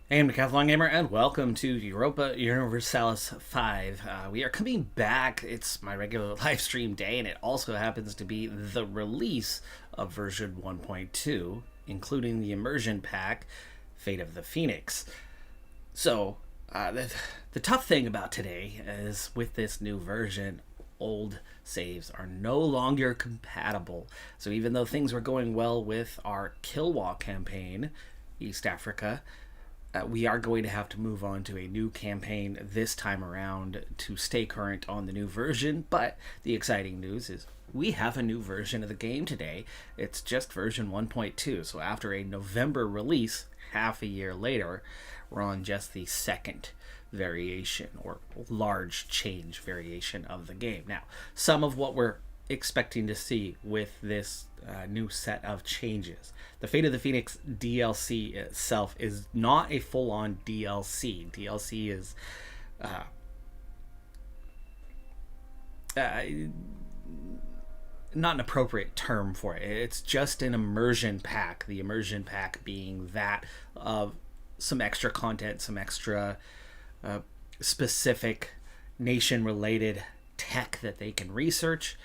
Hey, I'm Decathlon Gamer, and welcome to Europa Universalis 5. We are coming back. It's my regular live stream day, and it also happens to be the release of version 1.2, including the immersion pack, Fate of the Phoenix. So, the tough thing about today is with this new version, old saves are no longer compatible. So, even though things were going well with our Killwalk campaign, East Africa, we are going to have to move on to a new campaign this time around to stay current on the new version. But the exciting news is we have a new version of the game today. It's just version 1.2. So after a November release, half a year later, we're on just the second variation or large change variation of the game. Now, some of what we're expecting to see with this new set of changes. The Fate of the Phoenix DLC itself is not a full-on DLC. DLC is not an appropriate term for it. It's just an immersion pack. The immersion pack being that of some extra content, some extra specific nation-related tech that they can research,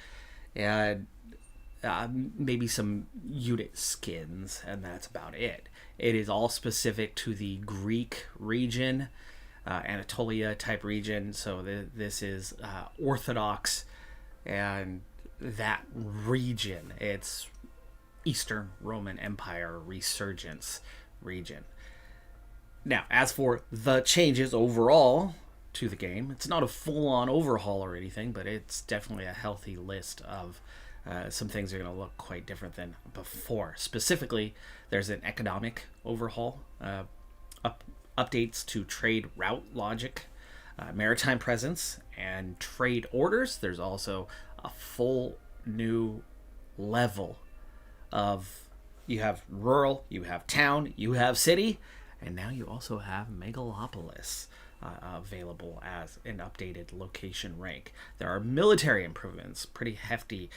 and maybe some unit skins, and that's about it. It is all specific to the Greek region, Anatolia type region. So this is Orthodox, and that region. It's Eastern Roman Empire resurgence region. Now, as for the changes overall to the game, it's not a full-on overhaul or anything, but it's definitely a healthy list of some things are going to look quite different than before. Specifically, there's an economic overhaul, updates to trade route logic, maritime presence, and trade orders. There's also a full new level of, you have rural, you have town, you have city, and now you also have megalopolis available as an updated location rank. There are military improvements, pretty hefty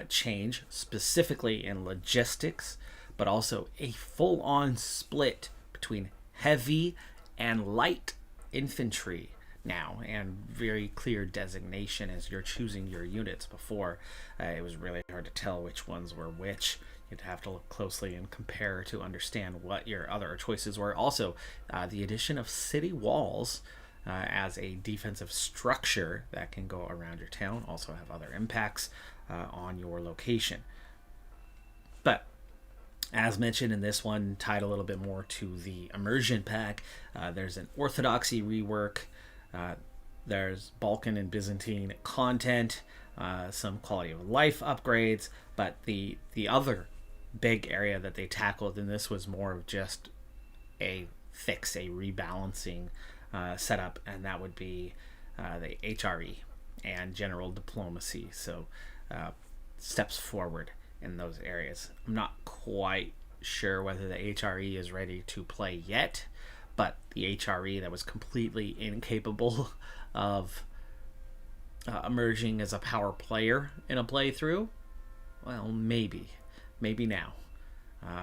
change, specifically in logistics, but also a full-on split between heavy and light infantry now, and very clear designation as you're choosing your units. Before, it was really hard to tell which ones were which. You'd have to look closely and compare to understand what your other choices were. Also, the addition of city walls as a defensive structure that can go around your town also have other impacts on your location. But as mentioned in this one, tied a little bit more to the immersion pack, there's an orthodoxy rework, there's Balkan and Byzantine content, some quality of life upgrades, but the other big area that they tackled in this was more of just a fix, a rebalancing setup, and that would be the HRE and general diplomacy. So steps forward in those areas. I'm not quite sure whether the HRE is ready to play yet, but the HRE that was completely incapable of emerging as a power player in a playthrough, well, maybe now.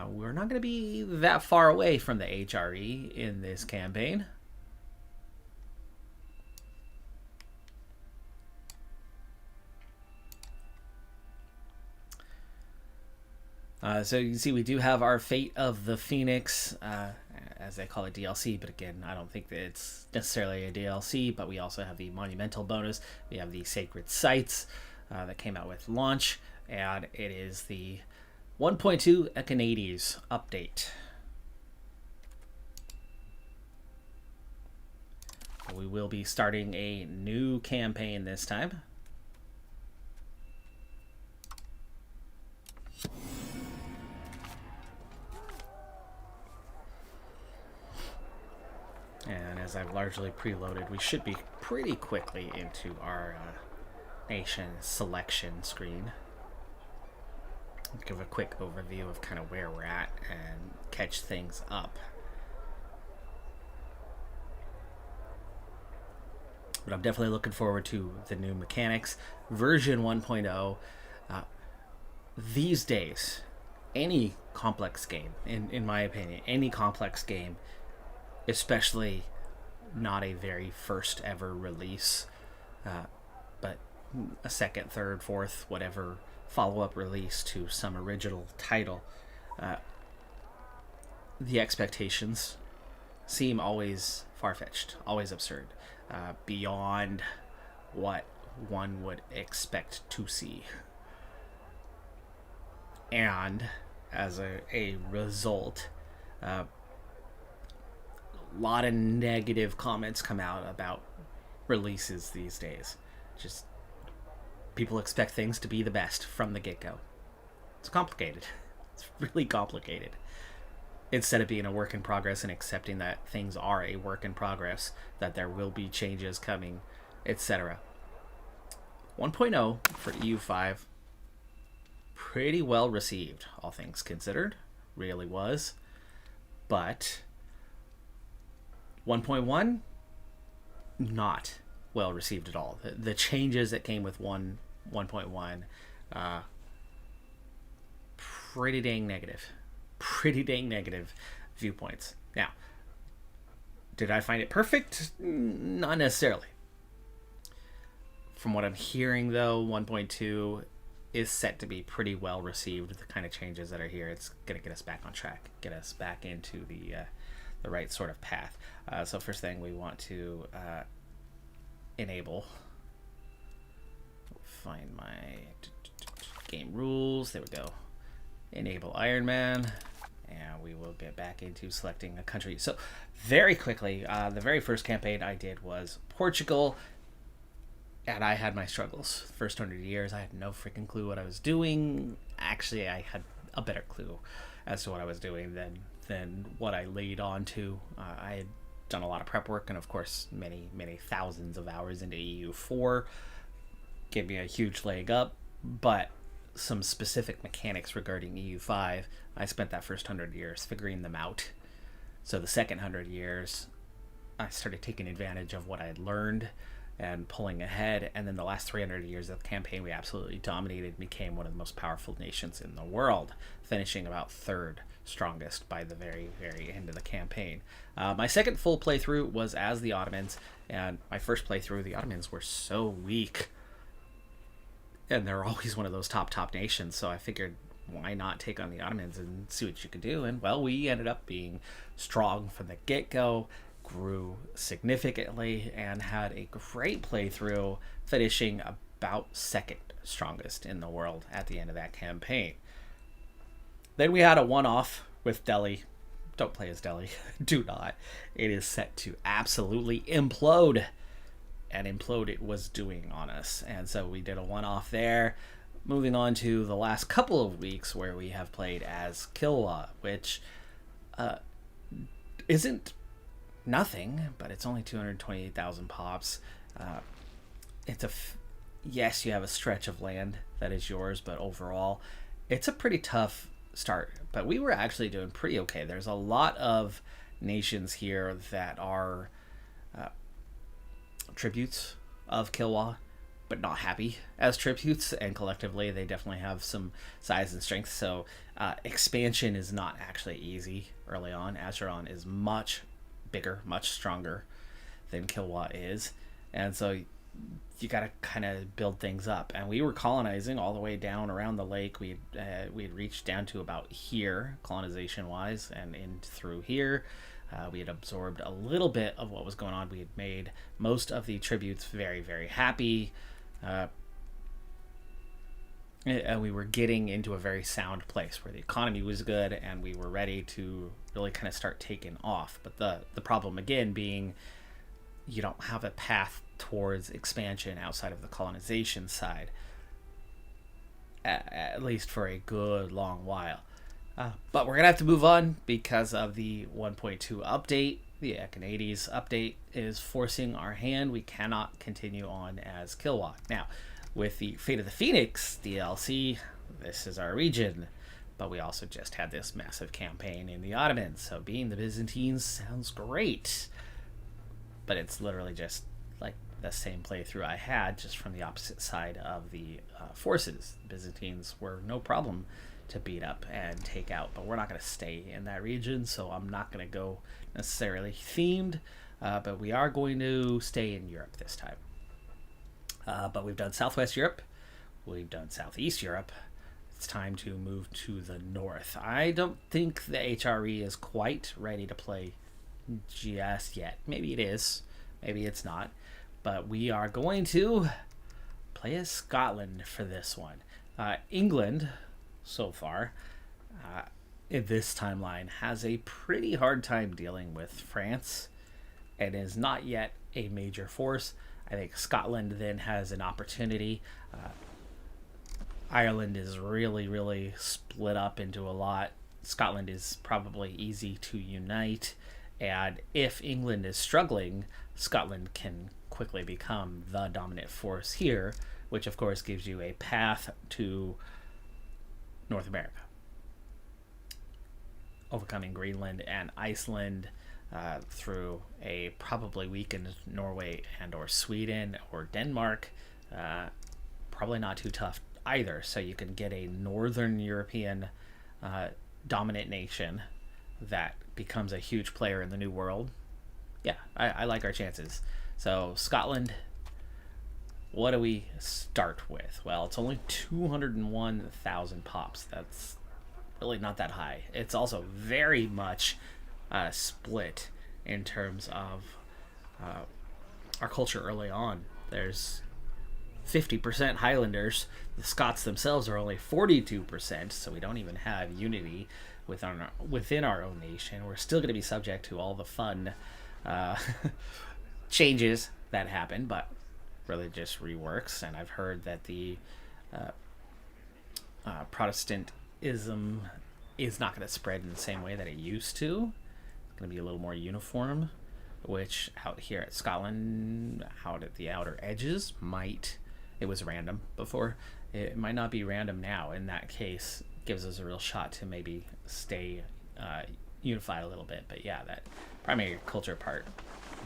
We're not going to be that far away from the HRE in this campaign. So you can see we do have our Fate of the Phoenix, as they call it, DLC, but again, I don't think that it's necessarily a DLC, but we also have the Monumental bonus. We have the Sacred Sites that came out with launch, and it is the 1.2 Echinades update. We will be starting a new campaign this time. And as I've largely preloaded, we should be pretty quickly into our nation selection screen. Give a quick overview of kind of where we're at and catch things up. But I'm definitely looking forward to the new mechanics. Version 1.0. These days, any complex game, in my opinion, any complex game especially not a very first ever release, but a second, third, fourth, whatever follow-up release to some original title. The expectations seem always far-fetched, always absurd, beyond what one would expect to see. And as a result, a lot of negative comments come out about releases these days. Just people expect things to be the best from the get-go. It's complicated. It's really complicated. Instead of being a work in progress and accepting that things are a work in progress, that there will be changes coming, etc. 1.0 for EU5, pretty well received, all things considered. Really was. But 1.1, not well received at all. The changes that came with 1.1, pretty dang negative viewpoints. Now, did I find it perfect? Not necessarily. From what I'm hearing, though, 1.2 is set to be pretty well received with the kind of changes that are here. It's going to get us back on track, get us back into the right sort of path. So first thing we want to enable. Find my game rules. There we go. Enable Ironman. And we will get back into selecting a country. So very quickly, the very first campaign I did was Portugal. And I had my struggles. First 100 years, I had no freaking clue what I was doing. Actually, I had a better clue as to what I was doing than what I laid on to. I had done a lot of prep work and, of course, many thousands of hours into EU4. Gave me a huge leg up. But some specific mechanics regarding EU5, I spent that first 100 years figuring them out. So the second 100 years, I started taking advantage of what I had learned and pulling ahead, and then the last 300 years of the campaign we absolutely dominated and became one of the most powerful nations in the world, finishing about third strongest by the very end of the campaign. My second full playthrough was as the Ottomans, and my first playthrough, the Ottomans were so weak, and they're always one of those top nations, so I figured why not take on the Ottomans and see what you could do. And well, we ended up being strong from the get-go, grew significantly, and had a great playthrough, finishing about second strongest in the world at the end of that campaign. Then we had a one-off with Delhi. Don't play as Delhi. Do not. It is set to absolutely implode. And implode it was doing on us. And so we did a one-off there. Moving on to the last couple of weeks where we have played as Kilwa, which isn't nothing, but it's only 228,000 pops. Yes, you have a stretch of land that is yours, but overall, it's a pretty tough start. But we were actually doing pretty okay. There's a lot of nations here that are tributes of Kilwa, but not happy as tributes, and collectively they definitely have some size and strength. So expansion is not actually easy early on. Acheron is much bigger, much stronger than Kilwa is, and so you got to kind of build things up. And we were colonizing all the way down around the lake. We had reached down to about here colonization wise, and in through here. We had absorbed a little bit of what was going on. We had made most of the tributes very happy, and we were getting into a very sound place where the economy was good and we were ready to really kind of start taking off. But the problem again being you don't have a path towards expansion outside of the colonization side, at least for a good long while. But we're going to have to move on because of the 1.2 update. The Echinades update is forcing our hand. We cannot continue on as Kilwa. Now, with the Fate of the Phoenix DLC, this is our region. But we also just had this massive campaign in the Ottomans. So being the Byzantines sounds great. But it's literally just like the same playthrough I had, just from the opposite side of the forces. The Byzantines were no problem to beat up and take out, but we're not going to stay in that region, so I'm not going to go necessarily themed, but we are going to stay in Europe this time. But we've done Southwest Europe, we've done Southeast Europe. It's time to move to the north. I don't think the HRE is quite ready to play just yet. Maybe it is, maybe it's not, but we are going to play as Scotland for this one. England, so far, in this timeline, has a pretty hard time dealing with France and is not yet a major force. I think Scotland then has an opportunity. Ireland is really, really split up into a lot. Scotland is probably easy to unite. And if England is struggling, Scotland can quickly become the dominant force here, which of course gives you a path to North America. Overcoming Greenland and Iceland through a probably weakened Norway and or Sweden or Denmark. Probably not too tough either, so you can get a Northern European dominant nation that becomes a huge player in the New World. Yeah, I like our chances. So Scotland, what do we start with? Well, it's only 201,000 pops. That's really not that high. It's also very much split in terms of our culture early on. There's 50% Highlanders. The Scots themselves are only 42%, so we don't even have unity within our own nation. We're still going to be subject to all the fun changes that happen, but really just reworks. And I've heard that the Protestantism is not going to spread in the same way that it used to. It's going to be a little more uniform, which out here at Scotland, out at the outer edges, it was random before. It might not be random now. In that case, gives us a real shot to maybe stay unified a little bit. But yeah, that primary culture part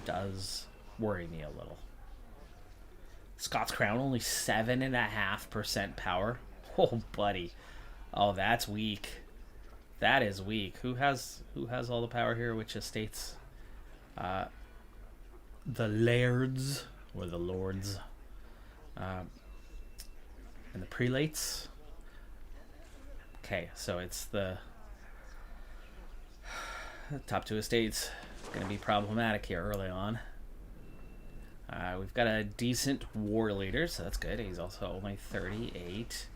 does worry me a little. Scots Crown, only 7.5% power. Oh, buddy. Oh, that's weak. That is weak. Who has all the power here? Which estates? The lairds or the lords, and the prelates. Okay, so it's the top two estates. Going to be problematic here early on. We've got a decent war leader, so that's good. He's also only 38.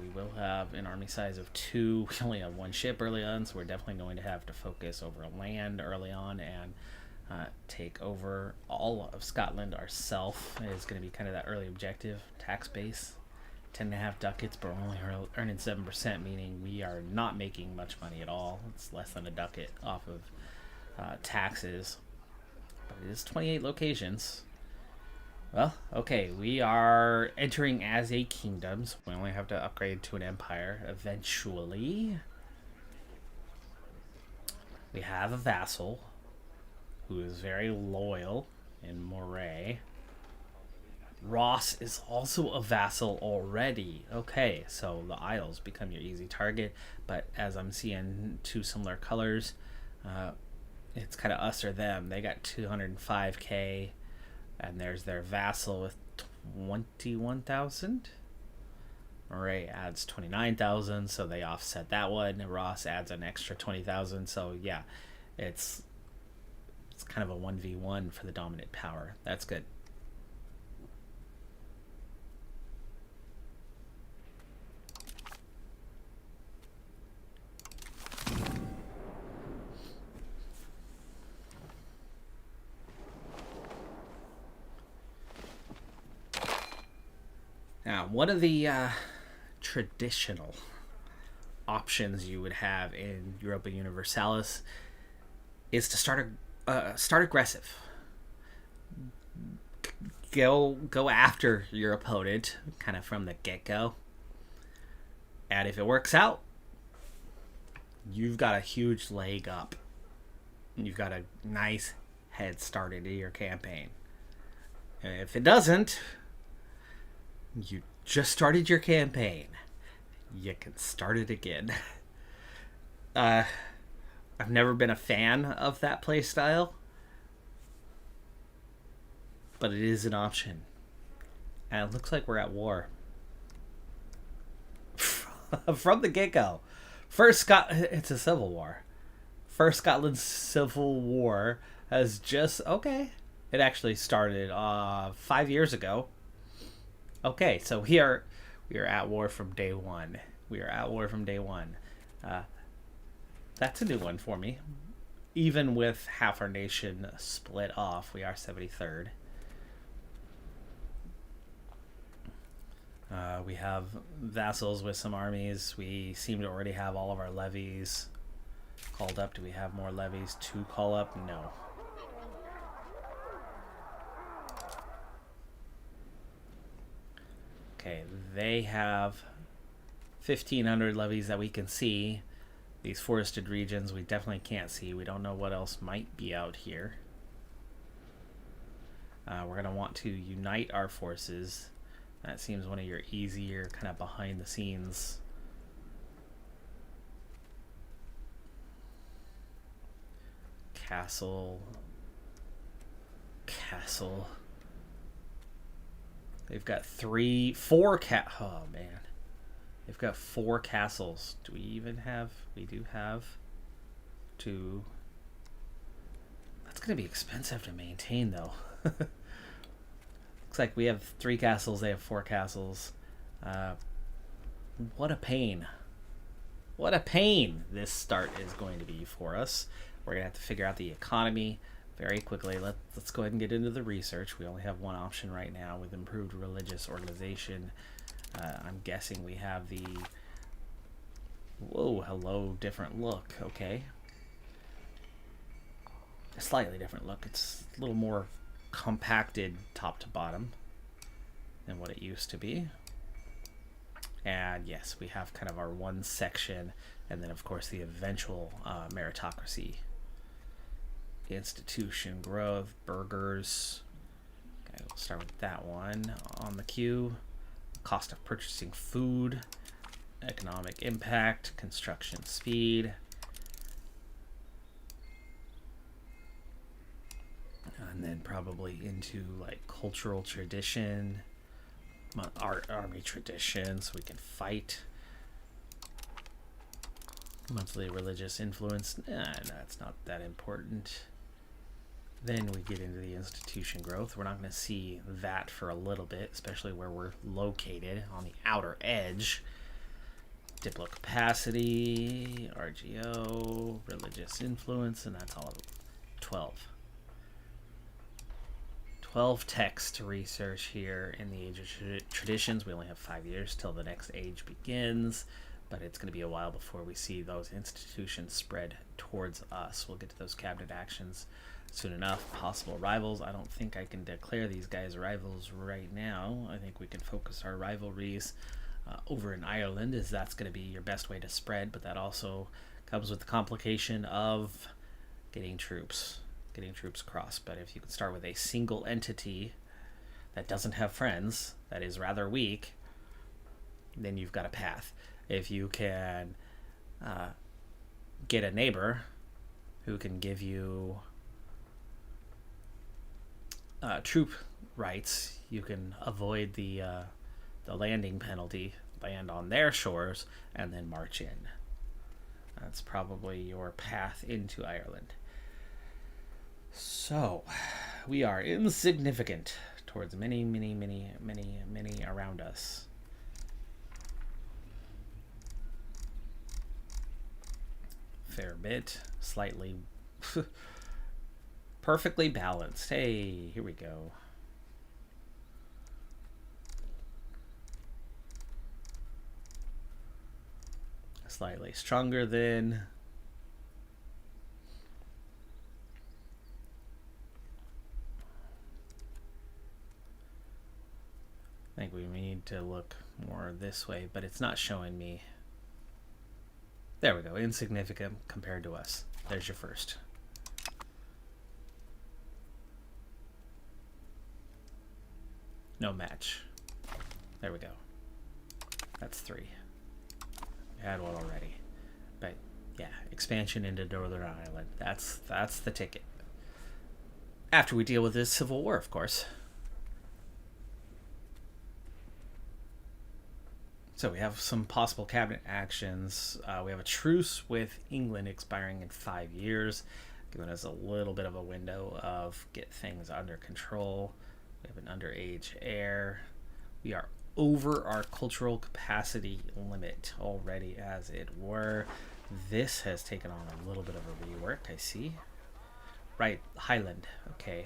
We will have an army size of 2. We only have 1 ship early on, so we're definitely going to have to focus over land early on and take over all of Scotland ourselves. Is going to be kind of that early objective. Tax base, 10.5 ducats, but we're only earning 7%, meaning we are not making much money at all. It's less than a ducat off of taxes. But it is 28 locations. Well, okay, we are entering as a kingdom, so we only have to upgrade to an empire eventually. We have a vassal who is very loyal in Moray. Ross is also a vassal already. Okay, so the Isles become your easy target, but as I'm seeing 2 similar colors, it's kind of us or them. They got 205k, and there's their vassal with 21,000. Moray adds 29,000, so they offset that one. Ross adds an extra 20,000, so yeah, it's kind of a 1v1 for the dominant power. That's good. Now, one of the traditional options you would have in Europa Universalis is to start aggressive. Go after your opponent kind of from the get-go. And if it works out, you've got a huge leg up. You've got a nice head start into your campaign. And if it doesn't, you just started your campaign. You can start it again. uh, I've never been a fan of that play style, but it is an option. And it looks like we're at war. From the get-go. It's a civil war. First Scotland's civil war has just... Okay. It actually started 5 years ago. Okay, so we are at war from day one. We are at war from day one. That's a new one for me. Even with half our nation split off, we are 73rd. We have vassals with some armies. We seem to already have all of our levies called up. Do we have more levies to call up? No. Okay, they have 1,500 levies that we can see. These forested regions we definitely can't see. We don't know what else might be out here. We're going to want to unite our forces. That seems one of your easier kind of behind the scenes. Castle. They've got 4 oh man. They've got 4 castles. Do we even have? We do have 2. That's going to be expensive to maintain though. Looks like we have 3 castles, they have 4 castles. What a pain. What a pain this start is going to be for us. We're going to have to figure out the economy very quickly. Let's go ahead and get into the research. We only have one option right now with improved religious organization. I'm guessing we have the... Whoa, hello, different look. Okay. A slightly different look. It's a little more compacted top to bottom than what it used to be. And yes, we have kind of our one section, and then of course the eventual meritocracy. Institution growth, burgers. Okay, we'll start with that one on the queue. Cost of purchasing food, economic impact, construction speed. And then probably into like cultural tradition, army tradition, so we can fight. Monthly religious influence, that's not that important. Then we get into the institution growth. We're not going to see that for a little bit, especially where we're located on the outer edge. Diplo capacity, RGO, religious influence, and that's all of 12. 12 texts to research here in the Age of Traditions. We only have 5 years till the next age begins, but it's going to be a while before we see those institutions spread towards us. We'll get to those cabinet actions soon enough. Possible rivals. I don't think I can declare these guys rivals right now. I think we can focus our rivalries over in Ireland, as that's going to be your best way to spread, but that also comes with the complication of getting troops across. But if you can start with a single entity that doesn't have friends, that is rather weak, then you've got a path. If you can get a neighbor who can give you troop rights, you can avoid the landing penalty, land on their shores, and then march in. That's probably your path into Ireland. So, we are insignificant towards many around us. Fair bit, slightly perfectly balanced. Hey, here we go. Slightly stronger than. I think we need to look more this way, but it's not showing me. There we go. Insignificant compared to us. There's your first. No match. There we go. That's 3. We had one already. But yeah, expansion into Northern Ireland. That's the ticket. After we deal with this civil war, of course. So we have some possible cabinet actions. We have a truce with England expiring in 5 years, giving us a little bit of a window of get things under control. We have an underage heir. We are over our cultural capacity limit already, as it were. This has taken on a little bit of a rework, I see. Right, Highland. Okay.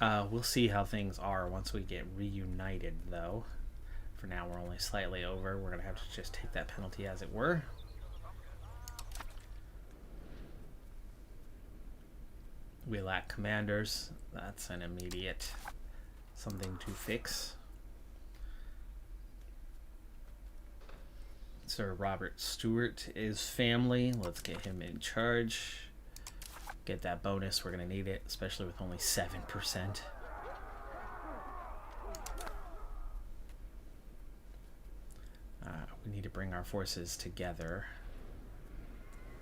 We'll see how things are once we get reunited, though. For now, we're only slightly over. We're going to have to just take that penalty, as it were. We lack commanders. That's an immediate something to fix. Sir Robert Stewart is family. Let's get him in charge. Get that bonus. We're going to need it, especially with only 7%. We need to bring our forces together.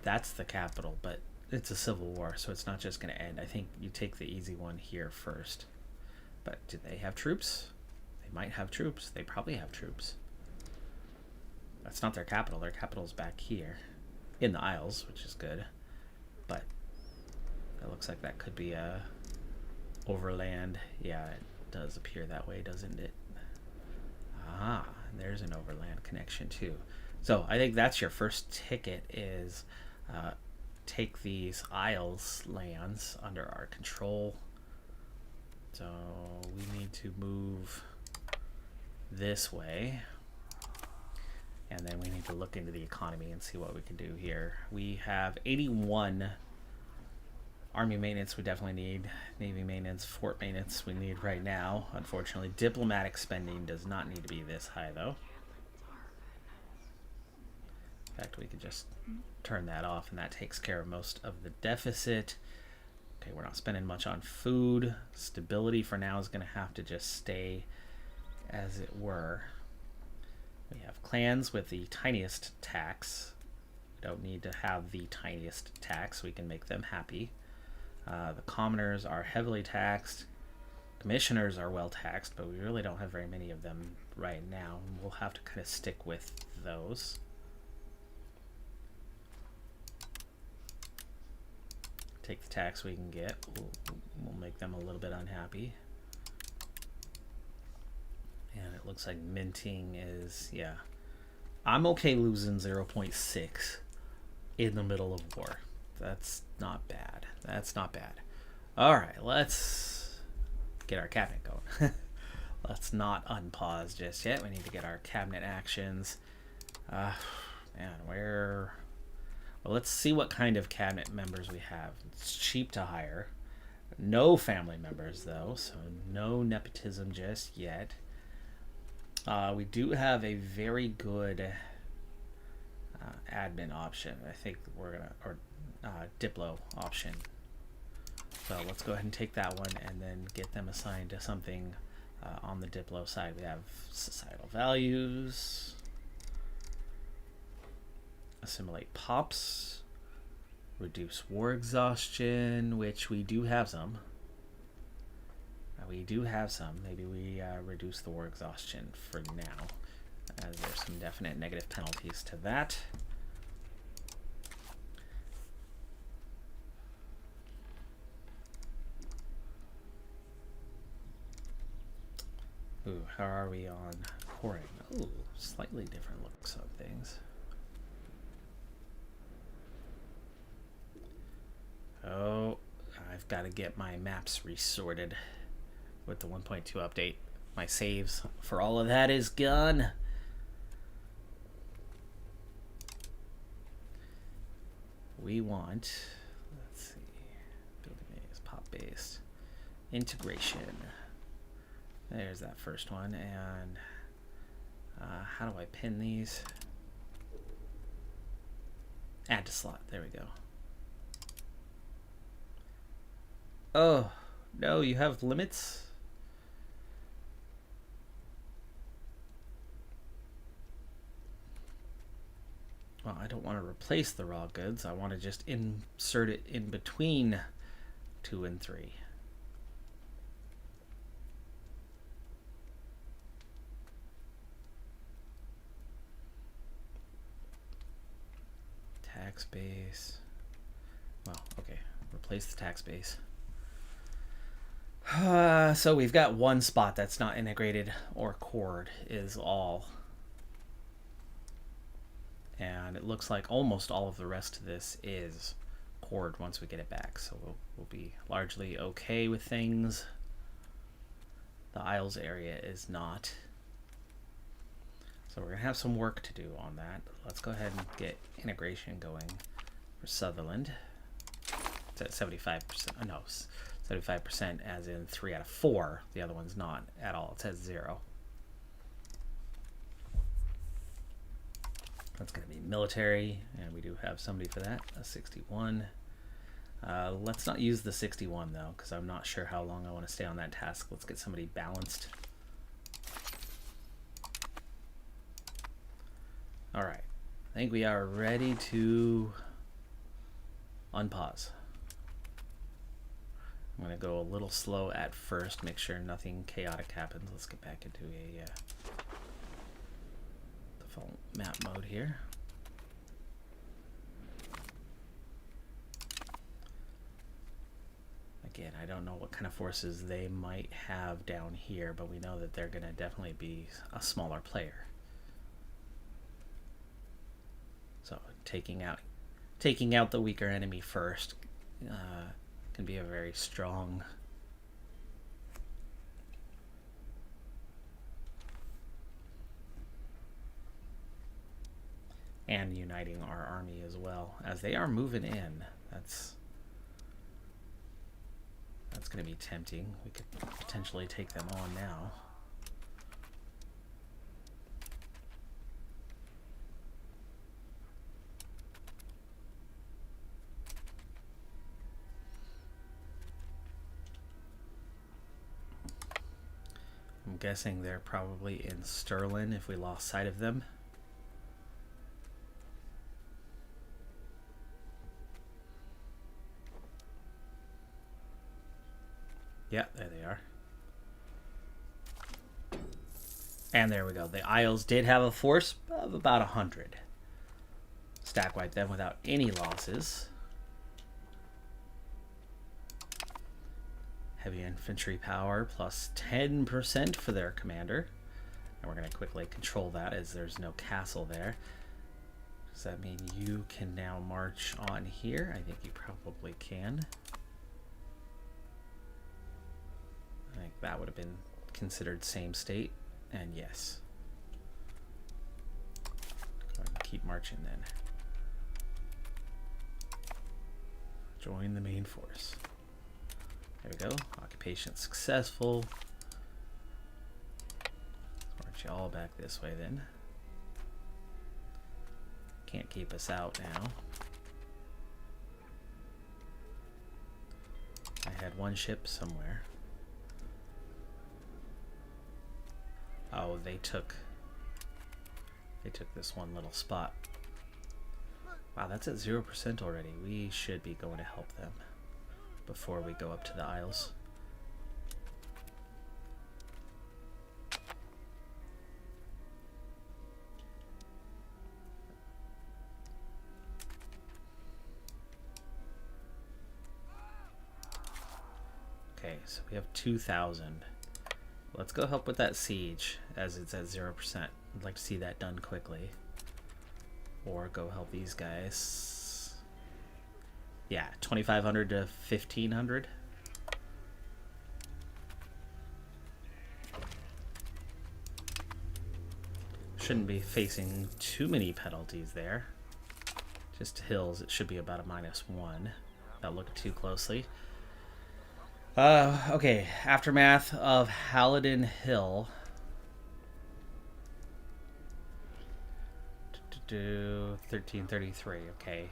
That's the capital, but it's a civil war, so it's not just going to end. I think you take the easy one here first. But do they have troops? They might have troops. They probably have troops. That's not their capital. Their capital's back here in the Isles, which is good. But it looks like that could be a overland. Yeah, it does appear that way, doesn't it? Ah, there's an overland connection too. So I think that's your first ticket, is take these Isles lands under our control. So we need to move this way. And then we need to look into the economy and see what we can do here. We have 81 Army maintenance we definitely need. Navy maintenance, fort maintenance we need right now. Unfortunately, diplomatic spending does not need to be this high, though. In fact, we could just turn that off, and that takes care of most of the deficit. Okay, we're not spending much on food. Stability for now is going to have to just stay as it were. We have clans with the tiniest tax. We don't need to have the tiniest tax. We can make them happy. The commoners are heavily taxed. Commissioners are well taxed, but we really don't have very many of them right now. We'll have to kind of stick with those. Take the tax we can get. We'll make them a little bit unhappy. And it looks like minting is, yeah. I'm okay losing 0.6 in the middle of war. That's not bad. That's not bad. All right, let's get our cabinet going. Let's not unpause just yet. We need to get our cabinet actions. Man, where... Well, let's see what kind of cabinet members we have. It's cheap to hire. No family members, though, so no nepotism just yet. We do have a very good admin option. I think we're gonna, or Diplo option. So let's go ahead and take that one and then get them assigned to something on the Diplo side. We have societal values, assimilate pops, reduce war exhaustion, which we do have some. We do have some. Maybe we reduce the war exhaustion for now, as there's some definite negative penalties to that. Ooh, how are we on coring? Ooh, slightly different looks on things. Oh, I've got to get my maps resorted with the 1.2 update. My saves for all of that is gone. We want, let's see, building is pop based. Integration. There's that first one. And how do I pin these? Add to slot. There we go. Oh, no, you have limits? Well, I don't want to replace the raw goods. I want to just insert it in between 2 and 3. Tax base. Well, okay. Replace the tax base. So we've got one spot that's not integrated or cored is all. And it looks like almost all of the rest of this is cored once we get it back. So we'll be largely okay with things. The Isles area is not. So we're going to have some work to do on that. Let's go ahead and get integration going for Sutherland. It's at 75%. No, 75% as in 3 out of 4. The other one's not at all. It says 0. That's going to be military, and we do have somebody for that, a 61. Let's not use the 61 though, because I'm not sure how long I want to stay on that task. Let's get somebody balanced. All right, I think we are ready to unpause. I'm going to go a little slow at first, make sure nothing chaotic happens. Let's get back into a default map mode here. Again, I don't know what kind of forces they might have down here, but we know that they're going to definitely be a smaller player. So taking out the weaker enemy first can be a very strong and uniting our army as well as they are moving in. That's going to be tempting. We could potentially take them on now. I'm guessing they're probably in Stirling if we lost sight of them. Yeah, there they are. And there we go. The Isles did have a force of about 100. Stack wipe them without any losses. Heavy infantry power plus 10% for their commander. And we're going to quickly control that as there's no castle there. Does that mean you can now march on here? I think you probably can. I think that would have been considered same state. And yes. Go ahead and keep marching then. Join the main force. There we go. Occupation successful. March you all back this way then. Can't keep us out now. I had one ship somewhere. Oh, they took this one little spot. Wow, that's at 0% already. We should be going to help them before we go up to the Isles. Okay, so we have 2,000. Let's go help with that siege as it's at 0%. I'd like to see that done quickly. Or go help these guys. Yeah, 2,500 to 1,500. Shouldn't be facing too many penalties there. Just hills, it should be about a -1. Not looking too closely. Okay, aftermath of Halidon Hill. 1333, okay.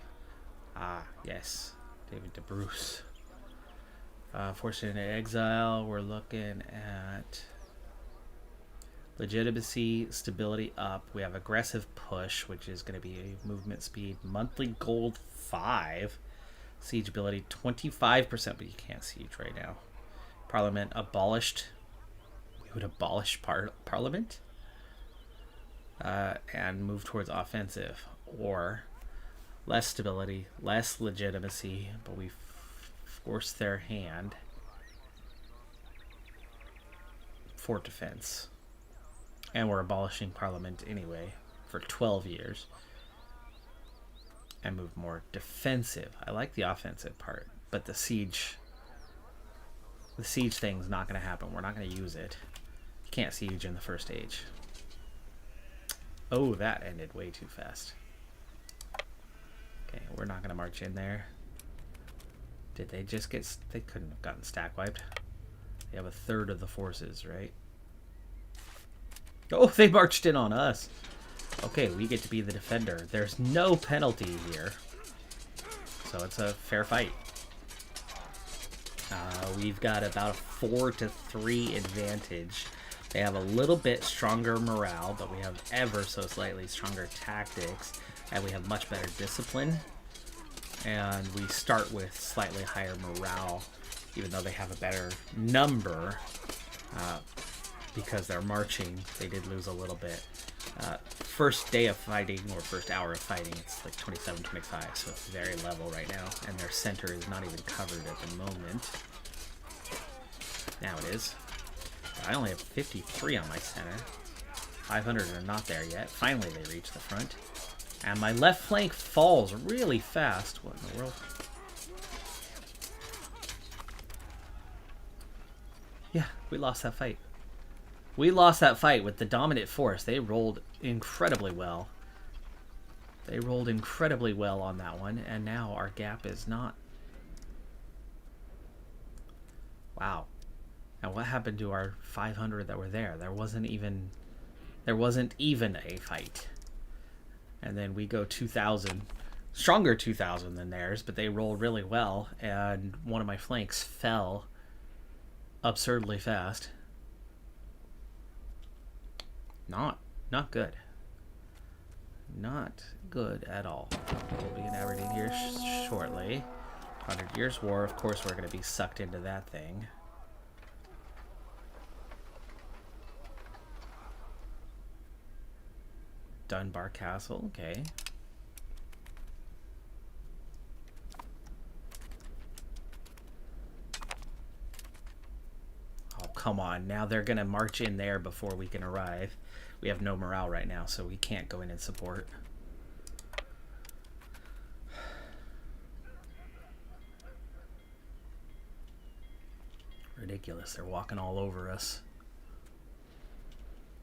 Ah, yes. David de Bruce. Forced into exile, we're looking at Legitimacy, stability up. We have aggressive push, which is going to be a movement speed. Monthly gold 5. Siege ability 25%, but you can't siege right now. Parliament abolished. We would abolish Parliament and move towards offensive. Or less stability, less legitimacy, but we force their hand for defense. And we're abolishing Parliament anyway for 12 years. And move more defensive. I like the offensive part, but the siege thing's not going to happen. We're not going to use it. You can't siege in the first age. Oh, that ended way too fast. Okay, we're not going to march in there. Did they just get... They couldn't have gotten stack wiped. They have a third of the forces, right? Oh, they marched in on us. Okay, we get to be the defender. There's no penalty here. So it's a fair fight. We've got about a 4-3 advantage. They have a little bit stronger morale, but we have ever so slightly stronger tactics. And we have much better discipline. And we start with slightly higher morale, even though they have a better number. Because they're marching, they did lose a little bit. First day of fighting, or first hour of fighting, it's like 27, 25, so it's very level right now. And their center is not even covered at the moment. Now it is. I only have 53 on my center. 500 are not there yet. Finally they reach the front. And my left flank falls really fast. What in the world? Yeah, we lost that fight. We lost that fight with the dominant force. They rolled incredibly well. They rolled incredibly well on that one, and now our gap is not... Wow. Now what happened to our 500 that were there? There wasn't even a fight. And then we go 2,000. Stronger 2,000 than theirs, but they rolled really well, and one of my flanks fell absurdly fast. Not good. Not good at all. We'll be navigating here shortly. 100 Years War, of course we're going to be sucked into that thing. Dunbar Castle, okay. Oh, come on. Now they're going to march in there before we can arrive. We have no morale right now, so we can't go in and support. Ridiculous. They're walking all over us.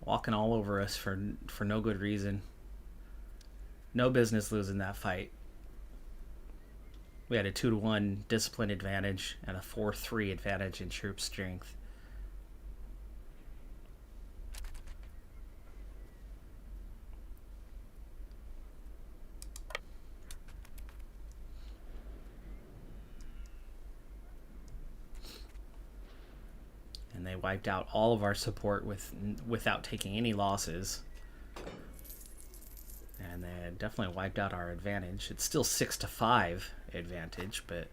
Walking all over us for no good reason. No business losing that fight. We had a 2-1 discipline advantage and a 4-3 advantage in troop strength. And they wiped out all of our support without taking any losses. And they definitely wiped out our advantage. It's still 6-5 advantage, but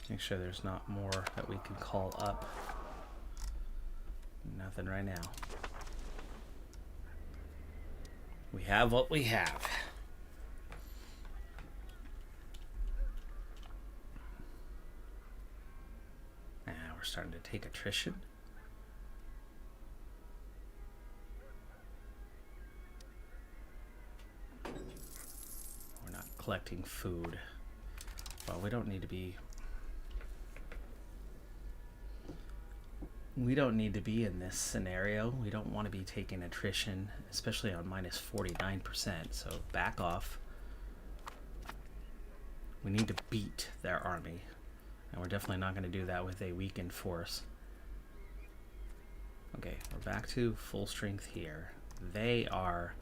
make sure there's not more that we can call up. Nothing right now. We have what we have. Now we're starting to take attrition. We're not collecting food. Well, we don't need to be... We don't need to be in this scenario. We don't want to be taking attrition, especially on minus 49%, so back off. We need to beat their army, and we're definitely not going to do that with a weakened force. Okay, we're back to full strength here. they are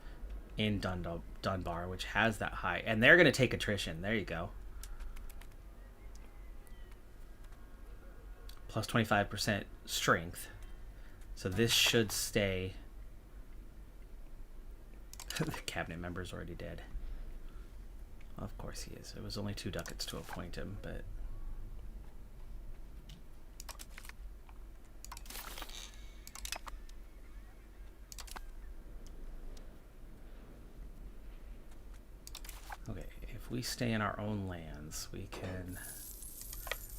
in Dunbar, which has that high, and they're going to take attrition. There you go. Plus 25% strength. So this should stay. The cabinet member's already dead. Well, of course he is. It was only 2 ducats to appoint him, but... Okay, if we stay in our own lands, we can...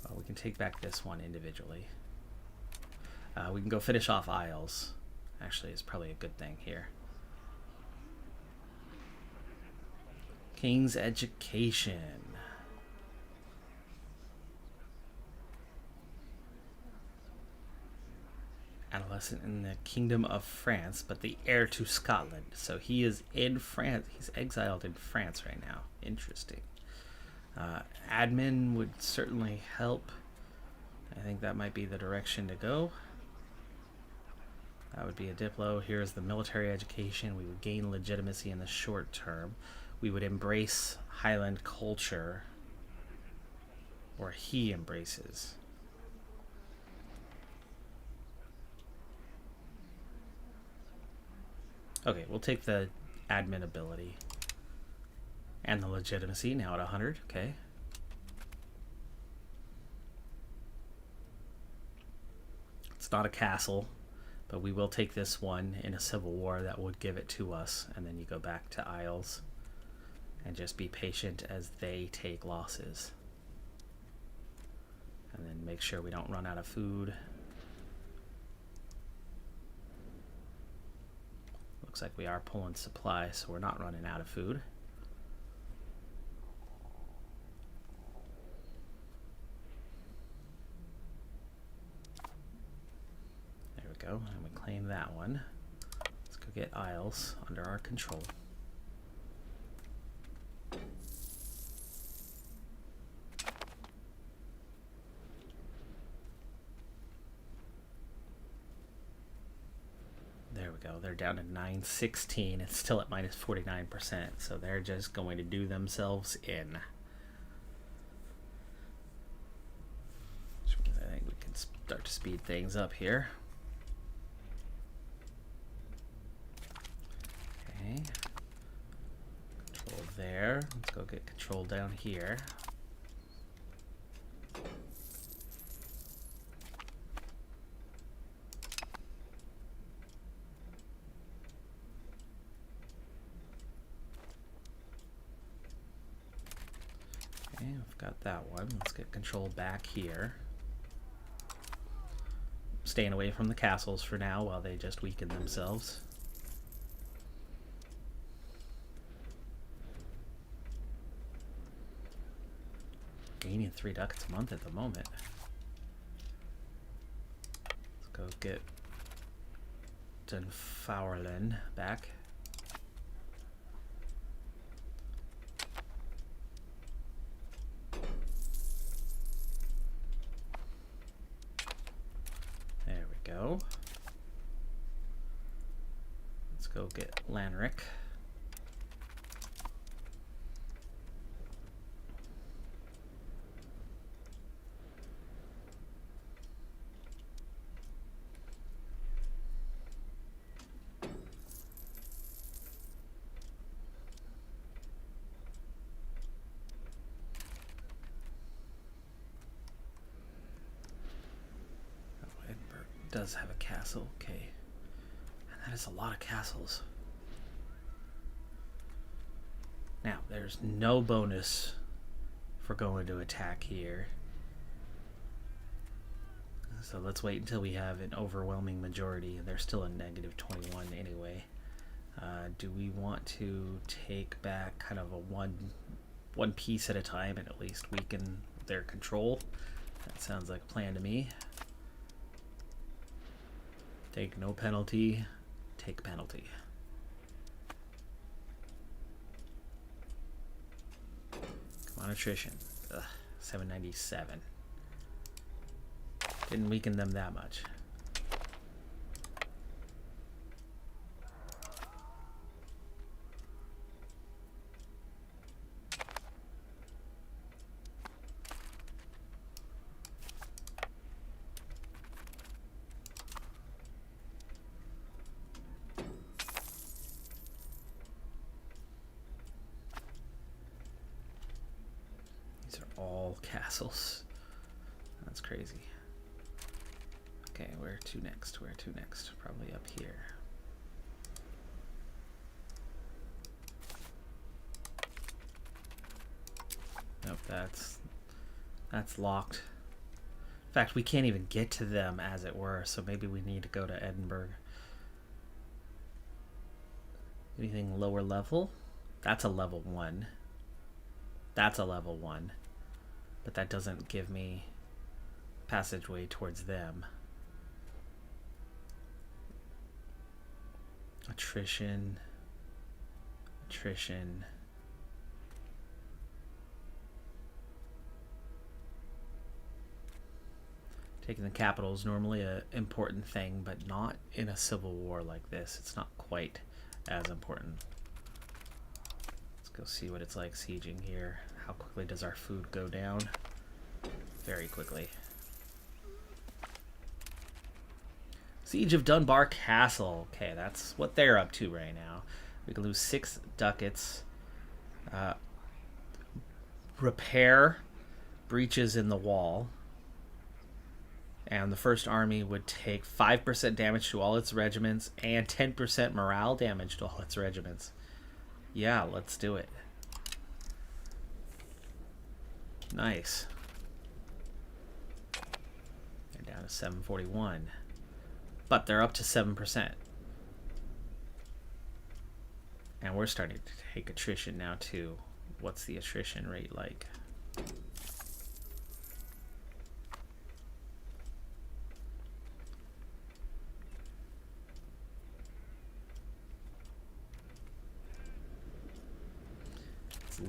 Well, we can take back this one individually. We can go finish off Isles. Actually, it's probably a good thing here. King's Education. Adolescent in the Kingdom of France, but the heir to Scotland. So he is in France. He's exiled in France right now. Interesting. Admin would certainly help. I think that might be the direction to go. That would be a Diplo. Here's the military education. We would gain legitimacy in the short term. We would embrace Highland culture, or he embraces. Okay, we'll take the admin ability and the legitimacy now at 100. Okay. It's not a castle, but we will take this one in a civil war that would give it to us, and then you go back to Isles and just be patient as they take losses. And then make sure we don't run out of food. Looks like we are pulling supply, so we're not running out of food. There we go, and we claim that one. Let's go get Isles under our control. There we go. They're down to 916. It's still at minus 49%. So they're just going to do themselves in. I think we can start to speed things up here. Okay. Control there. Let's go get control down here. Okay, we've got that one. Let's get control back here. Staying away from the castles for now while they just weaken themselves. Gaining 3 ducats a month at the moment. Let's go get Dunfermline back. There we go. Let's go get Lanric. Does have a castle, okay. And that is a lot of castles. Now, there's no bonus for going to attack here. So let's wait until we have an overwhelming majority. They're still a negative 21 anyway. Do we want to take back kind of a one piece at a time and at least weaken their control? That sounds like a plan to me. Take no penalty, take penalty. Come on, attrition. Ugh, 797. Didn't weaken them that much. both castles. That's crazy. Okay, where to next? Where to next? Probably up here. Nope, that's locked. In fact, we can't even get to them, as it were, so maybe we need to go to Edinburgh. Anything lower level? That's a level 1. That's a level 1. But that doesn't give me passageway towards them. Attrition. Attrition. Taking the capital is normally an important thing, but not in a civil war like this. It's not quite as important. Let's go see what it's like sieging here. How quickly does our food go down? Very quickly. Siege of Dunbar Castle. Okay, that's what they're up to right now. We can lose 6 ducats. Repair breaches in the wall. And the first army would take 5% damage to all its regiments and 10% morale damage to all its regiments. Yeah, let's do it. Nice. They're down to 741. But they're up to 7%. And we're starting to take attrition now too. What's the attrition rate like?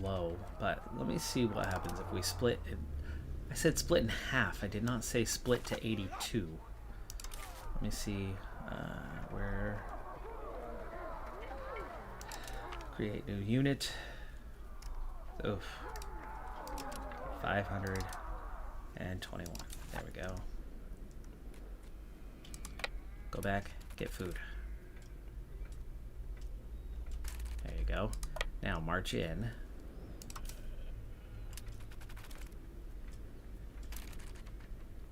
Low, but let me see what happens if we split in, I said split in half. I did not say split to 82. Let me see where create new unit. Oof. 521. There we go. Go back, get food. There you go. Now march in.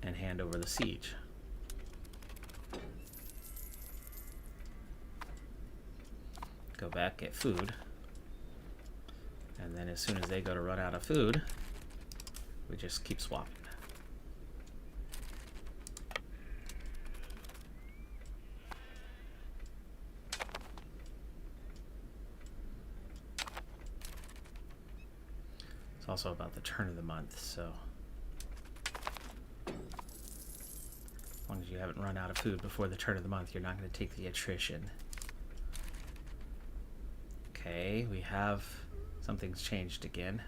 And hand over the siege. Go back, get food. And then as soon as they go to run out of food, we just keep swapping. It's also about the turn of the month, so as long as you haven't run out of food before the turn of the month, you're not going to take the attrition. Okay, we have... something's changed again.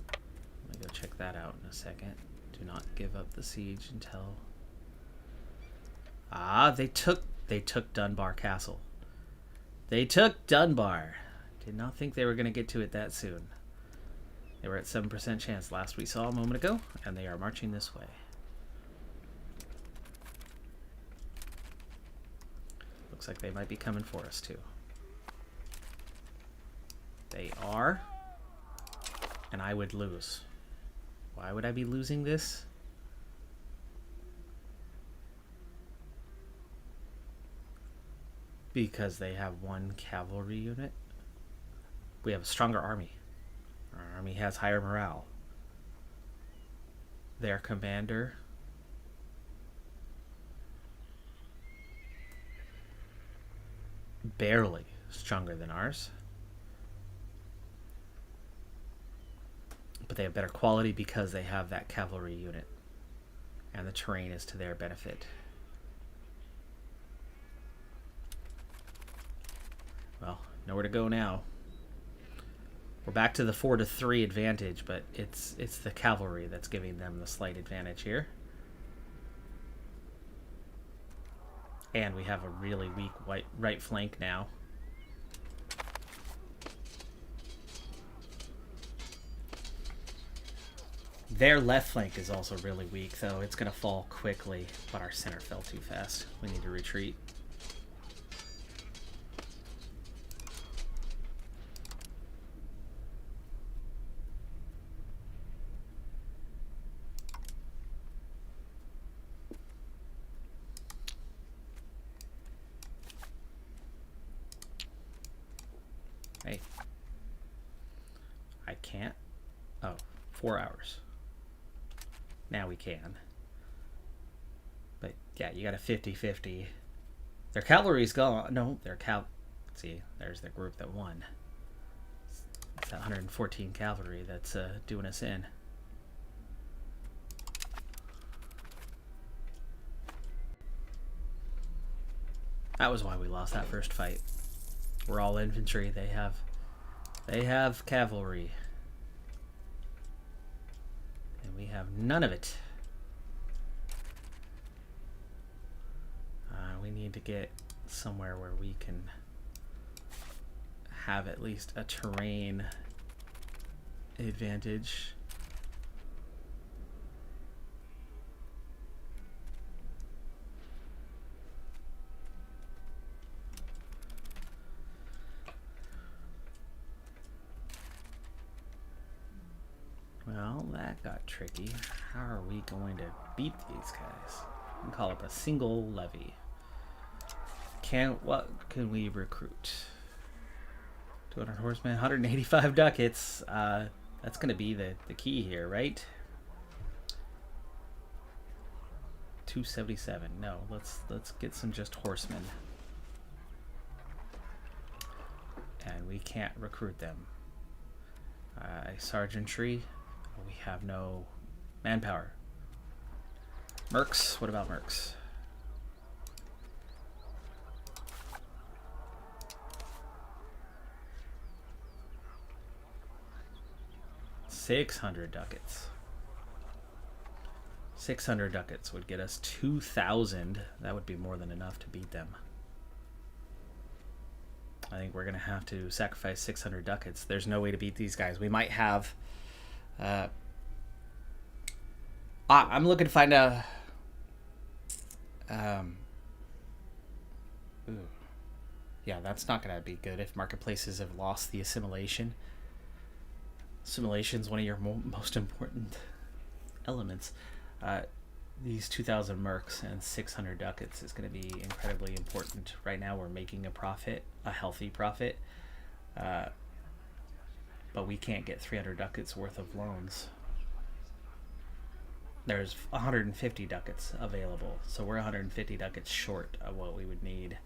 Let me go check that out in a second. Do not give up the siege until... Ah, they took Dunbar Castle. They took Dunbar. Did not think they were going to get to it that soon. They were at 7% chance last we saw a moment ago, and they are marching this way. Looks like they might be coming for us too. They are, and I would lose. Why would I be losing this? Because they have 1 cavalry unit. We have a stronger army. Our army has higher morale. Their commander barely stronger than ours. But they have better quality because they have that cavalry unit. And the terrain is to their benefit. Well, nowhere to go now. We're back to the 4-3 advantage, but it's the cavalry that's giving them the slight advantage here. And we have a really weak right flank now. Their left flank is also really weak, though. It's going to fall quickly, but our center fell too fast. We need to retreat. can't. Oh, 4 hours. Now we can. But yeah, you got a 50-50. Their cavalry's gone. No, their see, there's the group that won. It's that 114 cavalry that's doing us in. That was why we lost that first fight. We're all infantry. They have cavalry. And we have none of it. We need to get somewhere where we can have at least a terrain advantage. Well, that got tricky. How are we going to beat these guys? We can call up a single levy. What can we recruit? 200 horsemen, 185 ducats. That's going to be the key here, right? 277. No, let's get some just horsemen. And we can't recruit them. Sergeantry. We have no manpower. Mercs. What about mercs? $600 ducats. 600 ducats would get us 2,000. That would be more than enough to beat them. I think we're going to have to sacrifice 600 ducats. There's no way to beat these guys. We might have... I'm looking to find a... Yeah, that's not going to be good if marketplaces have lost the assimilation. Assimilation's one of your most important elements. These 2,000 mercs and 600 ducats is going to be incredibly important. Right now we're making a profit, a healthy profit, but we can't get 300 ducats worth of loans. There's 150 ducats available, so we're 150 ducats short of what we would need.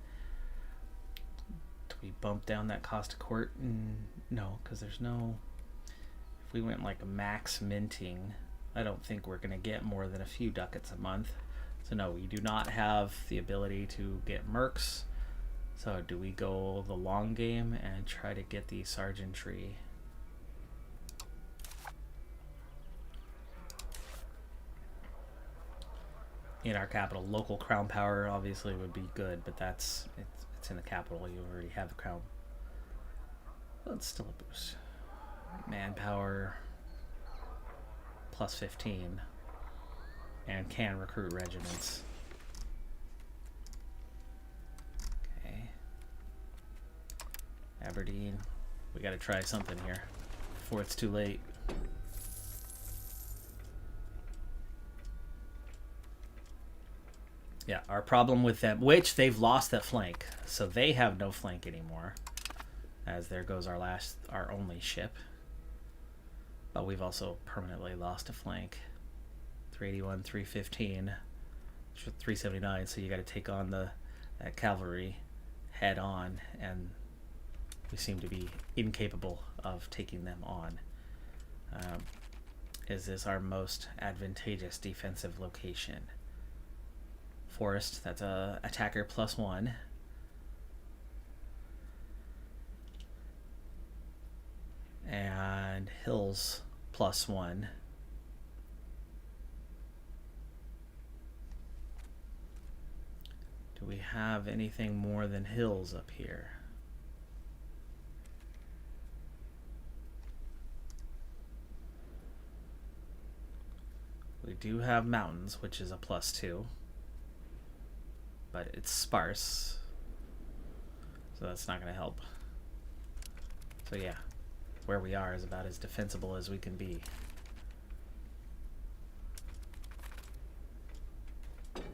Do we bump down that cost of court? No, because there's no... If we went like max minting, I don't think we're going to get more than a few ducats a month. So no, we do not have the ability to get mercs. So do we go the long game and try to get the sergeantry? In our capital. Local crown power obviously would be good, but it's in the capital. You already have the crown. Well, it's still a boost. Manpower plus 15 and can recruit regiments. Okay. Aberdeen. We got to try something here before it's too late. Yeah, our problem with them, which they've lost that flank, so they have no flank anymore. As there goes our only ship. But we've also permanently lost a flank. 381, 315, 379. So you got to take on that cavalry head on, and we seem to be incapable of taking them on. Is this our most advantageous defensive location? Forest, that's a attacker +1. And hills +1. Do we have anything more than hills up here? We do have mountains, which is a +2. But it's sparse. So that's not going to help. So yeah. Where we are is about as defensible as we can be. Okay,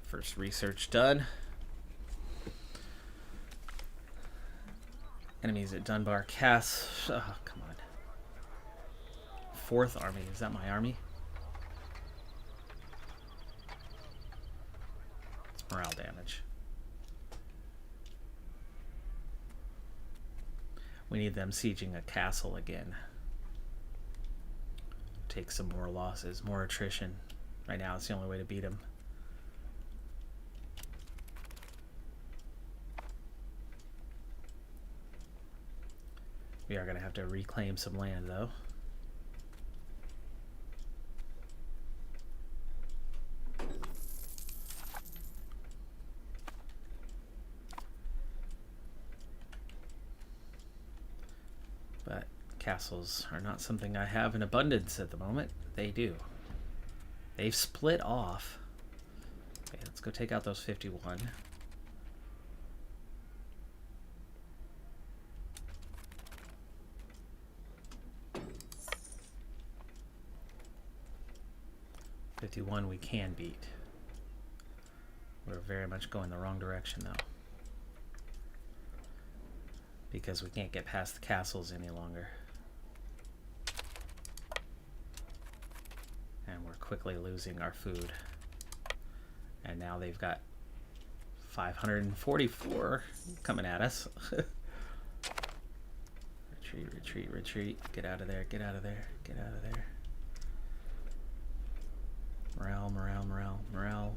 first research done. Enemies at Dunbar Cass. Oh, come on. Fourth army. Is that my army? It's morale damage. We need them sieging a castle again. Take some more losses, more attrition. Right now, it's the only way to beat them. We are going to have to reclaim some land, though. But castles are not something I have in abundance at the moment. They do. They've split off. Okay, let's go take out those 51. We can beat. We're very much going the wrong direction though, because we can't get past the castles any longer, and we're quickly losing our food. And now they've got 544 coming at us. Retreat, retreat, retreat. Get out of there, get out of there, get out of there. Morale, morale, morale, morale.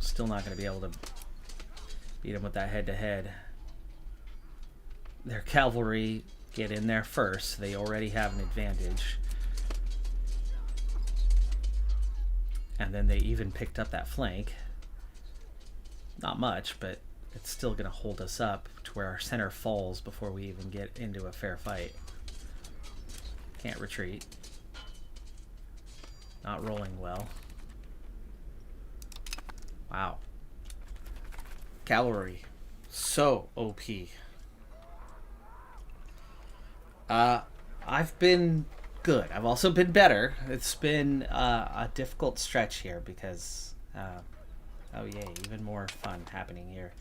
Still not going to be able to beat them with that head-to-head. Their cavalry get in there first. They already have an advantage. And then they even picked up that flank. Not much, but it's still going to hold us up to where our center falls before we even get into a fair fight. Can't retreat. Not rolling well. Wow. Cavalry. So OP. I've been good. I've also been better. It's been a difficult stretch here because, oh yay, even more fun happening here.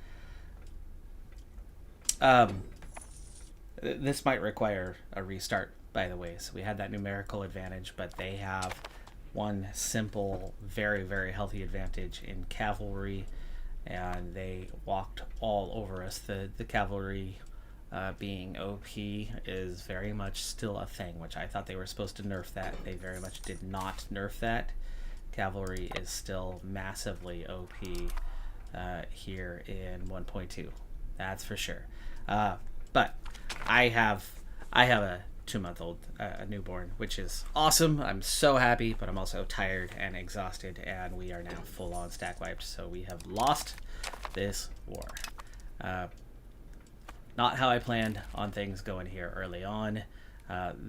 This might require a restart, by the way. So we had that numerical advantage, but they have one simple, very, very healthy advantage in cavalry, and they walked all over us. The cavalry being OP is very much still a thing, which I thought they were supposed to nerf that. They very much did not nerf that. Cavalry is still massively OP here in 1.2. That's for sure. But I have a 2-month-old, a newborn, which is awesome. I'm so happy, but I'm also tired and exhausted, and we are now full-on stack wiped. So we have lost this war. Not how I planned on things going here early on.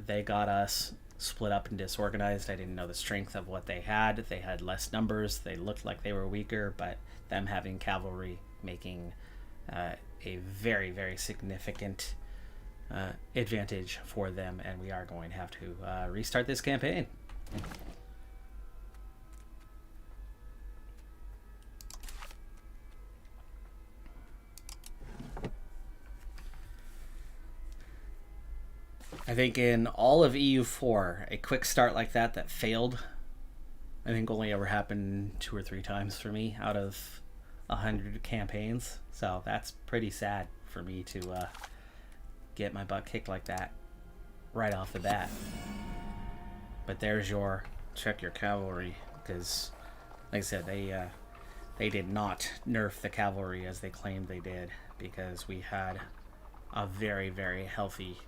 They got us split up and disorganized. I didn't know the strength of what they had. They had less numbers. They looked like they were weaker, but them having cavalry making a very, very significant advantage for them, and we are going to have to restart this campaign. I think in all of EU4, a quick start like that failed, I think only ever happened 2 or 3 times for me out of 100 campaigns. So that's pretty sad for me to get my butt kicked like that right off the bat. But there's your check your cavalry, because like I said, they did not nerf the cavalry as they claimed they did, because we had a very, very healthy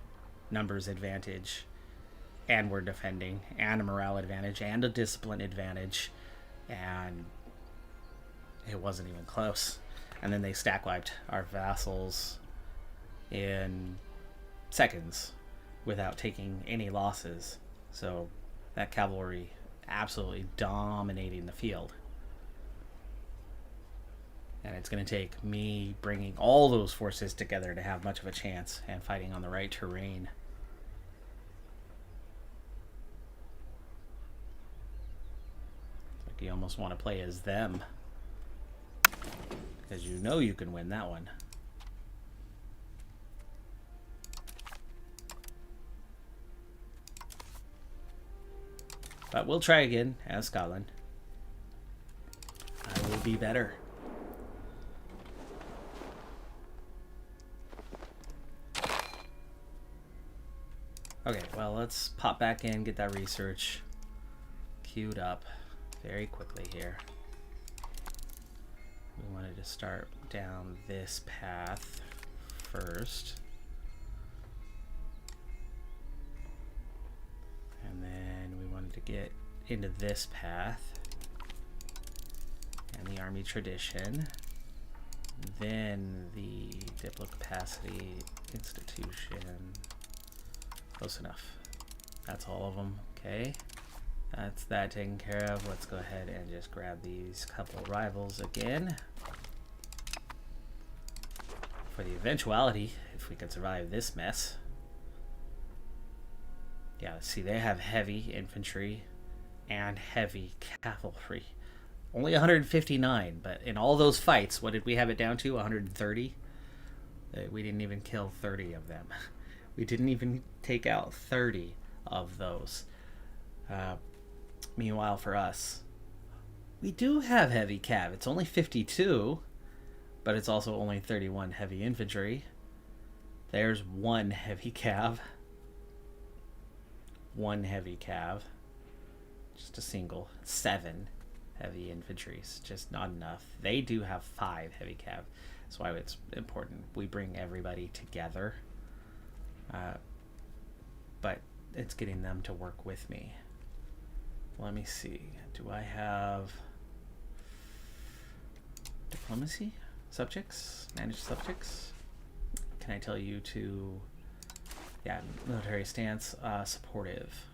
numbers advantage, and we're defending, and a morale advantage, and a discipline advantage, and it wasn't even close. And then they stack wiped our vassals in seconds without taking any losses. So that cavalry absolutely dominating the field. And it's going to take me bringing all those forces together to have much of a chance and fighting on the right terrain. Like you almost want to play as them, because you know you can win that one. But we'll try again as Scotland. I will be better. Okay, well, let's pop back in, get that research queued up very quickly here. We wanted to start down this path first. And then we wanted to get into this path and the army tradition. Then the Diplo capacity institution. Close enough. That's all of them. Okay. That's that taken care of. Let's go ahead and just grab these couple rivals again. For the eventuality, if we can survive this mess. Yeah, see, they have heavy infantry and heavy cavalry. Only 159, but in all those fights, what did we have it down to? 130? We didn't even kill 30 of them. We didn't even take out 30 of those. Meanwhile, for us, we do have heavy cav. It's only 52, but it's also only 31 heavy infantry. There's one heavy cav. One heavy cav. Just a single. 7 heavy infantry. It's just not enough. They do have 5 heavy cav. That's why it's important we bring everybody together. But it's getting them to work with me. Let me see. Do I have diplomacy? Subjects? Manage subjects? Can I tell you to... Yeah, military stance, supportive.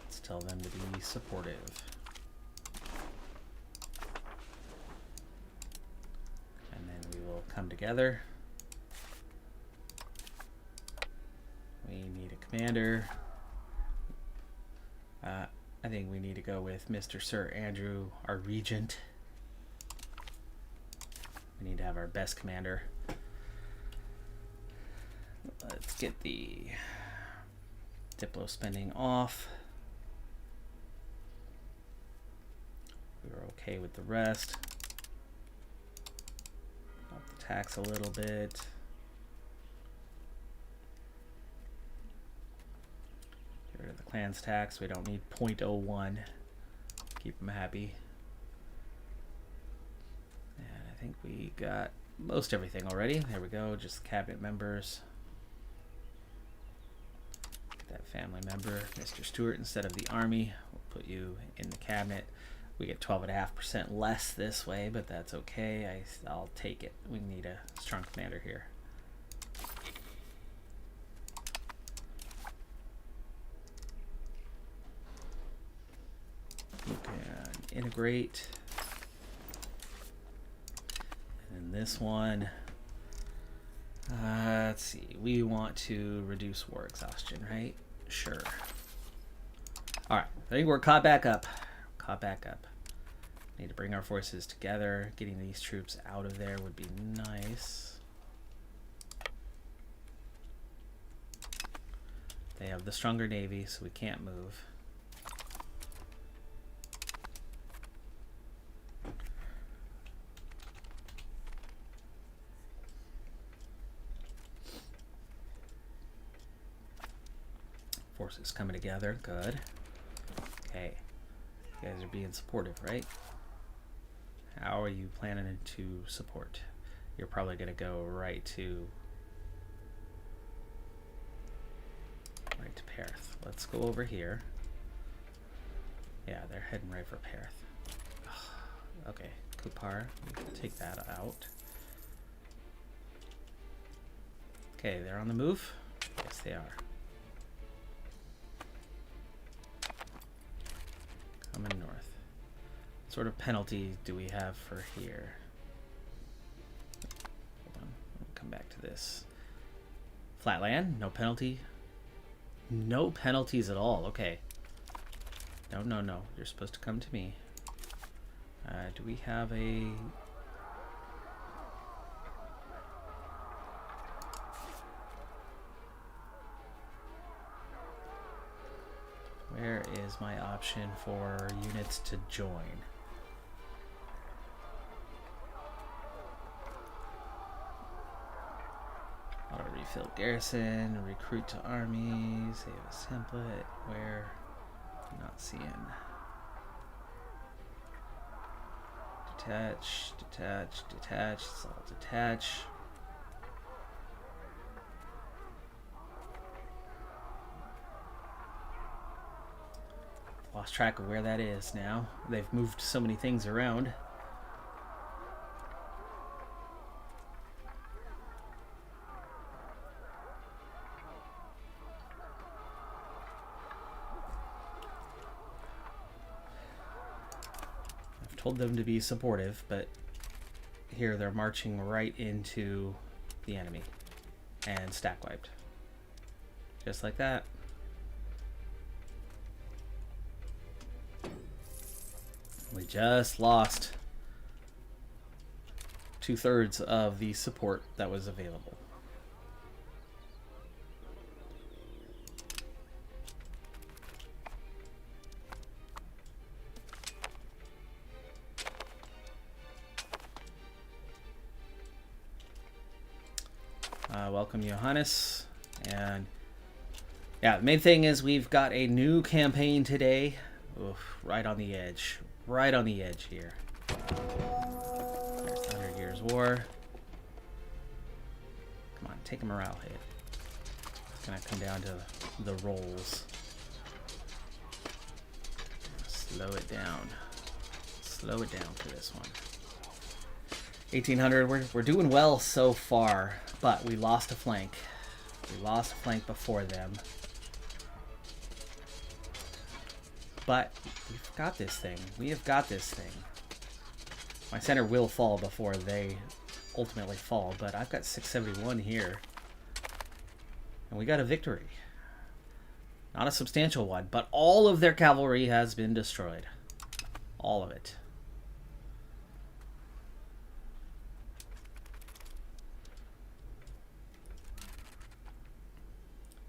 Let's tell them to be supportive. And then we will come together. We need a commander. I think we need to go with Mr. Sir Andrew, our regent. We need to have our best commander. Let's get the Diplo spending off. We were okay with the rest. Up the tax a little bit. Get rid of the clans tax. We don't need 0.01. Keep them happy. And I think we got most everything already. There we go. Just cabinet members. Get that family member, Mr. Stewart, instead of the army. We'll put you in the cabinet. We get 12.5% less this way, but that's okay. I'll take it. We need a strong commander here. You can integrate. And this one, let's see. We want to reduce war exhaustion, right? Sure. All right. I think we're caught back up. Caught back up. Need to bring our forces together. Getting these troops out of there would be nice. They have the stronger navy, so we can't move. Forces coming together. Good. Okay. You guys are being supportive, right? How are you planning to support? You're probably going to go right to Perth. Let's go over here. Yeah, they're heading right for Perth. Okay, Kupar, we can take that out. Okay, they're on the move. Yes, they are. Coming north. What sort of penalty do we have for here? Hold on, we'll come back to this. Flatland, no penalty. No penalties at all. Okay. No, no, no. You're supposed to come to me. Do we have a... Where is my option for units to join? Auto refill garrison, recruit to army, save as template. Where? Not seeing. Detach, detach, detach. It's all detach. Lost track of where that is now. They've moved so many things around. I've told them to be supportive, but here they're marching right into the enemy and stack wiped. Just like that. We just lost 2/3 of the support that was available. Welcome, Johannes. And yeah, the main thing is we've got a new campaign today. Oof, right on the edge. Right on the edge here. There's the 100 Years' War. Come on, take a morale hit. It's gonna come down to the rolls. Slow it down. Slow it down for this one. 1800, we're doing well so far, but we lost a flank. We lost a flank before them. But we've got this thing. We have got this thing. My center will fall before they ultimately fall, but I've got 671 here. And we got a victory. Not a substantial one, but all of their cavalry has been destroyed. All of it.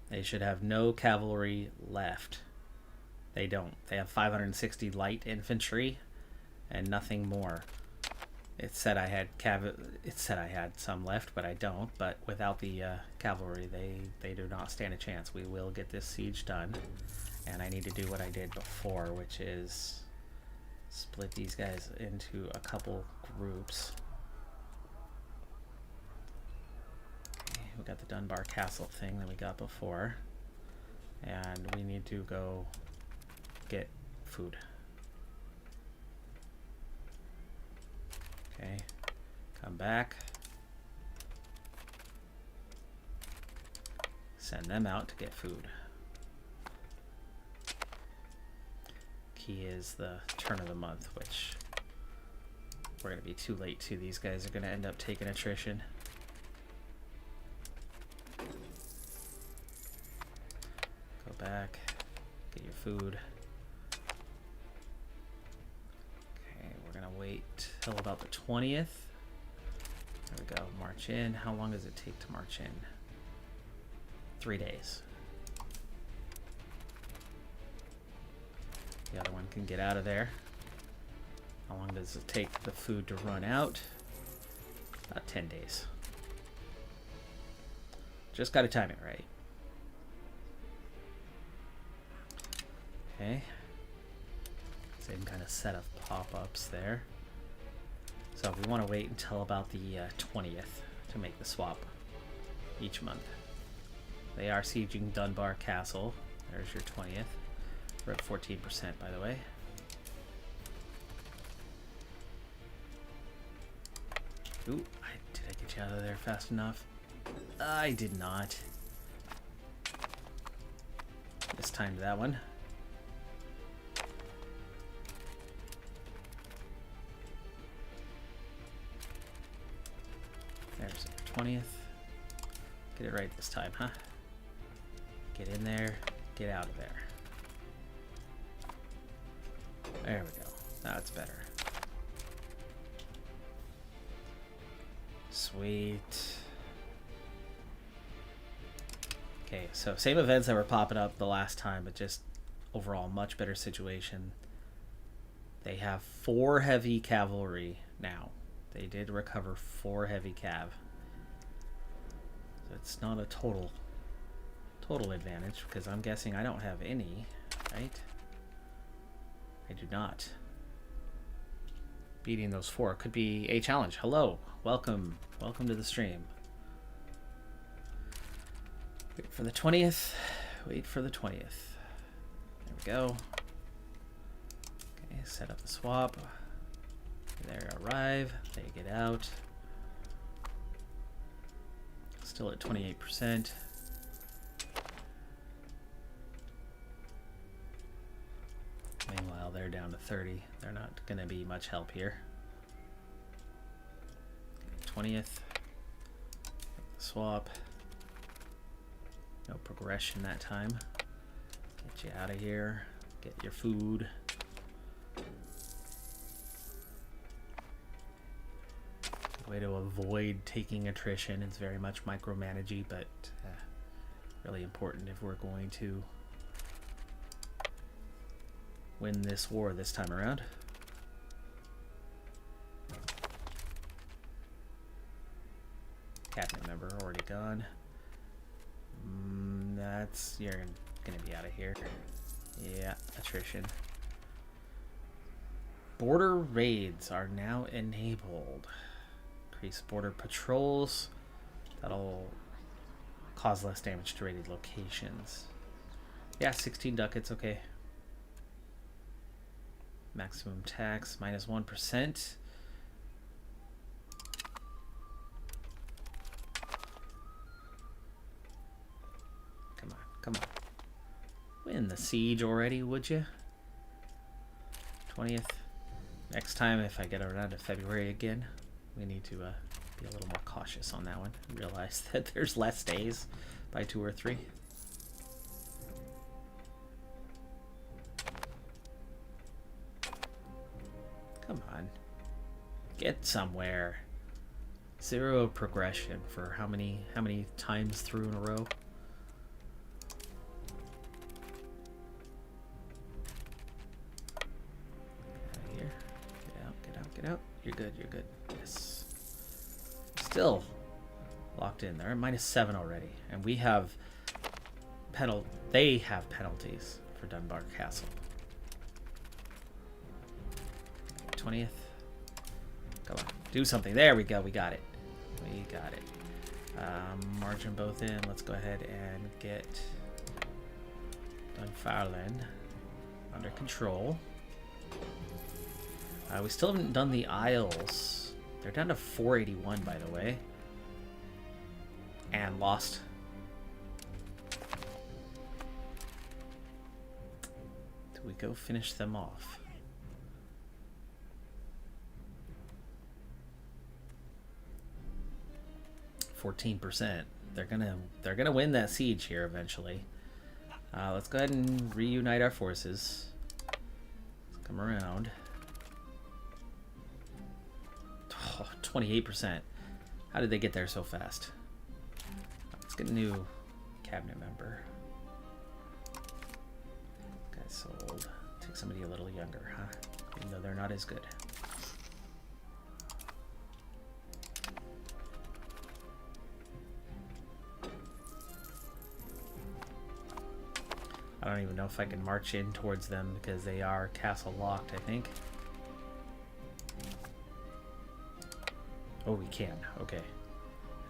They should have no cavalry left. They don't. They have 560 light infantry and nothing more. It said I had some left, but I don't. But without the cavalry, they do not stand a chance. We will get this siege done, and I need to do what I did before, which is split these guys into a couple groups. We got the Dunbar Castle thing that we got before, and we need to go get food. Okay, come back, send them out to get food. Key is the turn of the month, which we're gonna be too late to. These guys are gonna end up taking attrition. Back, get your food. Okay, we're gonna wait till about the 20th. There we go, march in. How long does it take to march in? 3 days. The other one can get out of there. How long does it take the food to run out? About 10 days. Just gotta time it right. Okay, same kind of set of pop-ups there. So we want to wait until about the 20th to make the swap each month. They are sieging Dunbar Castle. There's your 20th. We're at 14%, by the way. Ooh, did I get you out of there fast enough? I did not. Mistimed that one. There's the 20th. Get it right this time, huh? Get in there, get out of there. There we go. That's better. Sweet. Okay, so same events that were popping up the last time, but just overall much better situation. They have 4 heavy cavalry now. They did recover 4 heavy cav. So it's not a total advantage, because I'm guessing I don't have any, right? I do not. Beating those 4 could be a challenge. Hello, welcome to the stream. Wait for the 20th. Wait for the 20th. There we go. Okay, set up the swap. There, arrive. They get out. Still at 28%. Meanwhile, they're down to 30. They're not going to be much help here. 20th. Swap. No progression that time. Get you out of here. Get your food. Good way to avoid taking attrition. It's very much micromanagey, but really important if we're going to win this war this time around. Cabinet member already gone. You're gonna be out of here. Yeah, attrition. Border raids are now enabled. Increase border patrols. That'll cause less damage to raided locations. Yeah, 16 ducats, okay. Maximum tax, minus 1%. Come on. Win the siege already, would you? 20th. Next time, if I get around to February again, we need to be a little more cautious on that one. Realize that there's less days by 2 or 3. Come on. Get somewhere. 0 progression for how many times through in a row? Get out. You're good. Yes. Still locked in. They're at minus 7 already. And we have they have penalties for Dunbar Castle. 20th. Come on. Do something. There we go. We got it. March them both in. Let's go ahead and get Dunfermline under control. We still haven't done the Isles. They're down to 481, by the way. And lost. Do we go finish them off? %. They're gonna win that siege here eventually. Let's go ahead and reunite our forces. Let's come around. 28%. How did they get there so fast? Let's get a new cabinet member. Got sold. Take somebody a little younger, huh? Even though they're not as good. I don't even know if I can march in towards them because they are castle locked, I think. Oh, we can. Okay.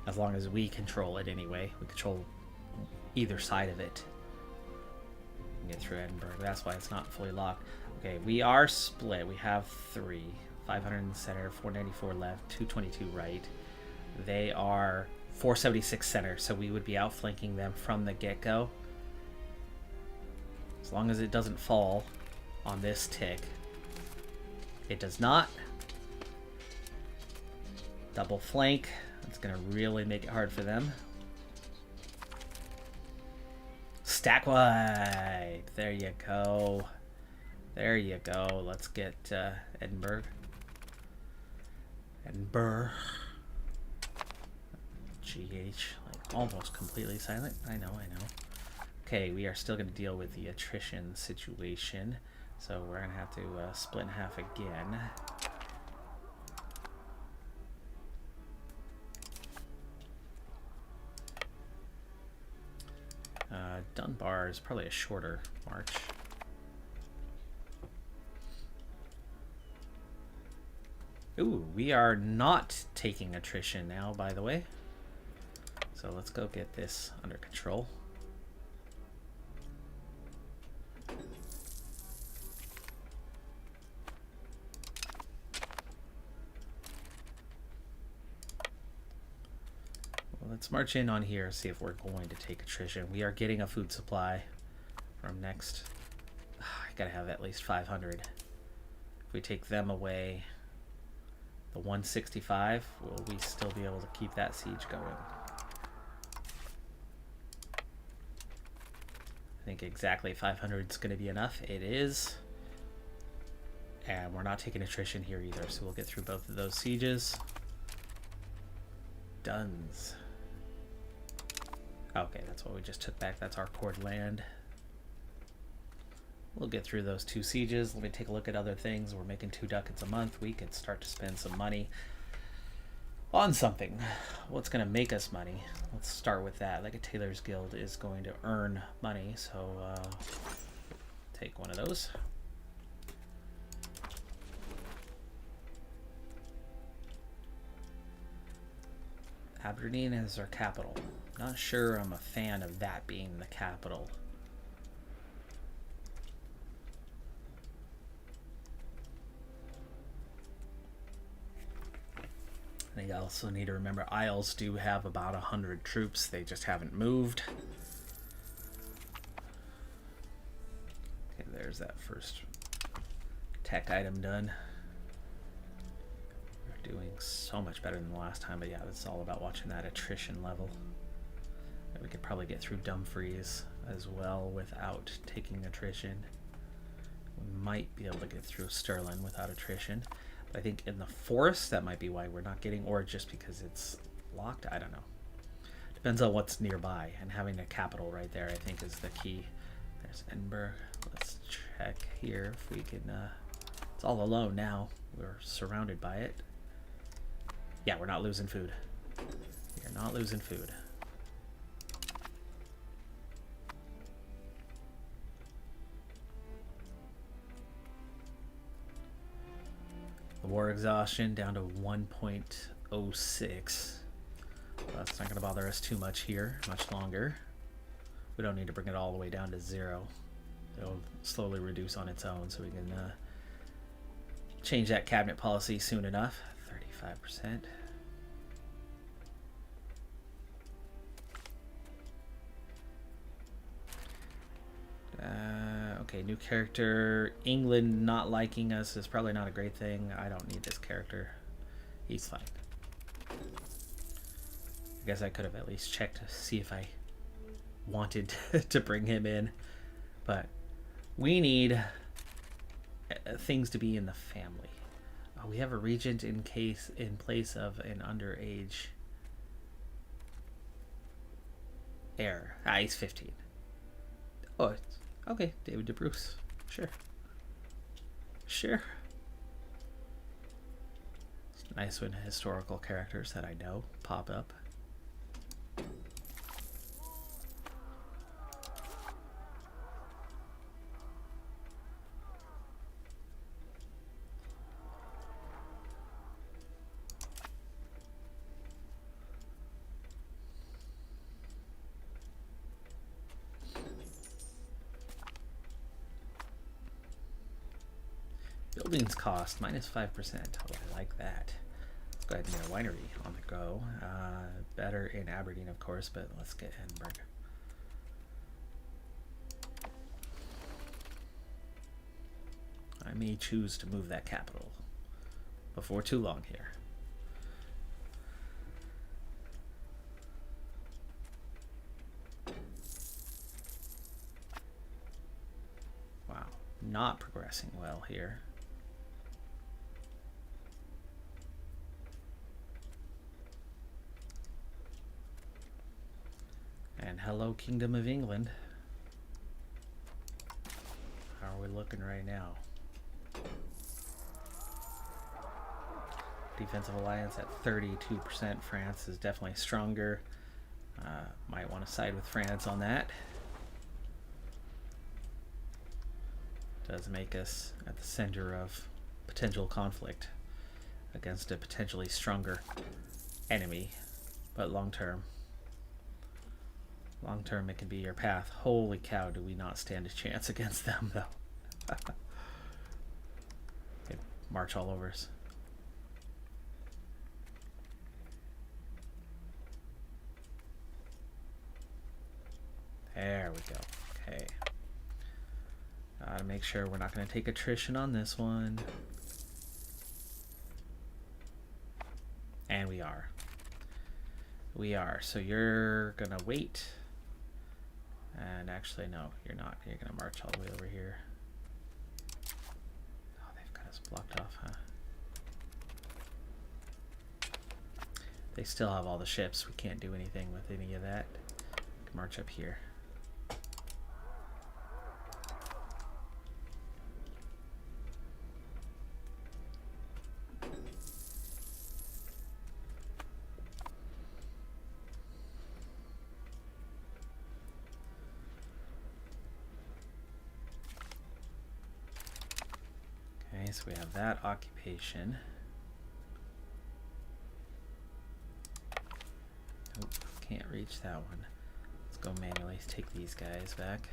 As long as we control it anyway. We control either side of it. We can get through Edinburgh. That's why it's not fully locked. Okay, we are split. We have 3. 500 in the center, 494 left, 222 right. They are 476 center, so we would be outflanking them from the get-go. As long as it doesn't fall on this tick. It does not. Double flank. That's going to really make it hard for them. Stack wide. There you go. There you go. Let's get Edinburgh. Edinburgh. GH. Like almost completely silent. I know. Okay, we are still going to deal with the attrition situation. So we're going to have to split in half again. Dunbar is probably a shorter march. Ooh, we are not taking attrition now, by the way. So let's go get this under control. Let's march in on here, see if we're going to take attrition. We are getting a food supply from next. I gotta have at least 500. If we take them away, the 165, will we still be able to keep that siege going? I think exactly 500 is going to be enough. It is. And we're not taking attrition here either, so we'll get through both of those sieges. Duns. Okay, that's what we just took back. That's our cord land. We'll get through those 2 sieges. Let me take a look at other things. We're making 2 ducats a month. We can start to spend some money on something. What's going to make us money? Let's start with that. Like a Tailor's Guild is going to earn money, so take one of those. Aberdeen is our capital. Not sure I'm a fan of that being the capital. I think I also need to remember Isles do have about 100 troops. They just haven't moved. Okay, there's that first tech item done. We're doing so much better than the last time, but yeah, it's all about watching that attrition level. We could probably get through Dumfries as well without taking attrition. We might be able to get through Stirling without attrition. But I think in the forest, that might be why we're not getting, or just because it's locked. I don't know. Depends on what's nearby, and having a capital right there, I think, is the key. There's Edinburgh. Let's check here if we can. It's all alone now. We're surrounded by it. Yeah, we're not losing food. We are not losing food. The war exhaustion down to 1.06. That's not going to bother us too much here, much longer. We don't need to bring it all the way down to 0. It'll slowly reduce on its own, so we can change that cabinet policy soon enough. 35%. Okay, new character. England not liking us is probably not a great thing. I don't need this character. He's fine. I guess I could have at least checked to see if I wanted to bring him in. But we need things to be in the family. We have a regent in place of an underage heir. He's 15. Oh, it's okay, David de Bruce. Sure. Sure. It's nice when historical characters that I know pop up. Buildings cost -5%. Oh, I like that. Let's go ahead and get a winery on the go. Better in Aberdeen, of course, but let's get Edinburgh. I may choose to move that capital before too long here. Wow, not progressing well here. And hello, Kingdom of England. are we looking right now? Defensive alliance at 32%. France is definitely stronger. Might want to side with France on that. Does make us at the center of potential conflict against a potentially stronger enemy, but long term it can be your path. Holy cow, do we not stand a chance against them though. Okay, march all over us. There we go. Okay. Gotta make sure we're not going to take attrition on this one. And we are. We are. So you're going to wait. And actually, no, you're not. You're going to march all the way over here. Oh, they've got us blocked off, huh? They still have all the ships. We can't do anything with any of that. March up here. Okay, so we have that occupation. Nope, can't reach that one. Let's go manually take these guys back.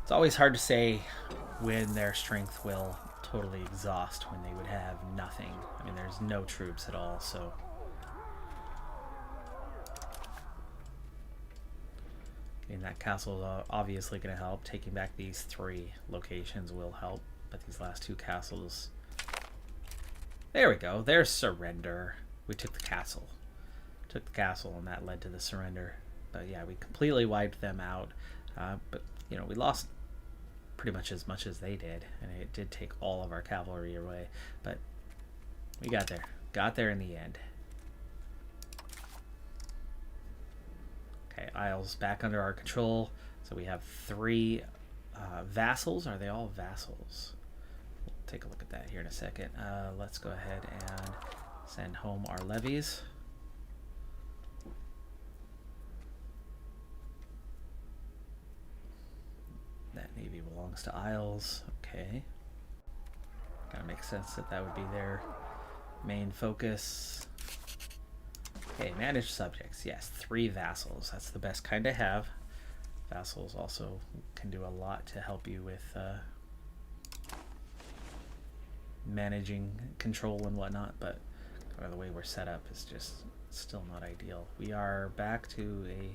It's always hard to say when their strength will totally exhaust when they would have nothing. I mean, there's no troops at all, so. Getting that castle is obviously going to help. Taking back these 3 locations will help, but these last 2 castles. There we go. There's surrender. We took the castle. Took the castle, and that led to the surrender. But yeah, we completely wiped them out. But, you know, we lost pretty much as they did, and it did take all of our cavalry away. But we got there. Got there in the end. Okay, Isles back under our control. So we have 3 vassals. Are they all vassals? We'll take a look at that here in a second. Let's go ahead and send home our levies. That navy belongs to Isles. Okay. Kind of makes sense that that would be their main focus. Okay, managed subjects. Yes, 3 vassals. That's the best kind to have. Vassals also can do a lot to help you with managing control and whatnot, but the way we're set up is just still not ideal. We are back to a...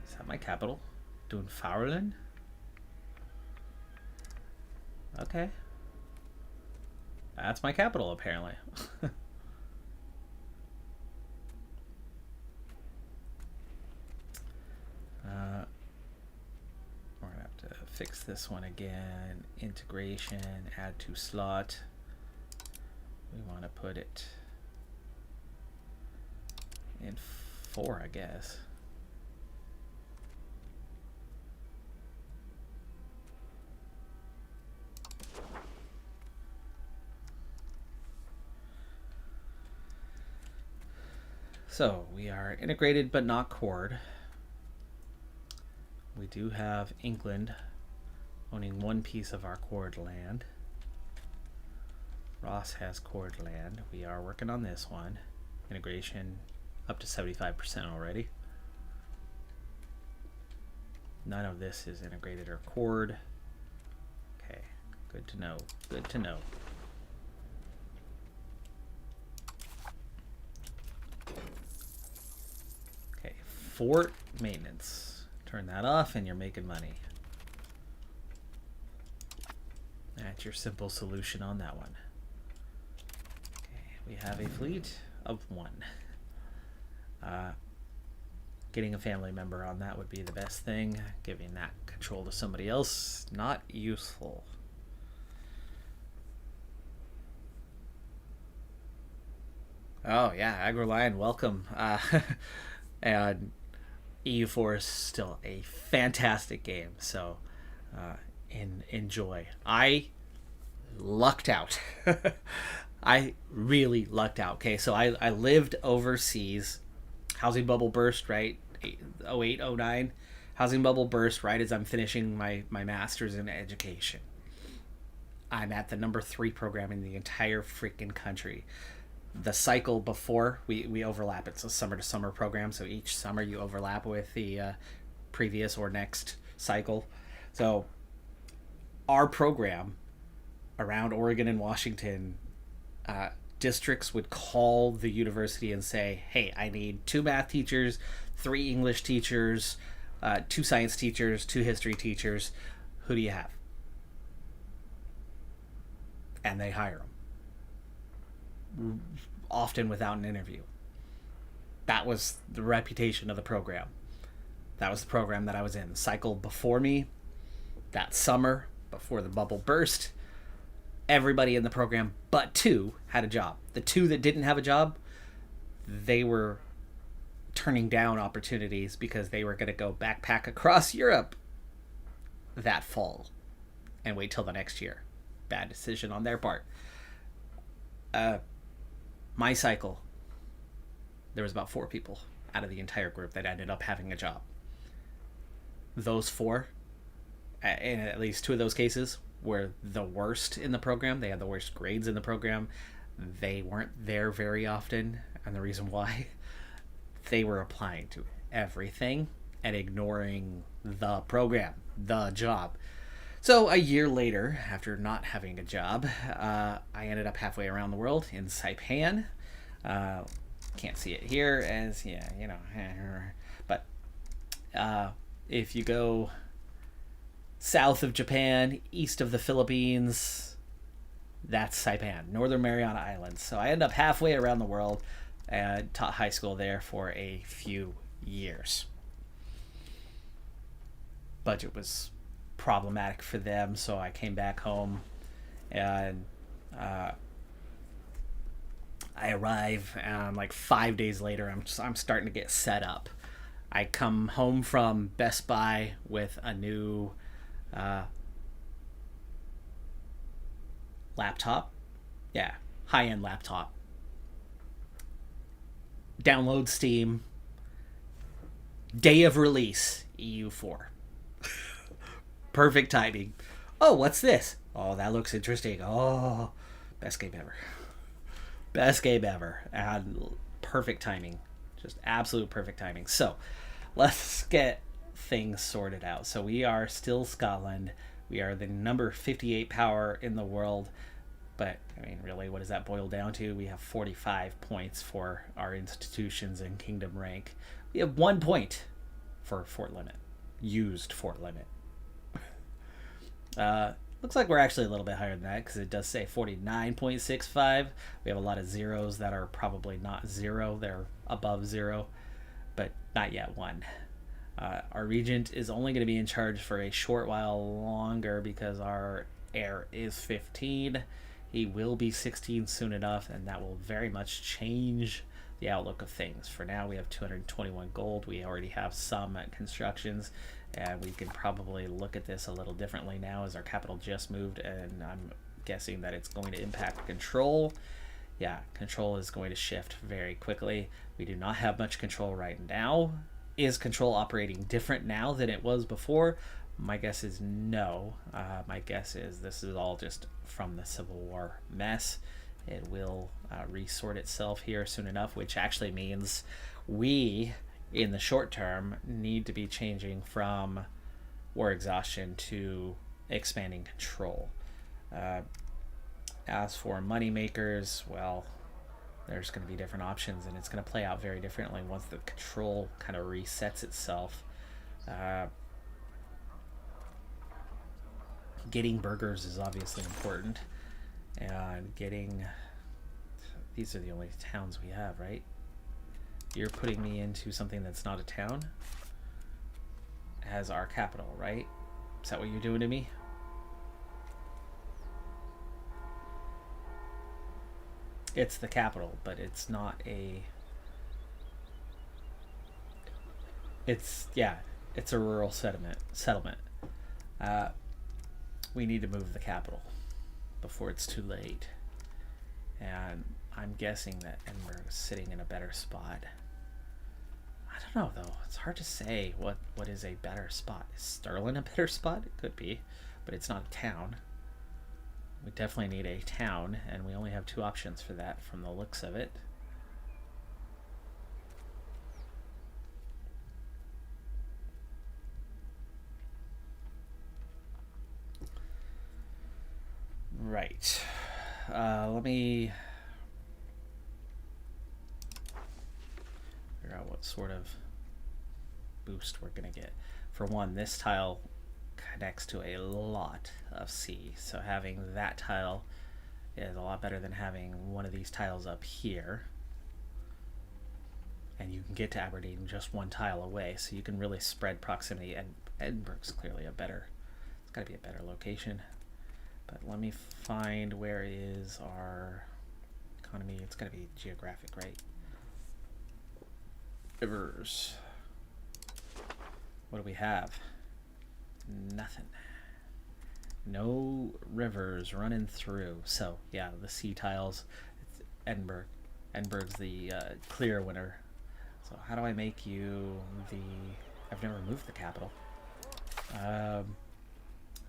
Is that my capital? Dunfermline? Okay. That's my capital, apparently. We're gonna have to fix this one again. Integration, add to slot. We want to put it in 4, I guess. So we are integrated but not cored. We do have England owning 1 piece of our cored land. Ross has cored land. We are working on this one. Integration up to 75% already. None of this is integrated or cored. Okay, good to know. Good to know. Okay, fort maintenance. Turn that off and you're making money. That's your simple solution on that one. Okay, we have a fleet of 1. Getting a family member on that would be the best thing. Giving that control to somebody else, not useful. Oh yeah, AgroLion, welcome. And EU4 is still a fantastic game, so enjoy. I lucked out. I really lucked out. Okay, so I lived overseas. Housing bubble burst, right? 08, 09. Housing bubble burst right as I'm finishing my master's in education. I'm at the number 3 program in the entire freaking country. The cycle before, we overlap. It's a summer to summer program, so each summer you overlap with the previous or next cycle. So our program around Oregon and Washington, districts would call the university and say, hey, I need 2 math teachers, 3 English teachers, 2 science teachers, 2 history teachers. Who do you have? And they hire them, often without an interview. That was the reputation of the program. That was the program that I was in. The cycle before me, that summer, before the bubble burst, everybody in the program but 2 had a job. The 2 that didn't have a job, they were turning down opportunities because they were going to go backpack across Europe that fall and wait till the next year. Bad decision on their part. My cycle, there was about 4 people out of the entire group that ended up having a job. Those 4, in at least 2 of those cases, were the worst in the program. They had the worst grades in the program. They weren't there very often, and the reason why, they were applying to everything and ignoring the program, the job. So a year later, after not having a job, I ended up halfway around the world in Saipan. Can't see it here as, but if you go south of Japan, east of the Philippines, that's Saipan, Northern Mariana Islands. So I ended up halfway around the world and taught high school there for a few years. Budget was problematic for them, so I came back home, and I arrive, and like 5 days later, I'm starting to get set up. I come home from Best Buy with a new laptop, high-end laptop. Download Steam. Day of release, EU4. Perfect timing. Oh, what's this? Oh, that looks interesting. Oh, best game ever. Best game ever. And perfect timing. Just absolute perfect timing. So, let's get things sorted out. So, we are still Scotland. We are the number 58 power in the world. But, I mean, really, what does that boil down to? We have 45 points for our institutions and kingdom rank. We have 1 point for fort limit. Used fort limit. Looks like we're actually a little bit higher than that because it does say 49.65. We have a lot of zeros that are probably not 0. They're above 0, but not yet 1. Our regent is only going to be in charge for a short while longer because our heir is 15. He will be 16 soon enough, and that will very much change the outlook of things. For now, we have 221 gold. We already have some constructions, and we can probably look at this a little differently now as our capital just moved, and I'm guessing that it's going to impact control. Yeah, control is going to shift very quickly. We do not have much control right now. Is control operating different now than it was before? My guess is no. My guess is this is all just from the Civil War mess. It will resort itself here soon enough, which actually means we, in the short term, need to be changing from war exhaustion to expanding control. As for money makers, well, there's going to be different options, and it's going to play out very differently once the control kind of resets itself. Getting burgers is obviously important, and getting... These are the only towns we have, right? You're putting me into something that's not a town as our capital, right? Is that what you're doing to me? It's the capital, but it's not a... It's, yeah, it's a rural settlement. Uh, we need to move the capital before it's too late. And I'm guessing that Edinburgh is sitting in a better spot. I don't know though. It's hard to say what is a better spot. Is Stirling a better spot? It could be, but it's not a town. We definitely need a town, and we only have 2 options for that from the looks of it. Right. Let me figure out what sort of boost we're going to get. For one, this tile connects to a lot of sea, so having that tile is a lot better than having one of these tiles up here. And you can get to Aberdeen just 1 tile away, so you can really spread proximity, and Edinburgh's clearly a better, it's got to be a better location. But let me find where is our economy. It's got to be geographic, right? Rivers. What do we have? Nothing. No rivers running through. So yeah, the sea tiles. It's Edinburgh. Edinburgh's the clear winner. So how do I make you the? I've never moved the capital.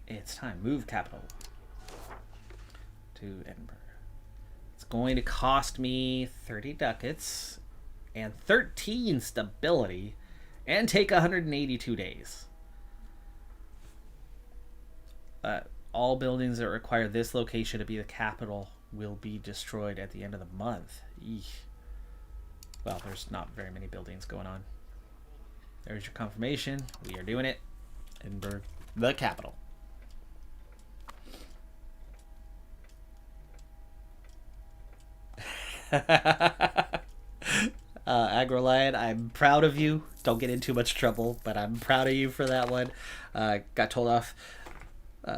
It's time. Move capital to Edinburgh. It's going to cost me 30 ducats and 13 stability and take 182 days. All buildings that require this location to be the capital will be destroyed at the end of the month. Eesh. Well, there's not very many buildings going on. There's your confirmation. We are doing it. Edinburgh, the capital. AgroLion, I'm proud of you. Don't get in too much trouble, but I'm proud of you for that one. Got told off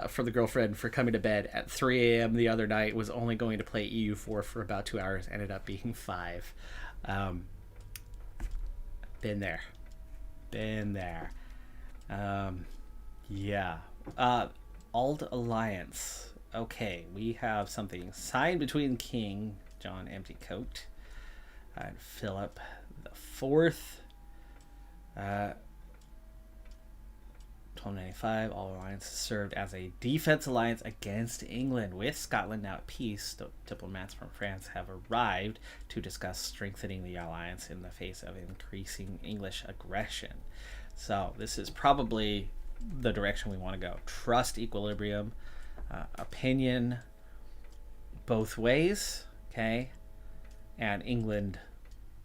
from the girlfriend for coming to bed at 3 a.m. the other night. Was only going to play EU4 for about 2 hours. Ended up being 5. Been there. Yeah. Ald Alliance. Okay, we have something signed between King John Emptycoat and Philip the Fourth. 1295, all alliances served as a defense alliance against England. With Scotland now at peace, diplomats from France have arrived to discuss strengthening the alliance in the face of increasing English aggression. So this is probably the direction we want to go. Trust equilibrium, opinion both ways, okay? And England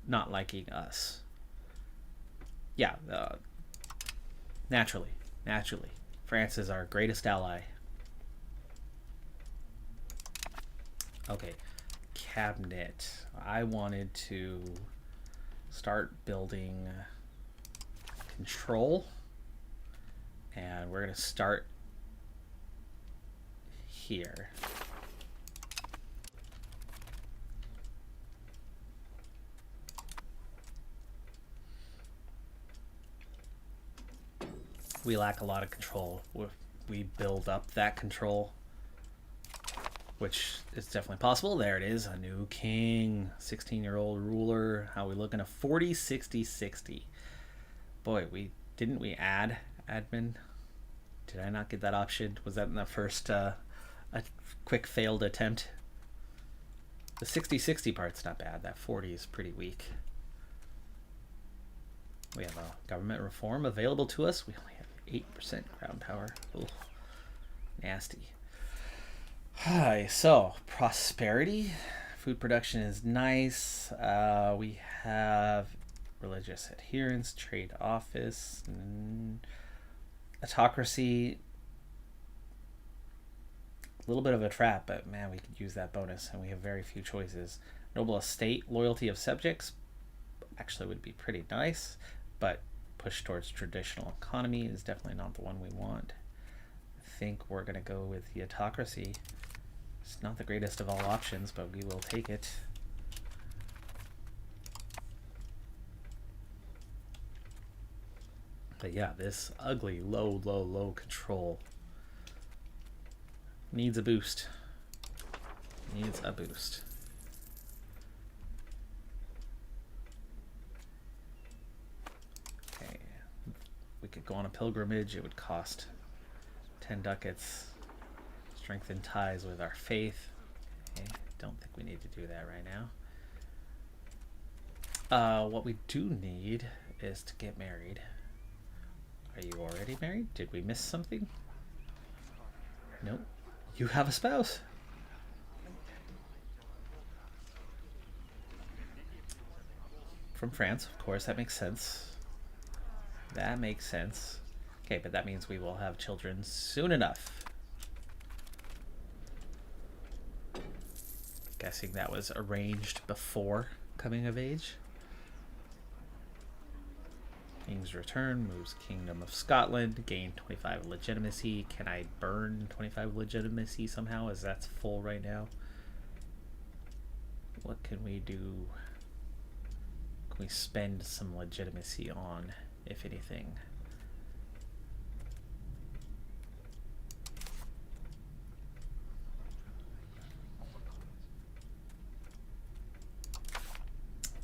not liking us. Yeah, naturally. France is our greatest ally. Okay, cabinet. I wanted to start building control, and we're going to start here. We lack a lot of control. We build up that control, which is definitely possible. There it is, a new king, 16-year-old ruler. How are we looking? A 40, 60, 60. Boy, didn't we add admin? Did I not get that option? Was that in the first a quick failed attempt? The 60-60 part's not bad. That 40 is pretty weak. We have a government reform available to us. We only have 8% crown power. Ooh, nasty. Hi, so prosperity. Food production is nice. We have religious adherence, trade office, autocracy. A little bit of a trap, but man, we could use that bonus, and we have very few choices. Noble estate, loyalty of subjects actually would be pretty nice, but push towards traditional economy is definitely not the one we want. I think we're going to go with the autocracy. It's not the greatest of all options, but we will take it. But yeah, this ugly low control needs a boost. Needs a boost. Okay, we could go on a pilgrimage. It would cost 10 ducats. Strengthen ties with our faith. Okay, don't think we need to do that right now. What we do need is to get married. Are you already married? Did we miss something? Nope. You have a spouse. From France, of course. That makes sense. That makes sense. Okay, but that means we will have children soon enough. Guessing that was arranged before coming of age. King's return moves Kingdom of Scotland. Gain 25 legitimacy. Can I burn 25 legitimacy somehow, as that's full right now? What can we do? Can we spend some legitimacy on, if anything?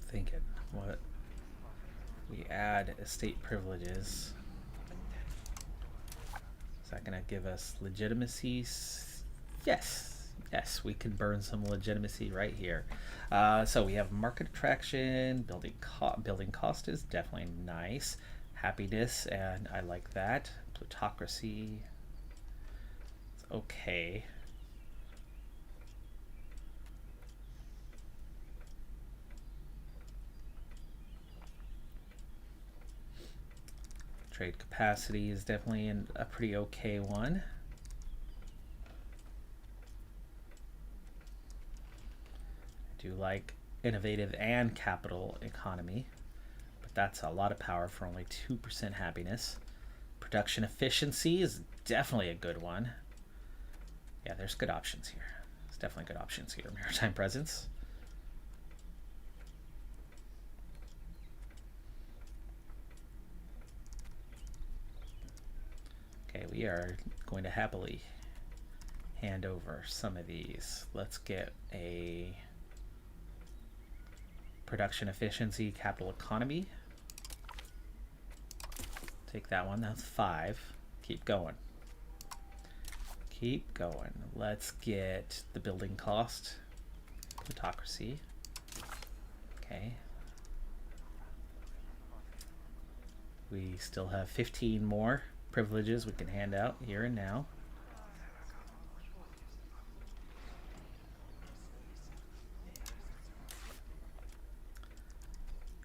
Thinking what we add estate privileges. Is that going to give us legitimacy? Yes, we can burn some legitimacy right here. So we have market attraction, building cost is definitely nice. Happiness, and I like that. Plutocracy, it's okay. Trade capacity is definitely a pretty okay one. I do like innovative and capital economy, but that's a lot of power for only 2% happiness. Production efficiency is definitely a good one. Yeah, there's good options here. There's definitely good options here. Maritime presence. Okay, we are going to happily hand over some of these. Let's get a production efficiency, capital economy. Take that one, that's 5. Keep going. Keep going. Let's get the building cost, plutocracy. Okay. We still have 15 more privileges we can hand out here and now.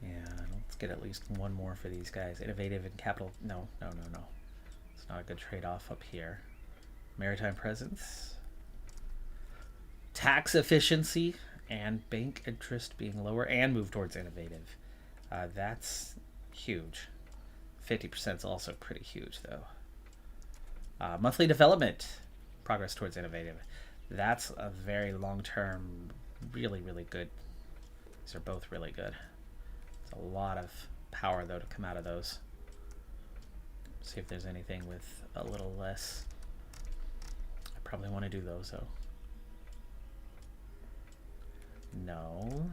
And let's get at least one more for these guys. Innovative and capital. No. It's not a good trade-off up here. Maritime presence. Tax efficiency and bank interest being lower, and move towards innovative. That's huge. 50% is also pretty huge, though. Monthly development, progress towards innovative. That's a very long-term, really good. These are both really good. It's a lot of power, though, to come out of those. See if there's anything with a little less. I probably want to do those, though. No.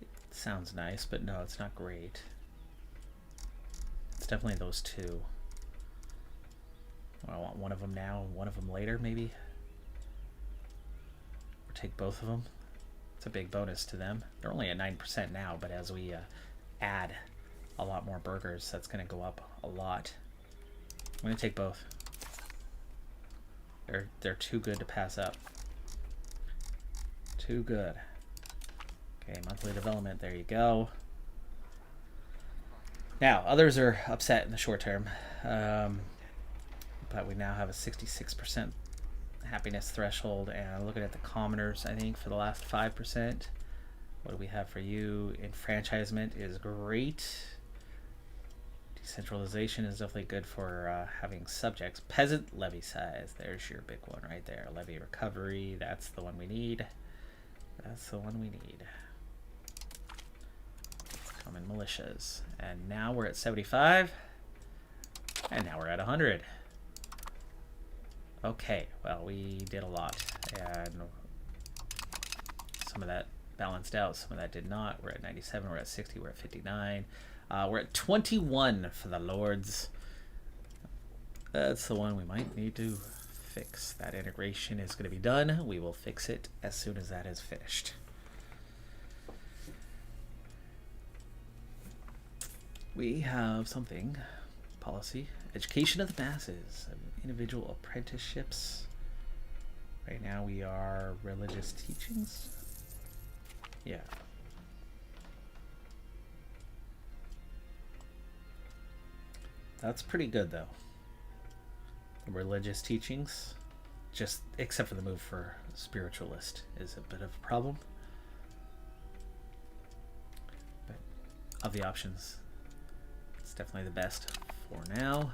It sounds nice, but no, it's not great. It's definitely those two. I want one of them now and one of them later, maybe. Or take both of them. It's a big bonus to them. They're only at 9% now, but as we add a lot more burgers, that's going to go up a lot. I'm going to take both. They're too good to pass up. Too good. Okay, monthly development. There you go. Now, others are upset in the short term, but we now have a 66% happiness threshold, and looking at the commoners, I think, for the last 5%. What do we have for you? Enfranchisement is great. Decentralization is definitely good for having subjects. Peasant levy size. There's your big one right there. Levy recovery. That's the one we need. That's the one we need. Common militia. militias. And now we're at 75. And now we're at 100. Okay, well, we did a lot. And some of that balanced out, some of that did not. We're at 97, we're at 60, we're at 59. We're at 21 for the Lords. That's the one we might need to fix. That integration is going to be done. We will fix it as soon as that is finished. We have something. Policy. Education of the masses. Individual apprenticeships. Right now we are religious teachings. Yeah. That's pretty good though. Religious teachings, just except for the move for spiritualist is a bit of a problem. But of the options, it's definitely the best for now.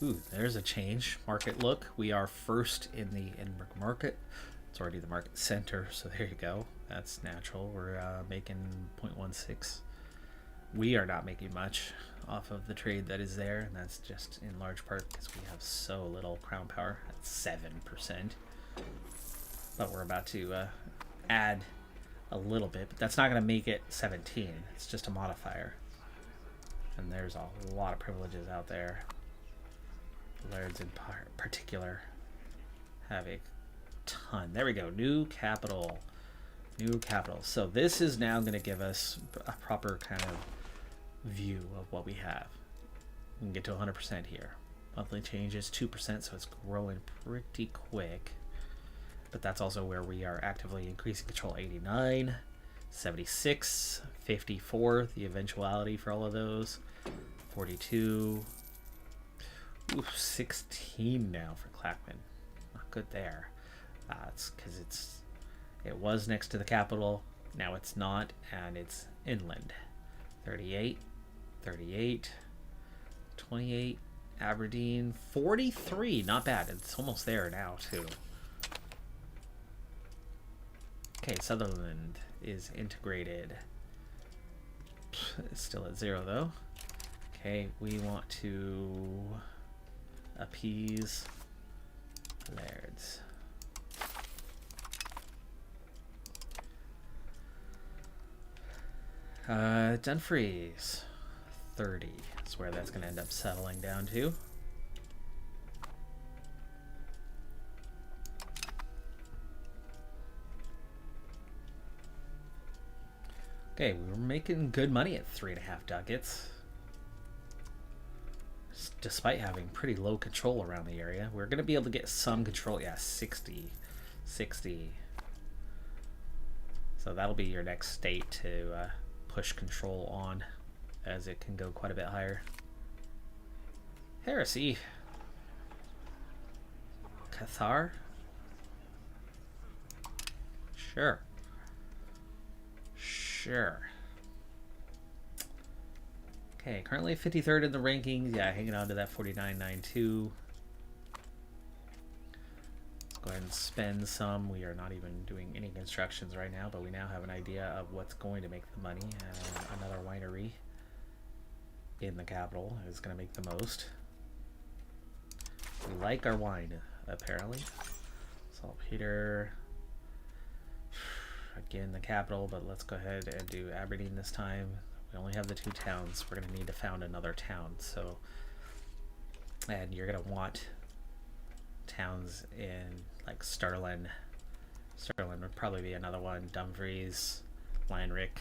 Ooh, there's a change. Market look. We are first in the Edinburgh market. It's already the market center, so there you go. That's natural. We're making 0.16. We are not making much off of the trade that is there, and that's just in large part because we have so little crown power at 7%. But we're about to add a little bit, but that's not going to make it 17. It's just a modifier. And there's a lot of privileges out there. Lairds in particular have a ton. There we go. New capital. New capital. So this is now going to give us a proper kind of view of what we have. We can get to 100% here. Monthly change is 2%, so it's growing pretty quick. But that's also where we are actively increasing control. 89, 76, 54, the eventuality for all of those. 42. Ooh, 16 now for Clackman. Not good there. It's because it was next to the capital. Now it's not, and it's inland. 38, 38, 28, Aberdeen, 43. Not bad. It's almost there now, too. Okay, Sutherland is integrated. It's still at 0, though. Okay, we want to appease Lairds. Dunfries, 30 is where that's going to end up settling down to. Okay, we were making good money at 3.5 ducats. Despite having pretty low control around the area. We're going to be able to get some control. Yeah, 60. So that'll be your next state to push control on, as it can go quite a bit higher. Heresy. Cathar. Sure. Okay, currently 53rd in the rankings. Yeah, hanging on to that 49.92. Let's go ahead and spend some. We are not even doing any constructions right now, but we now have an idea of what's going to make the money. And another winery in the capital is going to make the most. We like our wine, apparently. Saltpeter. Again, the capital, but let's go ahead and do Aberdeen this time. We only have the 2 towns. We're going to need to found another town. So, and you're going to want towns in like Stirling. Stirling would probably be another one. Dumfries, Lynrick,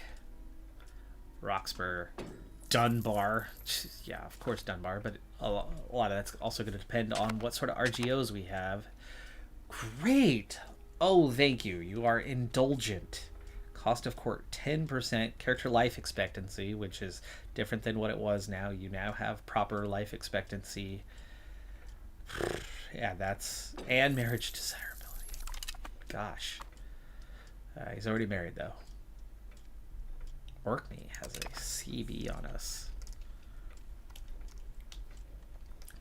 Roxburgh, Dunbar. Yeah, of course Dunbar, but a lot of that's also going to depend on what sort of RGOs we have. Great. Oh, thank you. You are indulgent. Cost of court 10%. Character life expectancy, which is different than what it was now. You now have proper life expectancy. Yeah, that's... And marriage desirability. Gosh. He's already married, though. Orkney has a CB on us.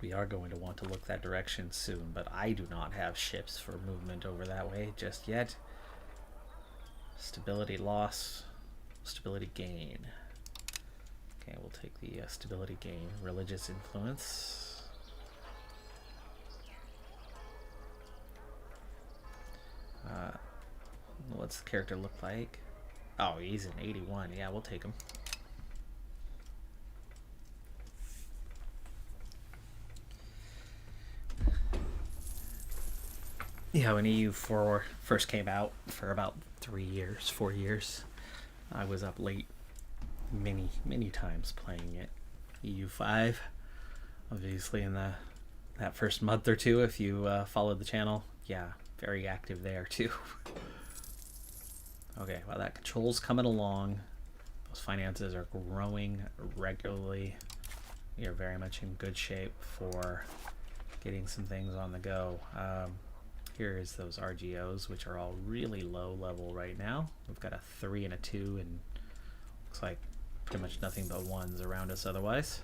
We are going to want to look that direction soon, but I do not have ships for movement over that way just yet. Stability loss, stability gain. Okay, we'll take the stability gain. Religious influence. What's the character look like? Oh, he's an 81. Yeah, we'll take him. Yeah, when EU4 first came out for about 3 years, 4 years, I was up late many times playing it. EU5, obviously in that first month or two, if you followed the channel, yeah, very active there too. Okay, well, that control's coming along. Those finances are growing regularly. We are very much in good shape for getting some things on the go. Here is those RGOs, which are all really low level right now. We've got a 3 and a 2, and looks like pretty much nothing but 1s around us otherwise.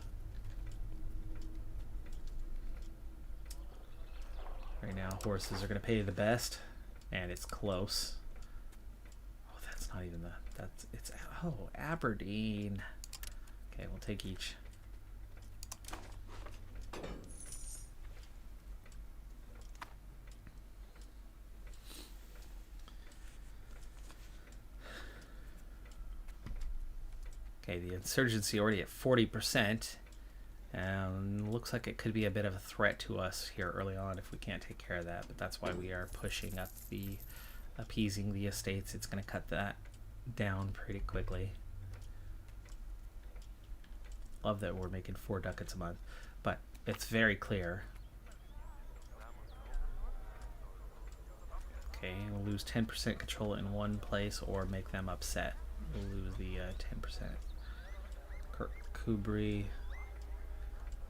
Right now, horses are going to pay the best, and it's close. Oh, that's not even oh, Aberdeen. Okay, we'll take each. Okay, the insurgency already at 40%, and looks like it could be a bit of a threat to us here early on if we can't take care of that, but that's why we are pushing up the appeasing the estates. It's going to cut that down pretty quickly. Love that we're making 4 ducats a month, but it's very clear. Okay, we'll lose 10% control in one place or make them upset. We'll lose the 10%. Kubri,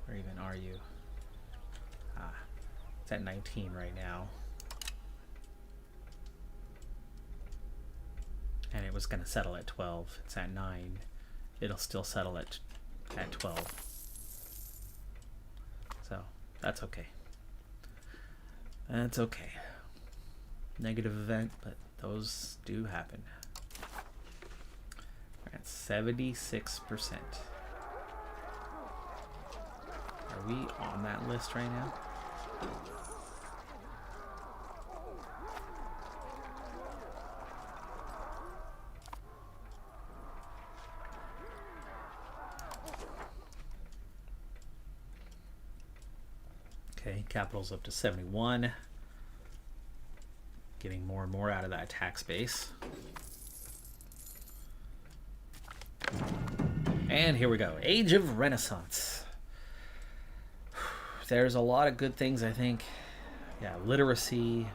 where even are you? It's at 19 right now. And it was going to settle at 12. It's at 9. It'll still settle at 12. So, that's okay. That's okay. Negative event, but those do happen. We're at 76%. Are we on that list right now? Okay, capital's up to 71. Getting more and more out of that tax base. And here we go. Age of Renaissance. There's a lot of good things, I think. Yeah, literacy,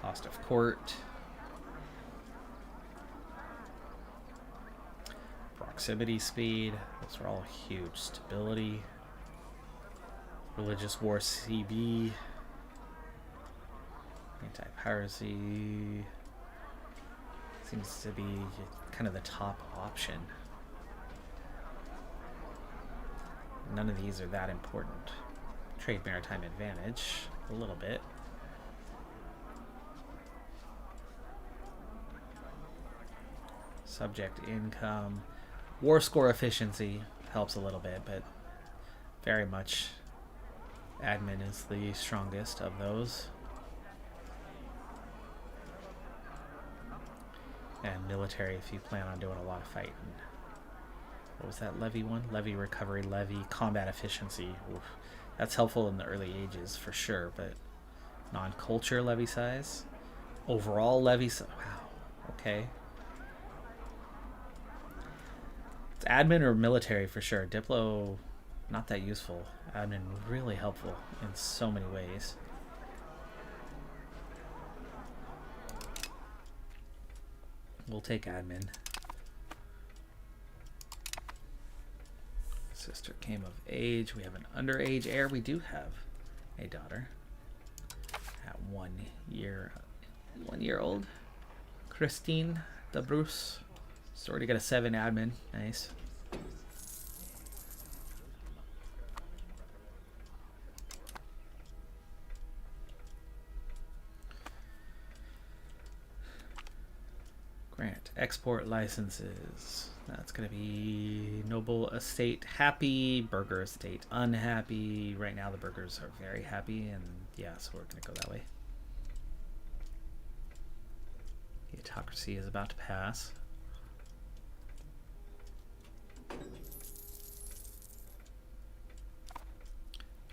cost of court, proximity speed. Those are all huge. Stability, religious war CB, anti-piracy. Seems to be kind of the top option. None of these are that important. Trade maritime advantage, a little bit. Subject income. War score efficiency helps a little bit, but very much admin is the strongest of those. And military if you plan on doing a lot of fighting. What was that levy one? Levy recovery, levy, combat efficiency. Oof. That's helpful in the early ages for sure, but non-culture levy size. Overall levy size. Wow. Okay. It's admin or military for sure. Diplo, not that useful. Admin, really helpful in so many ways. We'll take admin. Sister came of age. We have an underage heir. We do have a daughter at 1 year old. Christine de Bruce. It's already got a 7 admin. Nice. Grant export licenses. That's gonna be Noble Estate happy, Burger Estate unhappy. Right now the burgers are very happy, and yeah, so we're gonna go that way. The autocracy is about to pass.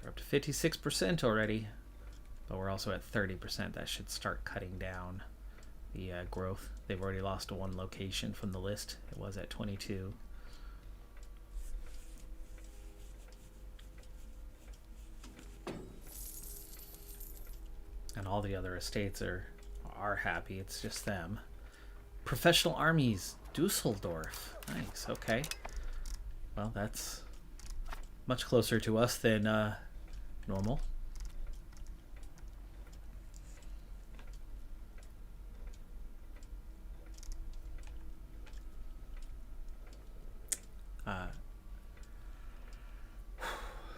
We're up to 56% already, but we're also at 30%. That should start cutting down the growth. They've already lost to 1 location from the list. It was at 22. And all the other estates are happy. It's just them. Professional armies, Dusseldorf. Nice. Okay. Well, that's much closer to us than normal.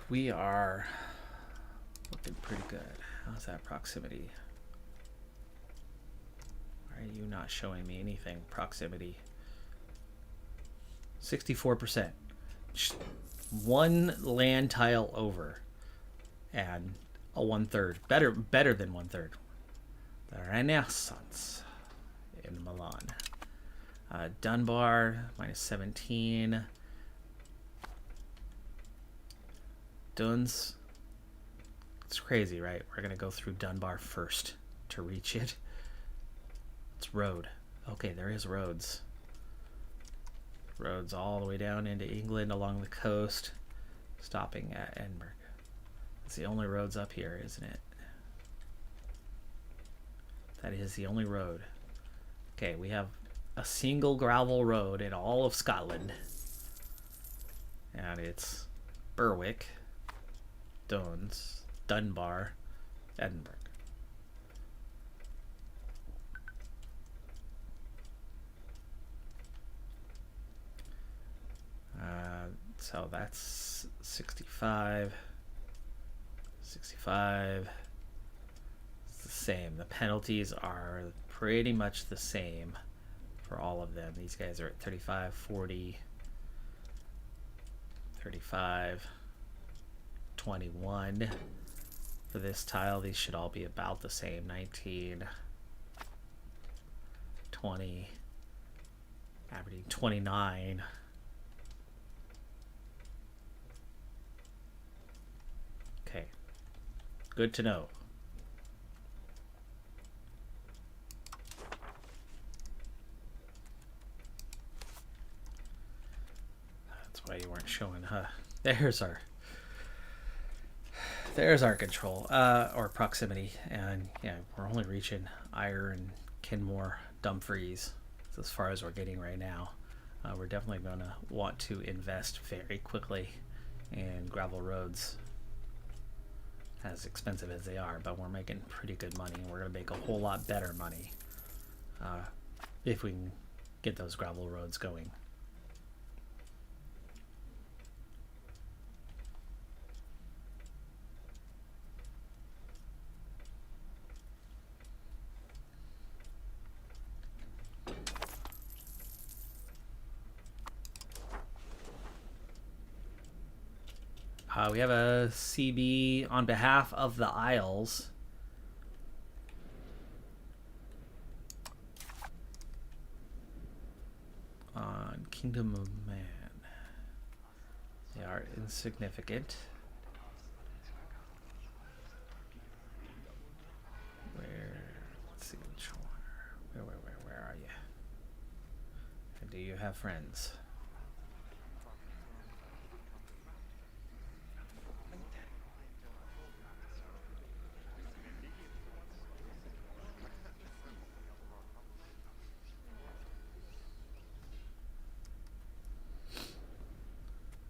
We are looking pretty good. How's that proximity? Why are you not showing me anything? Proximity. 64%. 1 land tile over. And a 1/3. Better than 1/3. The Renaissance in Milan. Dunbar, minus 17. Duns. It's crazy, right? We're going to go through Dunbar first to reach it. It's road. Okay, there is roads. Roads all the way down into England along the coast, stopping at Edinburgh. It's the only roads up here, isn't it? That is the only road. Okay, we have a single gravel road in all of Scotland. And it's Berwick, Duns, Dunbar, Edinburgh. So that's 65. 65. It's the same. The penalties are pretty much the same for all of them. These guys are at 35, 40, 35, 21. For this tile, these should all be about the same. 19, 20, Aberdeen 29. Okay, good to know. That's why you weren't showing, huh? There's our control, or proximity, and yeah, we're only reaching Ayr and Kenmore, Dumfries. That's as far as we're getting right now. We're definitely going to want to invest very quickly in gravel roads, as expensive as they are, but we're making pretty good money, and we're going to make a whole lot better money if we can get those gravel roads going. We have a CB on behalf of the Isles. On Kingdom of Man. They are insignificant. Let's see which one. Where are you? And do you have friends?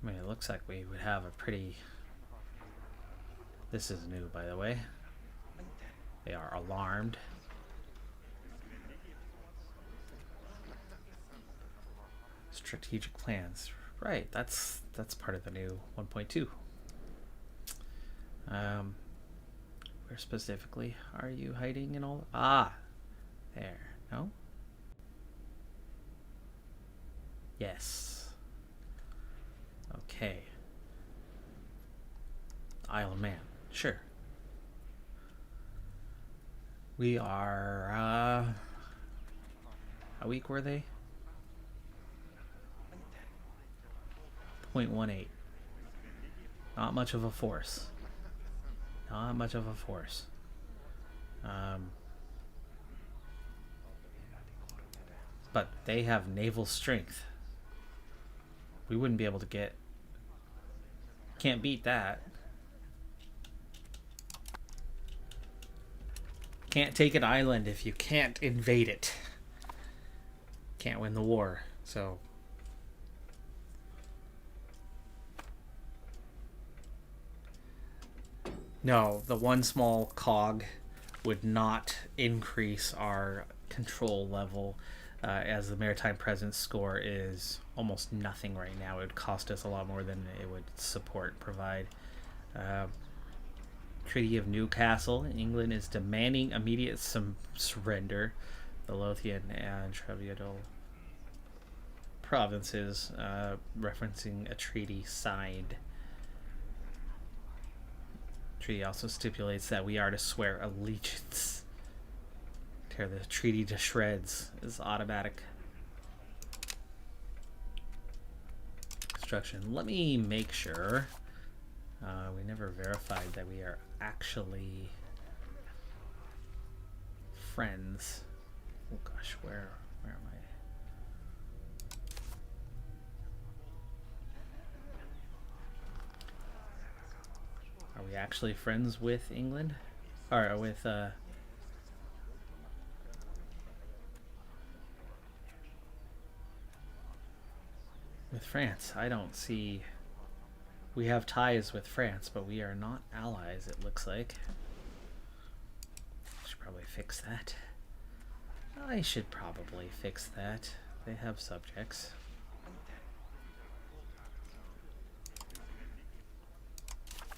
I mean, it looks like we would have a pretty... This is new, by the way. They are alarmed. Strategic plans. Right, that's part of the new 1.2. Where specifically are you hiding and all? Ah, there. No? Yes. Okay. Isle of Man. Sure. We are, how weak were they? 0.18. Not much of a force. Not much of a force. But they have naval strength. We wouldn't be able to get... Can't beat that. Can't take an island if you can't invade it. Can't win the war. So... No, the one small cog would not increase our control level, as the maritime presence score is almost nothing right now. It would cost us a lot more than it would support, provide. Treaty of Newcastle. England is demanding immediate surrender. The Lothian and Treviadol provinces, referencing a treaty signed. Treaty also stipulates that we are to swear allegiance. Tear the treaty to shreds is automatic. Instruction. Let me make sure. We never verified that we are actually friends. Oh gosh, where am I? Are we actually friends with England? Or with France? I don't see... We have ties with France, but we are not allies, it looks like. Should probably fix that. I should probably fix that. They have subjects.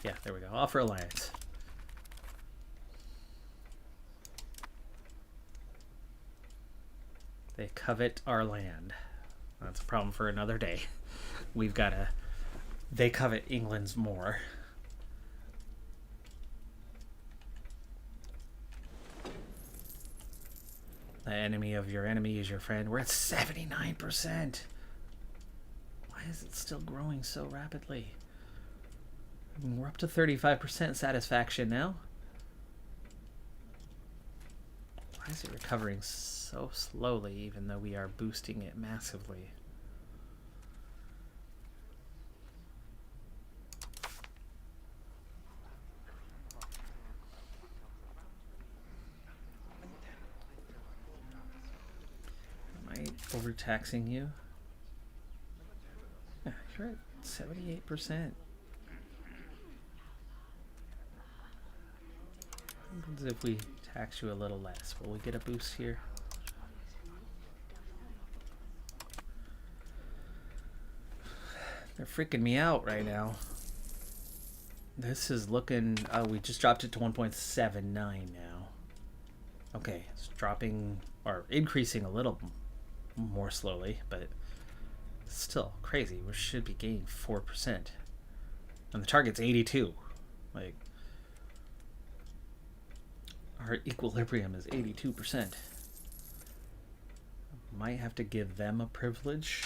Yeah, there we go. Offer alliance. They covet our land. That's a problem for another day. We've got to... They covet England's more. The enemy of your enemy is your friend. We're at 79%. Why is it still growing so rapidly? I mean, we're up to 35% satisfaction now. Why is it recovering so slowly, even though we are boosting it massively? Overtaxing you? Yeah, you're at 78%. What happens if we tax you a little less? Will we get a boost here? They're freaking me out right now. This is looking... Oh, we just dropped it to 1.79 now. Okay, it's dropping... Or increasing a little more slowly, but still crazy. We should be gaining 4%. And the target's 82. Like, our equilibrium is 82%. Might have to give them a privilege.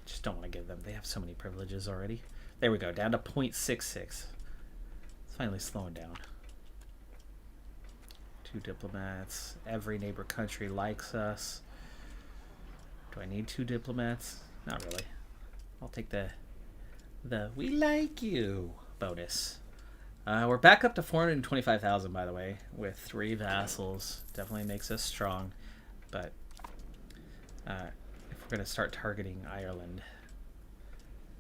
Just don't want to give them. They have so many privileges already. There we go, down to 0.66. It's finally slowing down. 2 diplomats. Every neighbor country likes us. Do I need 2 diplomats? Not really. I'll take the we like you bonus. We're back up to 425,000, by the way, with 3 vassals. Definitely makes us strong. But if we're going to start targeting Ireland,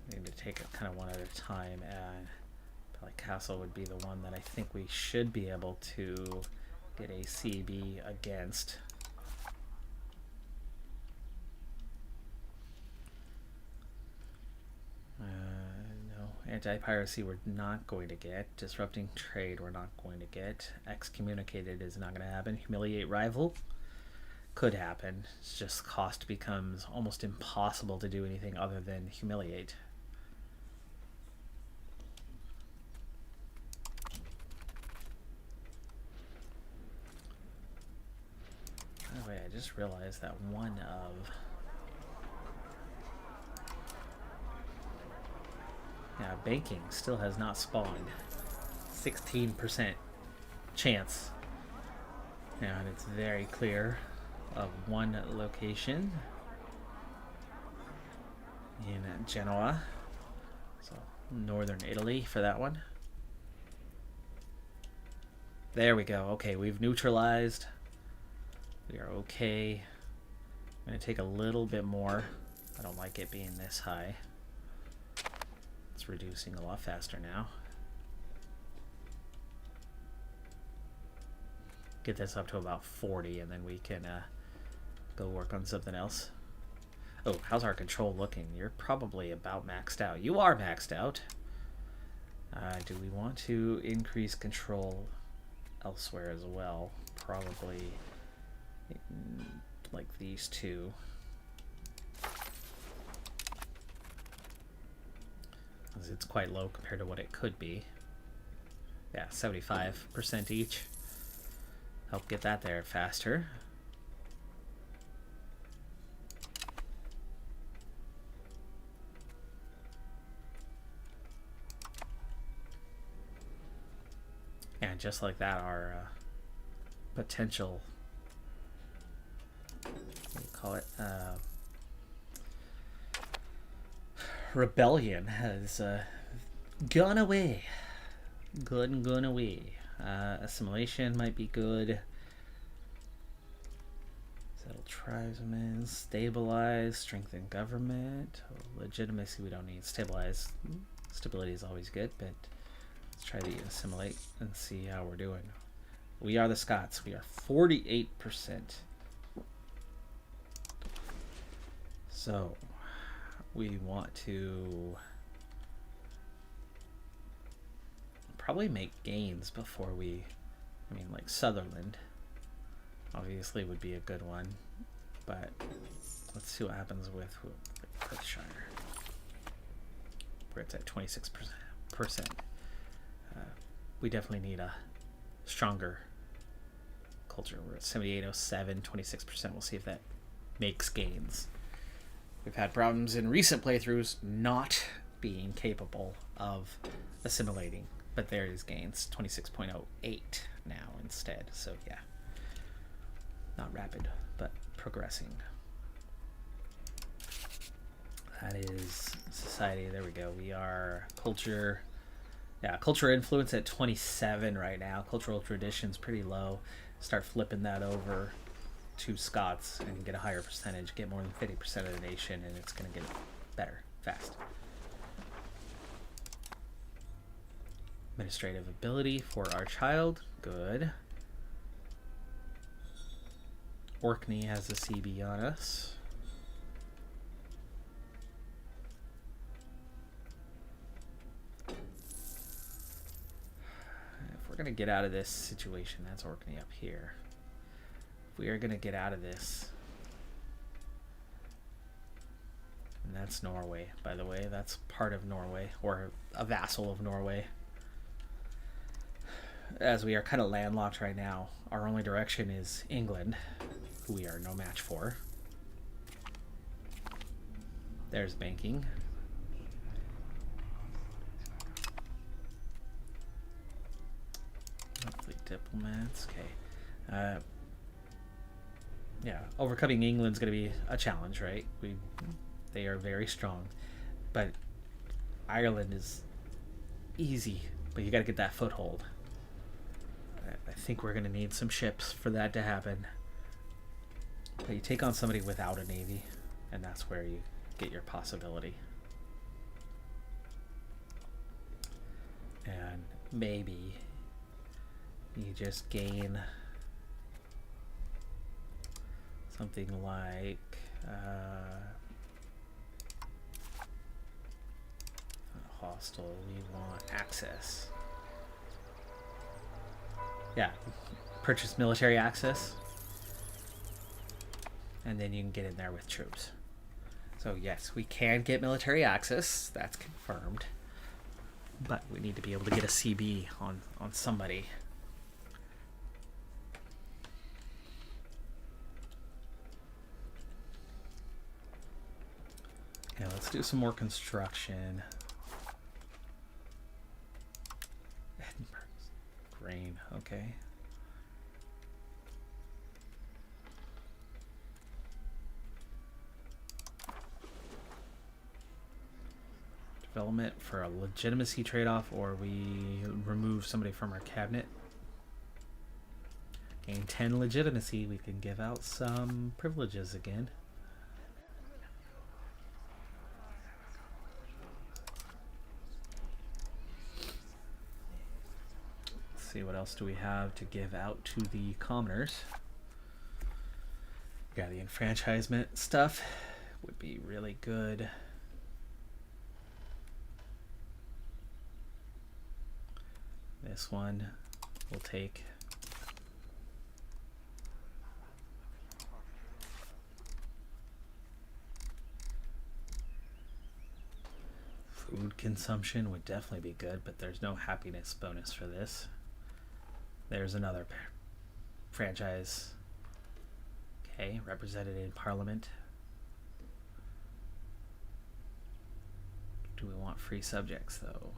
we need to take it kind of one at a time. And Castle would be the one that I think we should be able to get a CB against. Anti-piracy we're not going to get. Disrupting trade we're not going to get. Excommunicated is not going to happen. Humiliate rival could happen. It's just cost becomes almost impossible to do anything other than humiliate. By the way, I just realized that one of... Yeah, banking still has not spawned. 16% chance. And it's very clear of one location in Genoa. So northern Italy for that one. There we go. Okay, we've neutralized. We are okay. I'm going to take a little bit more. I don't like it being this high. It's reducing a lot faster now. Get this up to about 40 and then we can go work on something else. Oh, how's our control looking? You're probably about maxed out. You are maxed out. Do we want to increase control elsewhere as well? Probably like these two. It's quite low compared to what it could be. Yeah, 75% each. Help get that there faster. And just like that, our potential, what do you call it, rebellion has gone away. Gone away. Assimilation might be good. Settle tribesmen. Stabilize. Strengthen government. Legitimacy we don't need. Stabilize. Stability is always good, but let's try to assimilate and see how we're doing. We are the Scots. We are 48%. So we want to probably make gains before we, I mean, like Sutherland obviously would be a good one, but let's see what happens with Perthshire, where it's at 26%. We definitely need a stronger culture. We're at 7807, 26%. We'll see if that makes gains. We've had problems in recent playthroughs not being capable of assimilating, but there is gains, 26.08 now instead. So yeah, not rapid, but progressing. That is society. There we go. We are culture. Yeah, culture influence at 27 right now. Cultural traditions pretty low. Start flipping that over to Scots and get a higher percentage, get more than 50% of the nation, and it's going to get better fast. Administrative ability for our child, good. Orkney has a CB on us. If we're going to get out of this situation, that's Orkney up here. We are going to get out of this. And that's Norway, by the way. That's part of Norway, or a vassal of Norway. As we are kind of landlocked right now, our only direction is England, who we are no match for. There's banking. Monthly diplomats, okay. Yeah, overcoming England's going to be a challenge, right? They are very strong, but Ireland is easy, but you got to get that foothold. I think we're going to need some ships for that to happen. But you take on somebody without a navy, and that's where you get your possibility. And maybe you just gain something like hostile. We want access. Yeah, purchase military access. And then you can get in there with troops. So yes, we can get military access. That's confirmed. But we need to be able to get a CB on somebody. Okay, let's do some more construction. Grain, okay. Development for a legitimacy trade-off, or we remove somebody from our cabinet. Gain 10 legitimacy, we can give out some privileges again. Let's see, what else do we have to give out to the commoners? Yeah, the enfranchisement stuff would be really good. This one we'll take. Food consumption would definitely be good, but there's no happiness bonus for this. There's another franchise. Okay, represented in Parliament. Do we want free subjects though?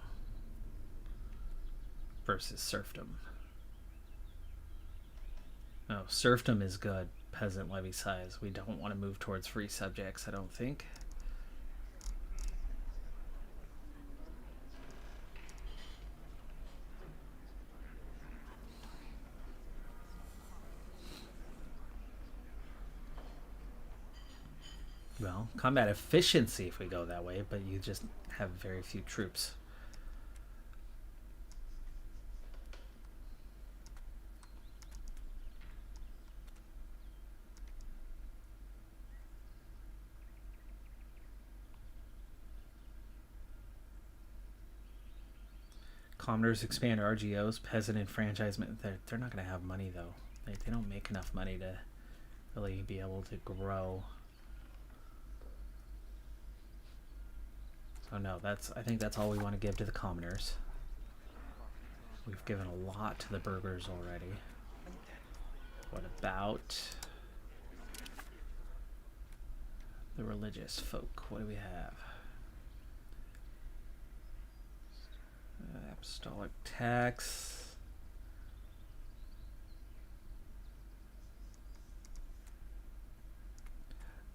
Versus serfdom. Oh, serfdom is good. Peasant levy size. We don't want to move towards free subjects, I don't think. Well, combat efficiency if we go that way, but you just have very few troops. Commoners expand RGOs, peasant enfranchisement. They're not going to have money though. They don't make enough money to really be able to grow. So no, I think that's all we want to give to the commoners. We've given a lot to the burghers already. What about the religious folk? What do we have? Apostolic tax.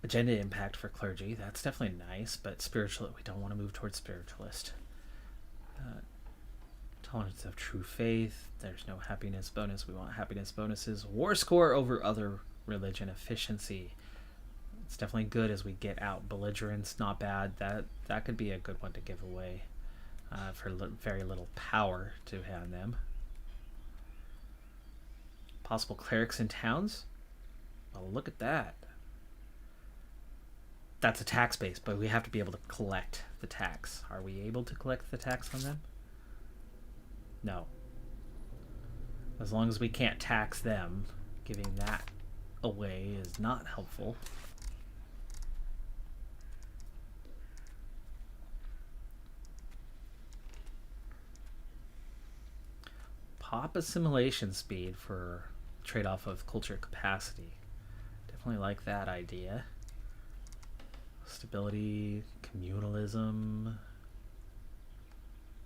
Agenda impact for clergy. That's definitely nice, but spiritual, we don't want to move towards spiritualist. Tolerance of true faith. There's no happiness bonus. We want happiness bonuses. War score over other religion. Efficiency. It's definitely good as we get out. Belligerence, not bad. That could be a good one to give away. For very little power to hand them. Possible clerics in towns? Well, look at that. That's a tax base, but we have to be able to collect the tax. Are we able to collect the tax on them? No. As long as we can't tax them, giving that away is not helpful. Pop assimilation speed for trade-off of culture capacity. Definitely like that idea. Stability, communalism,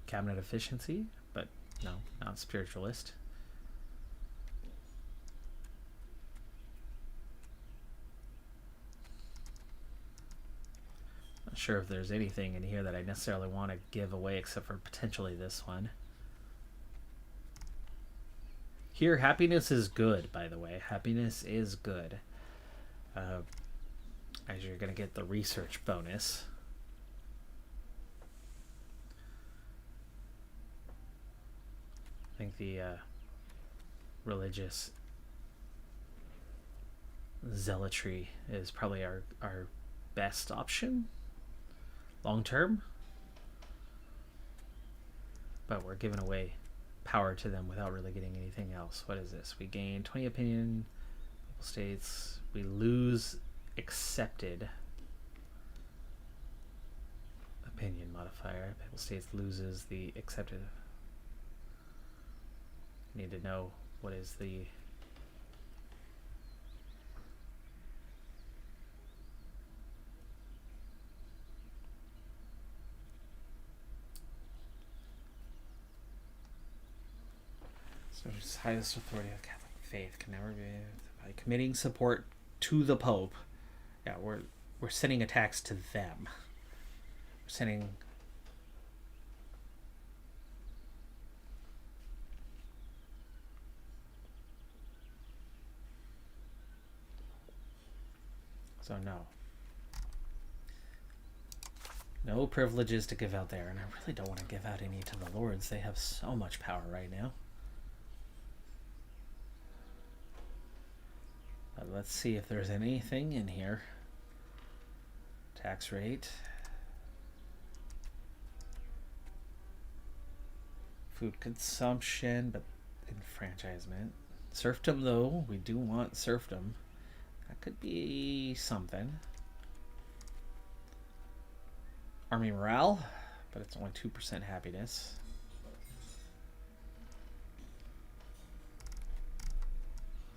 cabinet efficiency, but no, not spiritualist. Not sure if there's anything in here that I necessarily want to give away except for potentially this one. Here, happiness is good, by the way. Happiness is good. As you're going to get the research bonus. I think the religious zealotry is probably our best option long term. but we're giving away power to them without really getting anything else. What is this? We gain 20 opinion. Papal States. We lose accepted opinion modifier. Papal States loses the accepted. Need to know what is the so its highest authority of Catholic faith can never be by committing support to the Pope. Yeah, we're sending attacks to them. We're sending so no privileges to give out there, and I really don't want to give out any to the lords. They have so much power right now. But let's see if there's anything in here. Tax rate. Food consumption, but enfranchisement. Serfdom, though. We do want serfdom. That could be something. Army morale, but it's only 2% happiness.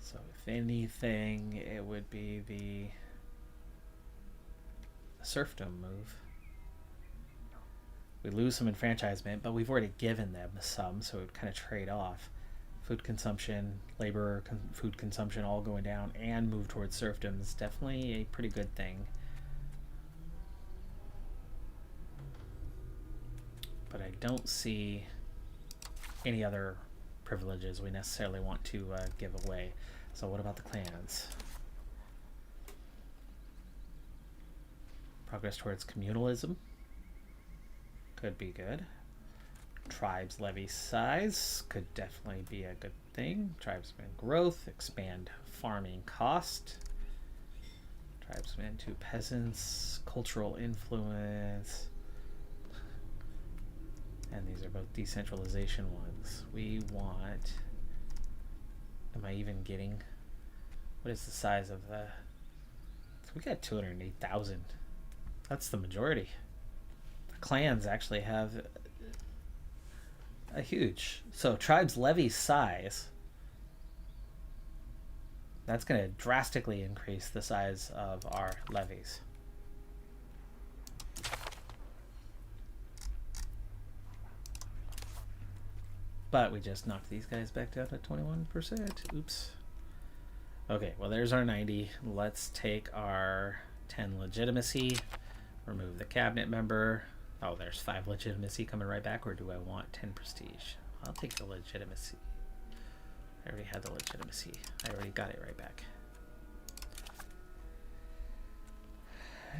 So if anything, it would be the serfdom move. We lose some enfranchisement, but we've already given them some, so it would kind of trade off. Food consumption, labor, food consumption all going down, and move towards serfdom is definitely a pretty good thing. But I don't see any other privileges we necessarily want to give away. So what about the clans? Progress towards communalism. Could be good. Tribes levy size could definitely be a good thing. Tribesman growth, expand farming cost. Tribesmen to peasants, cultural influence. And these are both decentralization ones. We want, am I even getting, what is the size of the, we got 208,000. That's the majority. The clans actually have a huge, so tribes levy size, that's going to drastically increase the size of our levies. But we just knocked these guys back down to 21%. Oops. Okay, well there's our 90. Let's take our 10 legitimacy, remove the cabinet member. Oh, there's 5 legitimacy coming right back, or do I want 10 prestige? I'll take the legitimacy. I already had the legitimacy. I already got it right back.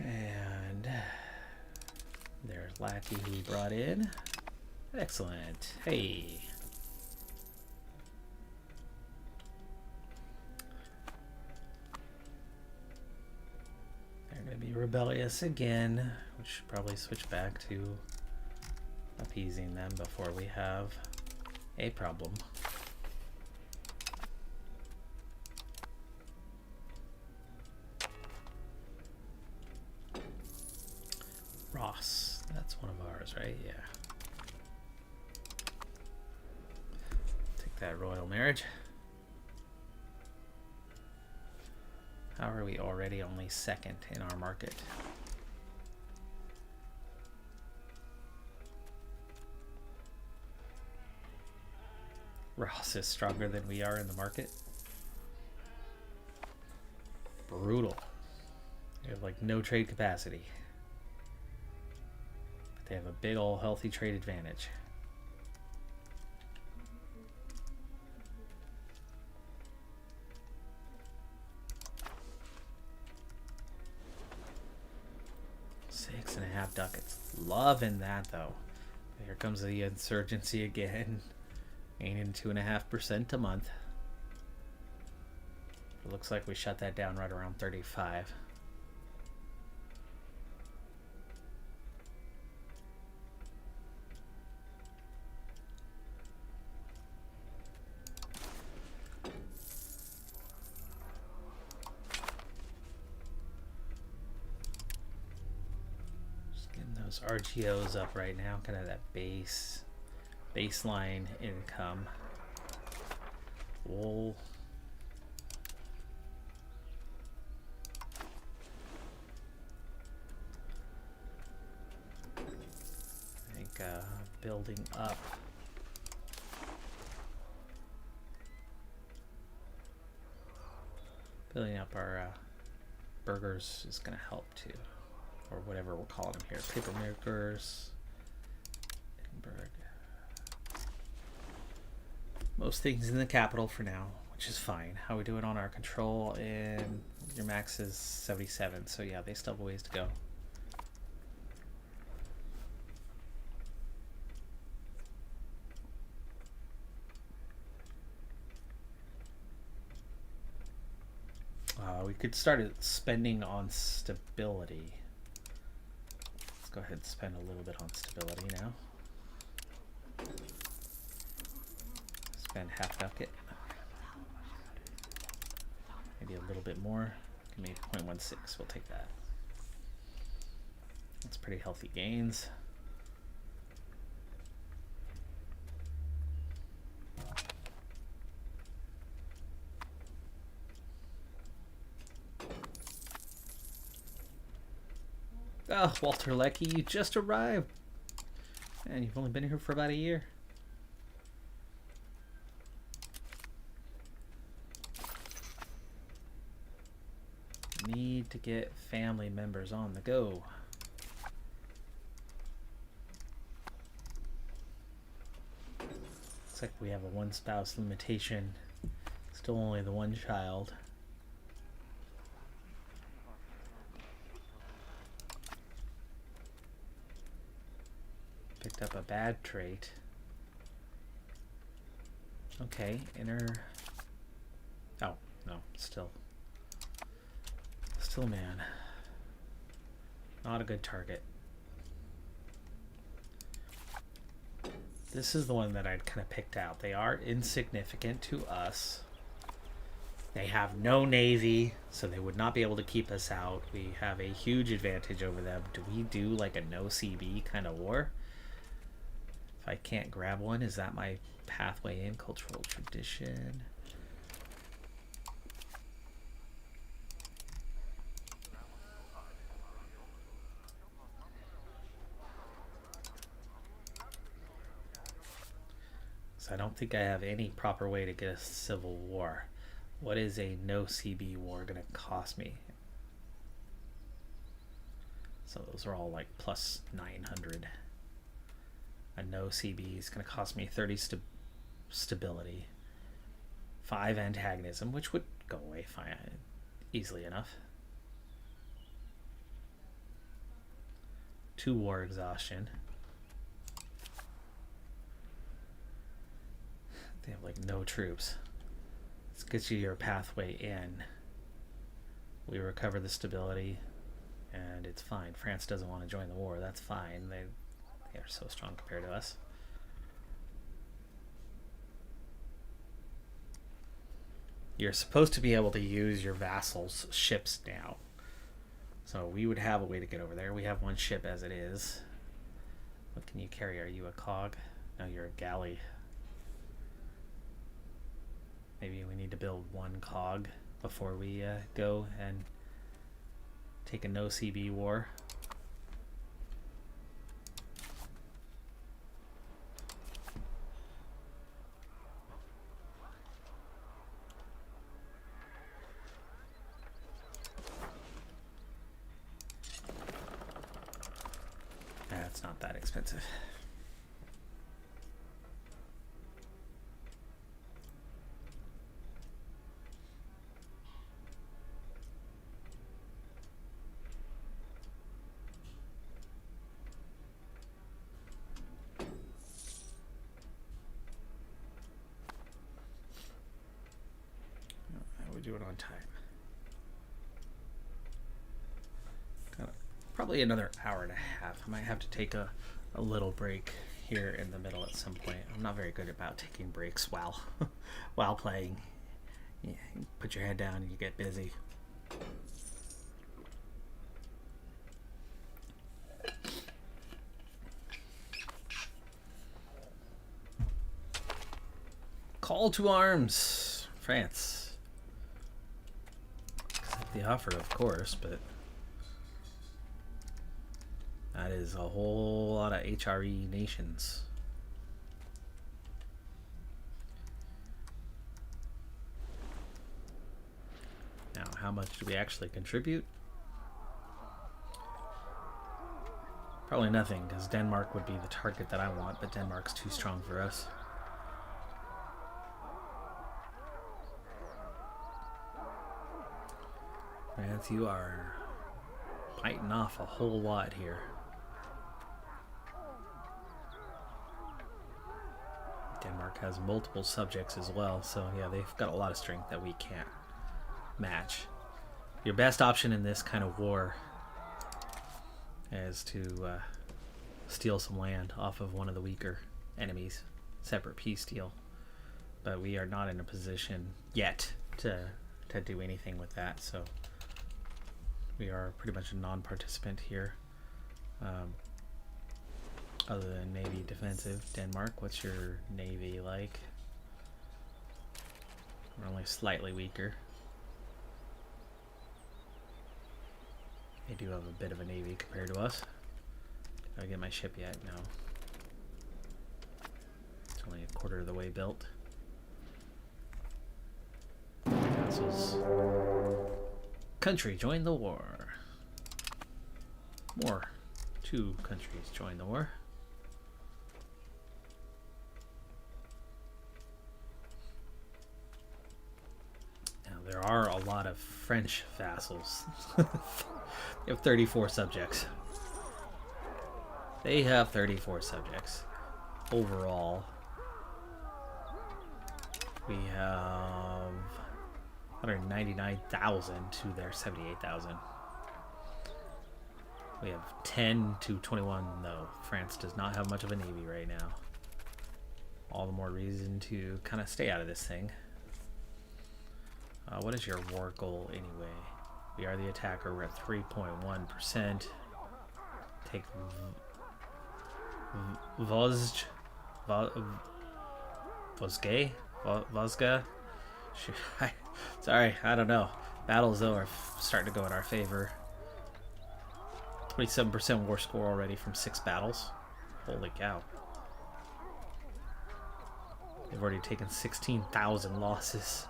And there's Lackey we brought in. Excellent. Hey. They're going to be rebellious again. We should probably switch back to appeasing them before we have a problem. Ross, that's one of ours, right? Yeah. Take that royal marriage. How are we already only second in our market? Ross is stronger than we are in the market. Brutal. They have like no trade capacity. But they have a big old healthy trade advantage. $6.5 ducats. Loving that though. Here comes the insurgency again. Gaining 2.5% a month. It looks like we shut that down right around 35. Getting those RGOs up right now, kind of that baseline income. Wool. I think building up. Building up our burgers is going to help too. Or whatever we're calling them here. Paper makers. Edinburgh. Most things in the capital for now, which is fine. How are we doing on our control? And your max is 77. So yeah, they still have a ways to go. We could start spending on stability. Let's go ahead and spend a little bit on stability now. Spend half bucket. Maybe a little bit more. Maybe 0.16. We'll take that. That's pretty healthy gains. Oh, Walter Leckie, you just arrived. And you've only been here for about a year. Need to get family members on the go. Looks like we have a one spouse limitation. Still only the one child. Picked up a bad trait. Okay, inner. Oh, no, still man. Not a good target. This is the one that I'd kind of picked out. They are insignificant to us. They have no navy, so they would not be able to keep us out. We have a huge advantage over them. Do we do like a no CB kind of war? If I can't grab one, is that my pathway in? Cultural tradition. So I don't think I have any proper way to get a civil war. What is a no CB war going to cost me? So those are all like plus 900. A no CB is going to cost me 30 stability, 5 antagonism, which would go away fine, easily enough. 2 war exhaustion. They have like no troops. This gets you your pathway in. We recover the stability, and it's fine. France doesn't want to join the war. That's fine. They are so strong compared to us. You're supposed to be able to use your vassals' ships now. So we would have a way to get over there. We have 1 ship as it is. What can you carry? Are you a cog? No, you're a galley. Maybe we need to build 1 cog before we go and take a no CB war. That's not that expensive. Do it on time. Probably another hour and a half. I might have to take a little break here in the middle at some point. I'm not very good about taking breaks while while playing. Yeah, you put your head down and you get busy. Call to arms, France. Accept the offer, of course, but that is a whole lot of HRE nations. Now, how much do we actually contribute? Probably nothing, because Denmark would be the target that I want, but Denmark's too strong for us. France, you are biting off a whole lot here. Denmark has multiple subjects as well, so yeah, they've got a lot of strength that we can't match. Your best option in this kind of war is to steal some land off of one of the weaker enemies. Separate peace deal. But we are not in a position yet to do anything with that, so we are pretty much a non-participant here. Other than Navy defensive. Denmark, what's your Navy like? We're only slightly weaker. They do have a bit of a Navy compared to us. Did I get my ship yet? No. It's only a quarter of the way built. Castles. Country join the war. More. 2 countries join the war. Now there are a lot of French vassals. They have 34 subjects. They have 34 subjects. Overall, we have 199,000 to their 78,000. We have 10 to 21, though. France does not have much of a navy right now. All the more reason to kind of stay out of this thing. What is your war goal anyway? We are the attacker. We're at 3.1%. Take Vosga? Sorry, I don't know. Battles, though, are starting to go in our favor. 27% war score already from 6 battles. Holy cow. They've already taken 16,000 losses.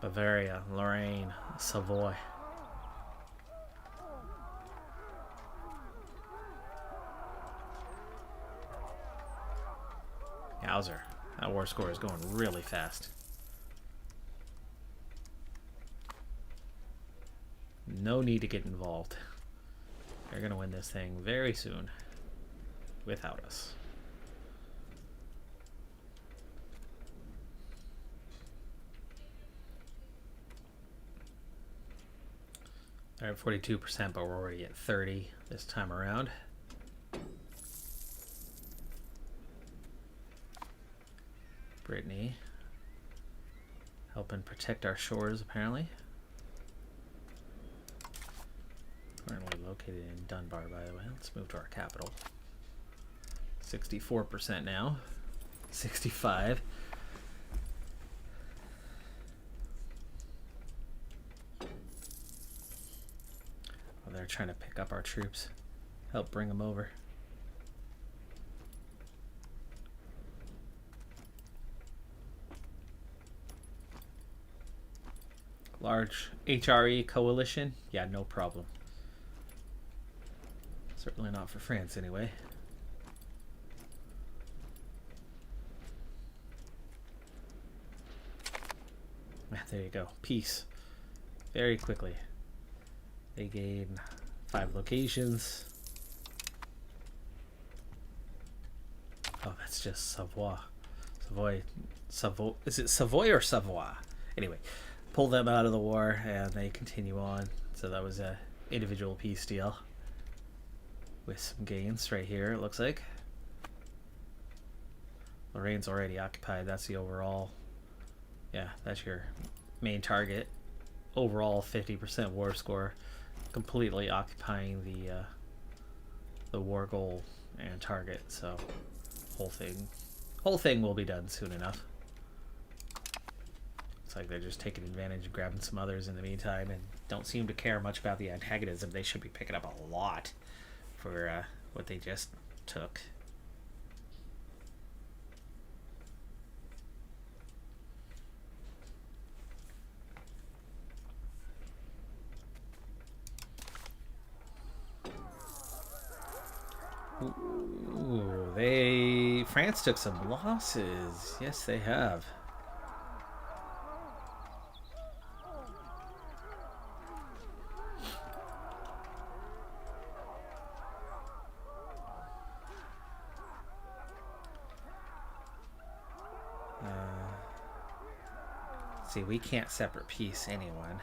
Bavaria, Lorraine, Savoy. Yowzer. That war score is going really fast. No need to get involved. They're going to win this thing very soon without us. They're at 42%, but we're already at 30% this time around. Brittany, helping protect our shores, apparently. Currently located in Dunbar, by the way. Let's move to our capital. 64% now. 65%. Oh, they're trying to pick up our troops. Help bring them over. Large HRE coalition? Yeah, no problem. Certainly not for France, anyway. There you go. Peace. Very quickly. They gain 5 locations. Oh, that's just Savoy. Savoy. Is it Savoy or Savoy? Anyway, pull them out of the war and they continue on. So that was a individual peace deal. With some gains right here, it looks like. Lorraine's already occupied. That's the overall. Yeah, that's your main target. Overall 50% war score. Completely occupying the war goal and target. So whole whole thing will be done soon enough. It's like they're just taking advantage of grabbing some others in the meantime and don't seem to care much about the antagonism. They should be picking up a lot for what they just took. Ooh, France took some losses. Yes, they have. See, we can't separate peace anyone.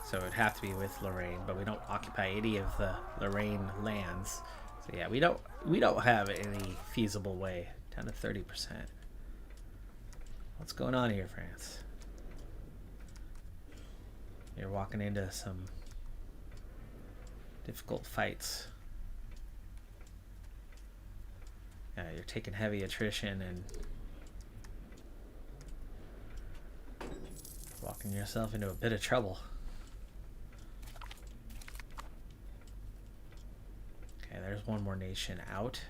So it would have to be with Lorraine, but we don't occupy any of the Lorraine lands. So yeah, we don't have any feasible way. Down to 30%. What's going on here, France? You're walking into some difficult fights. Yeah, you're taking heavy attrition and walking yourself into a bit of trouble. Okay, there's one more nation out.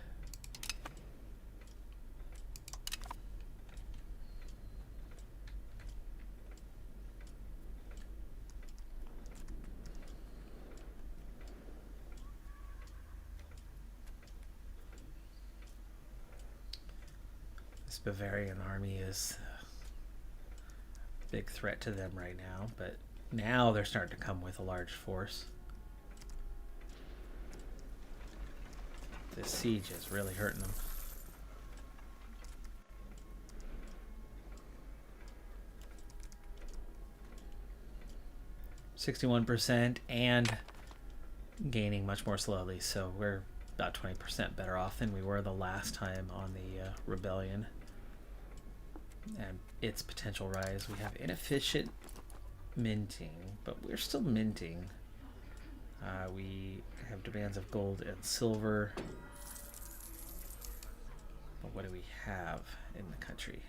This Bavarian army is a big threat to them right now, but now they're starting to come with a large force. This siege is really hurting them. %61% and gaining much more slowly, so we're about 20% better off than we were the last time on the rebellion and its potential rise. We have inefficient minting, but we're still minting. We have demands of gold and silver. But what do we have in the country?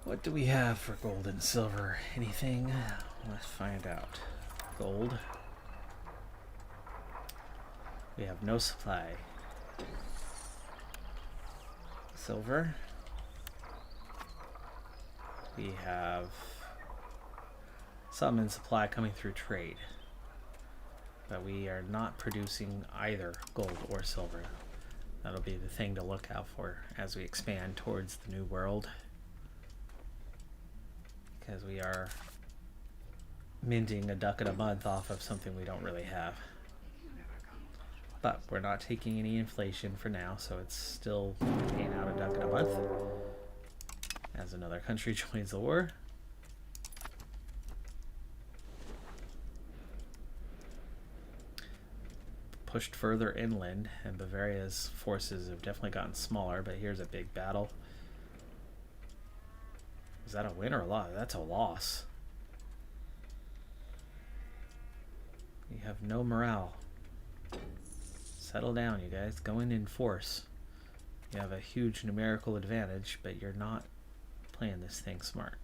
What do we have for gold and silver? Anything? Let's find out. Gold. We have no supply. Silver. We have some in supply coming through trade, but we are not producing either gold or silver. That'll be the thing to look out for as we expand towards the New World, because we are minting a ducat a month off of something we don't really have. But we're not taking any inflation for now, so it's still paying out a ducat a month as another country joins the war. Pushed further inland, and Bavaria's forces have definitely gotten smaller, but here's a big battle. Is that a win or a loss? That's a loss. You have no morale. Settle down, you guys. Go in force. You have a huge numerical advantage, but you're not playing this thing smart.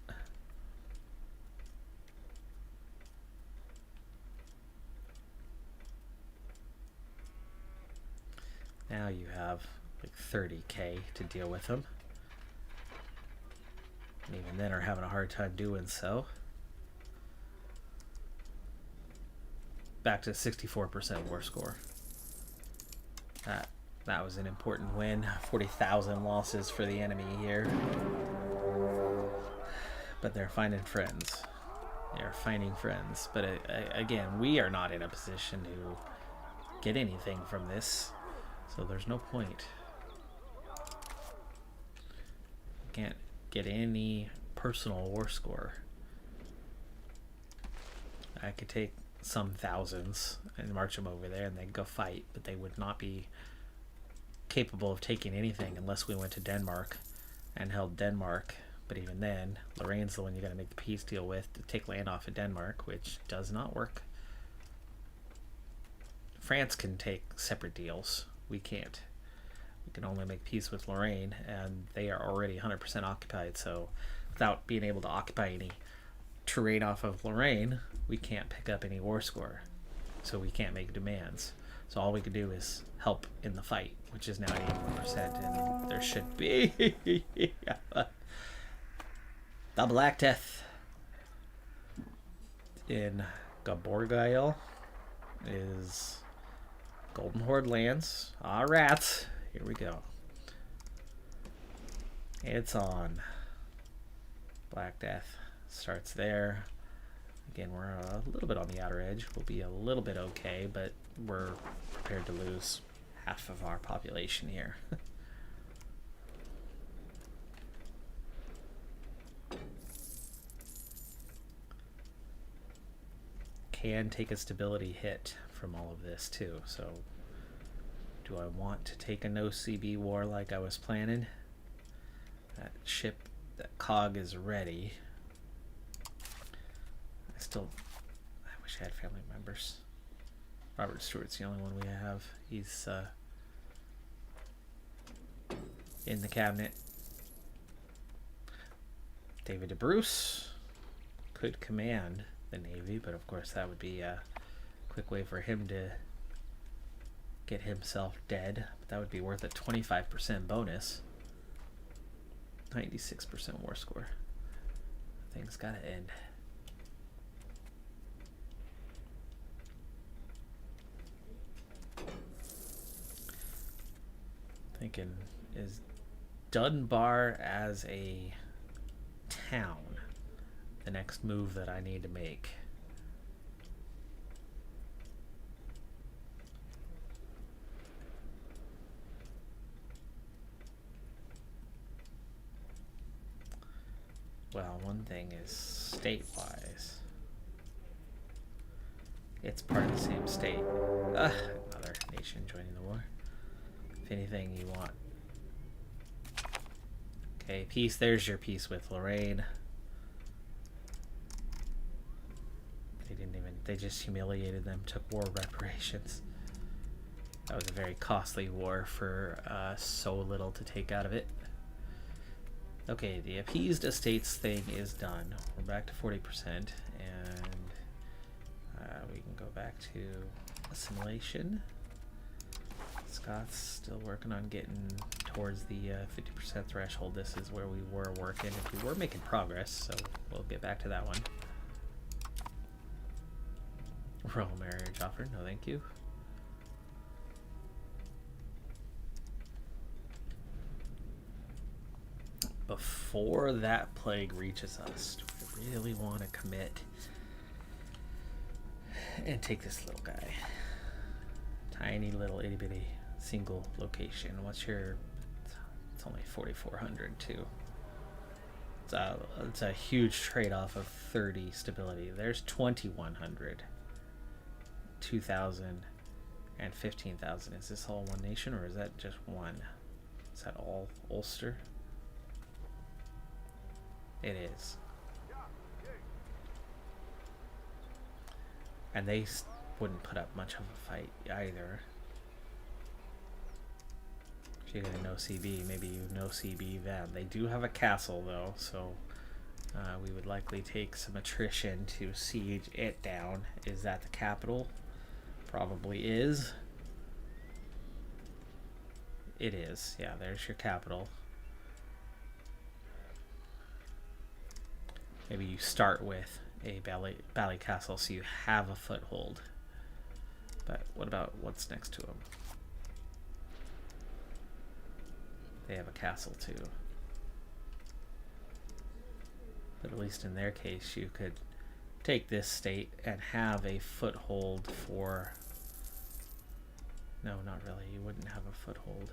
Now you have like 30k to deal with them. And even then are having a hard time doing so. Back to 64% war score. That was an important win. 40,000 losses for the enemy here. But they're finding friends. They're finding friends. But again, we are not in a position to get anything from this. So there's no point. Can't get any personal war score. I could take some thousands and march them over there and they'd go fight, but they would not be capable of taking anything unless we went to Denmark and held Denmark But even then, Lorraine's the one you got to make the peace deal with to take land off of Denmark, which does not work. France can take separate deals. We can't. We can only make peace with Lorraine, and they are already 100% occupied. So without being able to occupy any terrain off of Lorraine, we can't pick up any war score. So we can't make demands. So all we can do is help in the fight, which is now 81%, and there should be the Black Death in Gaborgail is Golden Horde lands. Ah, rats. Here we go. It's on. Black Death starts there. Again, we're a little bit on the outer edge. We'll be a little bit okay, but we're prepared to lose half of our population here. Can take a stability hit from all of this too. So do I want to take a no CB war like I was planning? That ship, that cog is ready. I wish I had family members. Robert Stewart's the only one we have. He's in the cabinet. David DeBruce could command the Navy, but of course that would be a quick way for him to get himself dead. But that would be worth a 25% bonus. 96% war score. Things gotta end. Thinking, is Dunbar as a town the next move that I need to make? Well, one thing is state-wise. It's part of the same state. Another nation joining the war. If anything you want. Okay, peace. There's your peace with Lorraine. They just humiliated them, took war reparations. That was a very costly war for so little to take out of it. Okay, the appeased estates thing is done. We're back to 40%, and we can go back to assimilation. Scott's still working on getting towards the 50% threshold. This is where we were working. We were making progress, so we'll get back to that one. Royal marriage offer, no thank you. Before that plague reaches us, do we really want to commit and take this little guy? Tiny little itty bitty single location. What's your... It's only 4,400 too. It's a huge trade-off of 30 stability. There's 2,100. 2,000 and 15,000. Is this all one nation, or is that just one? Is that all Ulster? It is. And they wouldn't put up much of a fight either. If you get a no CB, maybe you no CB them. They do have a castle though, so we would likely take some attrition to siege it down. Is that the capital? Probably is. It is. Yeah, there's your capital. Maybe you start with a Bally Castle so you have a foothold. But what about what's next to them? They have a castle too. But at least in their case, you could take this state and have a foothold for... No, not really. You wouldn't have a foothold.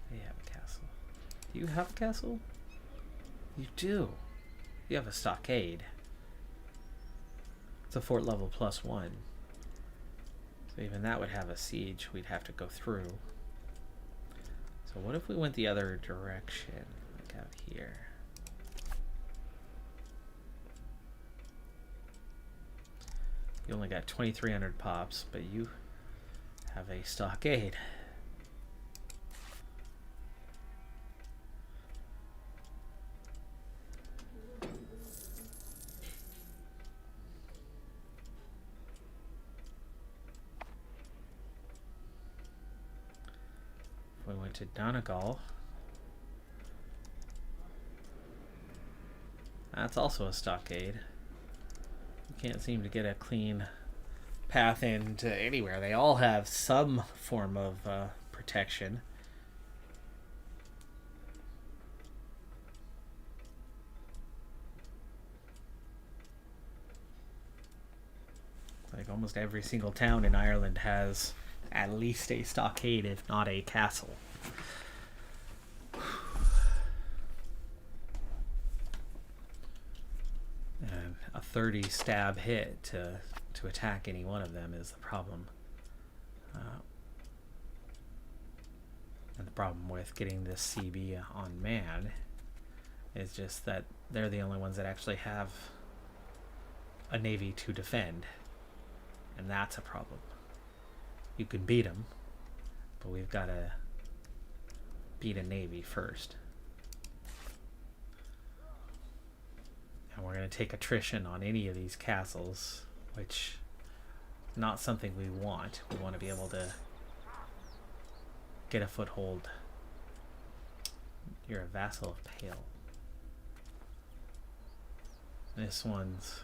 They have a castle. Do you have a castle? You do. You have a stockade. It's a fort level +1. So even that would have a siege we'd have to go through. So what if we went the other direction? Like have here? You only got 2,300 pops, but you have a stockade. We went to Donegal. That's also a stockade. You can't seem to get a clean path into anywhere. They all have some form of protection. Like almost every single town in Ireland has at least a stockade, if not a castle. And a 30 stab hit to attack any one of them is the problem. And the problem with getting this CB on man is just that they're the only ones that actually have a navy to defend. And that's a problem. You can beat them, but we've got to beat a navy first. And we're going to take attrition on any of these castles, which is not something we want. We want to be able to get a foothold. You're a vassal of Pale. This one's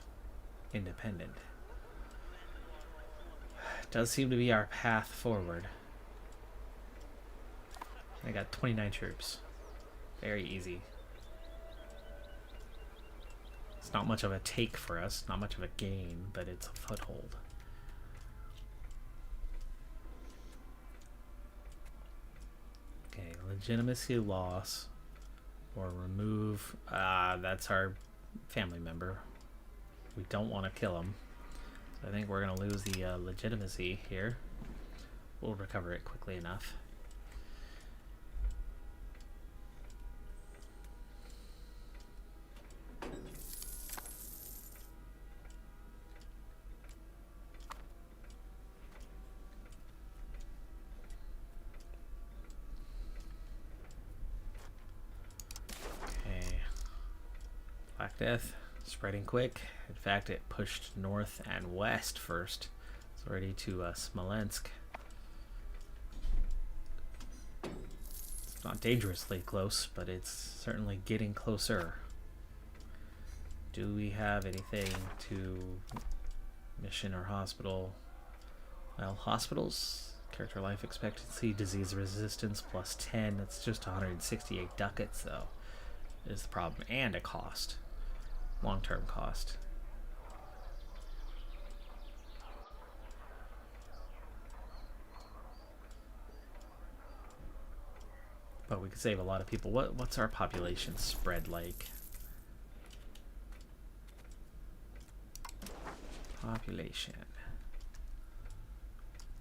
independent. Does seem to be our path forward. I got 29 troops. Very easy. It's not much of a take for us, not much of a gain, but it's a foothold. Okay, legitimacy loss or remove. That's our family member. We don't want to kill him. I think we're going to lose the legitimacy here. We'll recover it quickly enough. Okay. Black Death. Spreading quick. In fact, it pushed north and west first. It's already to Smolensk. It's not dangerously close, but it's certainly getting closer. Do we have anything to mission or hospital? Well, hospitals, character life expectancy, disease resistance plus 10. That's just 168 ducats, though, is the problem. And a cost. Long-term cost. But we could save a lot of people. What's our population spread like? Population.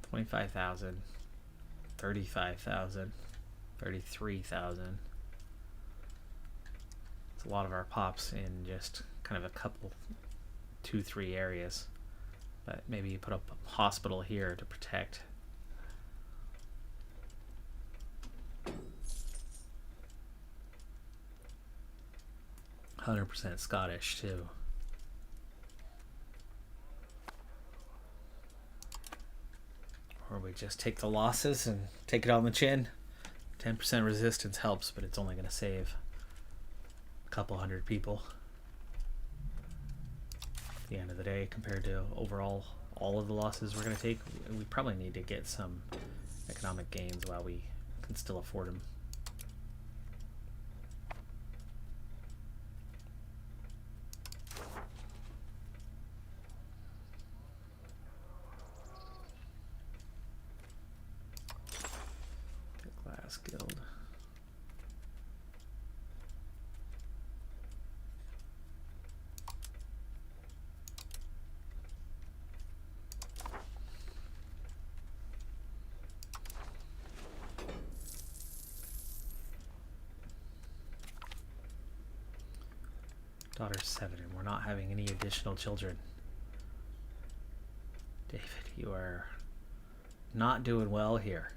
25,000. 35,000. 33,000. It's a lot of our pops in just kind of a couple, 2-3 areas. But maybe you put up a hospital here to protect. %, Scottish too. Or we just take the losses and take it on the chin. 10% resistance helps, but it's only going to save a couple hundred people at the end of the day compared to overall all of the losses we're going to take. We probably need to get some economic gains while we can still afford them. Glass Guild. Daughter's 7, and we're not having any additional children. David, you are not doing well here.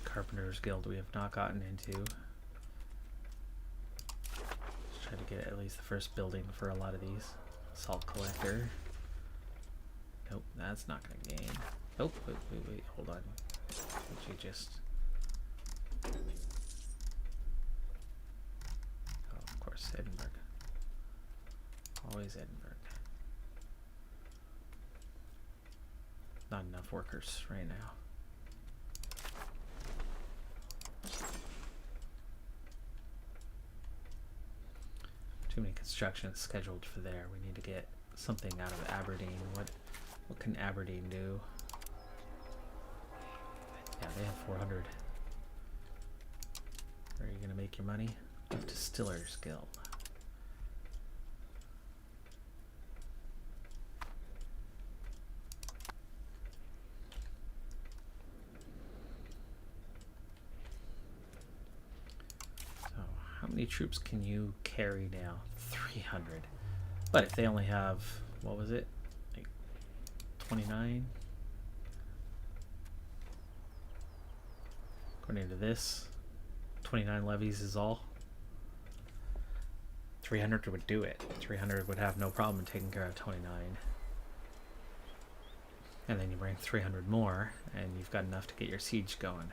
Carpenter's Guild we have not gotten into. Let's try to get at least the first building for a lot of these. Salt collector. Nope, that's not going to gain. Oh, wait, hold on. Would you just... Oh, of course, Edinburgh. Always Edinburgh. Not enough workers right now. Too many constructions scheduled for there. We need to get something out of Aberdeen. What can Aberdeen do? Yeah, they have 400. Where are you gonna make your money? Distillers Guild. How many troops can you carry now? 300. But if they only have, what was it? Like 29? According to this, 29 levies is all. 300 would do it. 300 would have no problem taking care of 29. And then you bring 300 more, and you've got enough to get your siege going.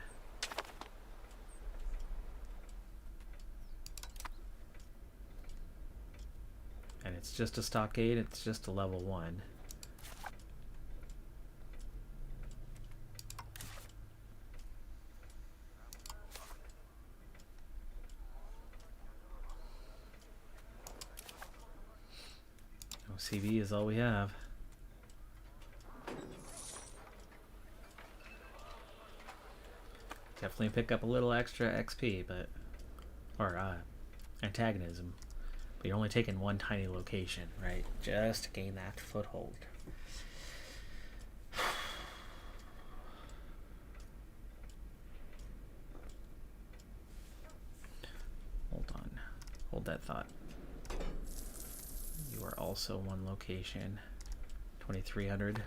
And it's just a stockade, it's just a level 1. OCV is all we have. Definitely pick up a little extra XP, but... or, antagonism. But you're only taking one tiny location, right? Just to gain that foothold. Hold on. Hold that thought. You are also one location. 2,300.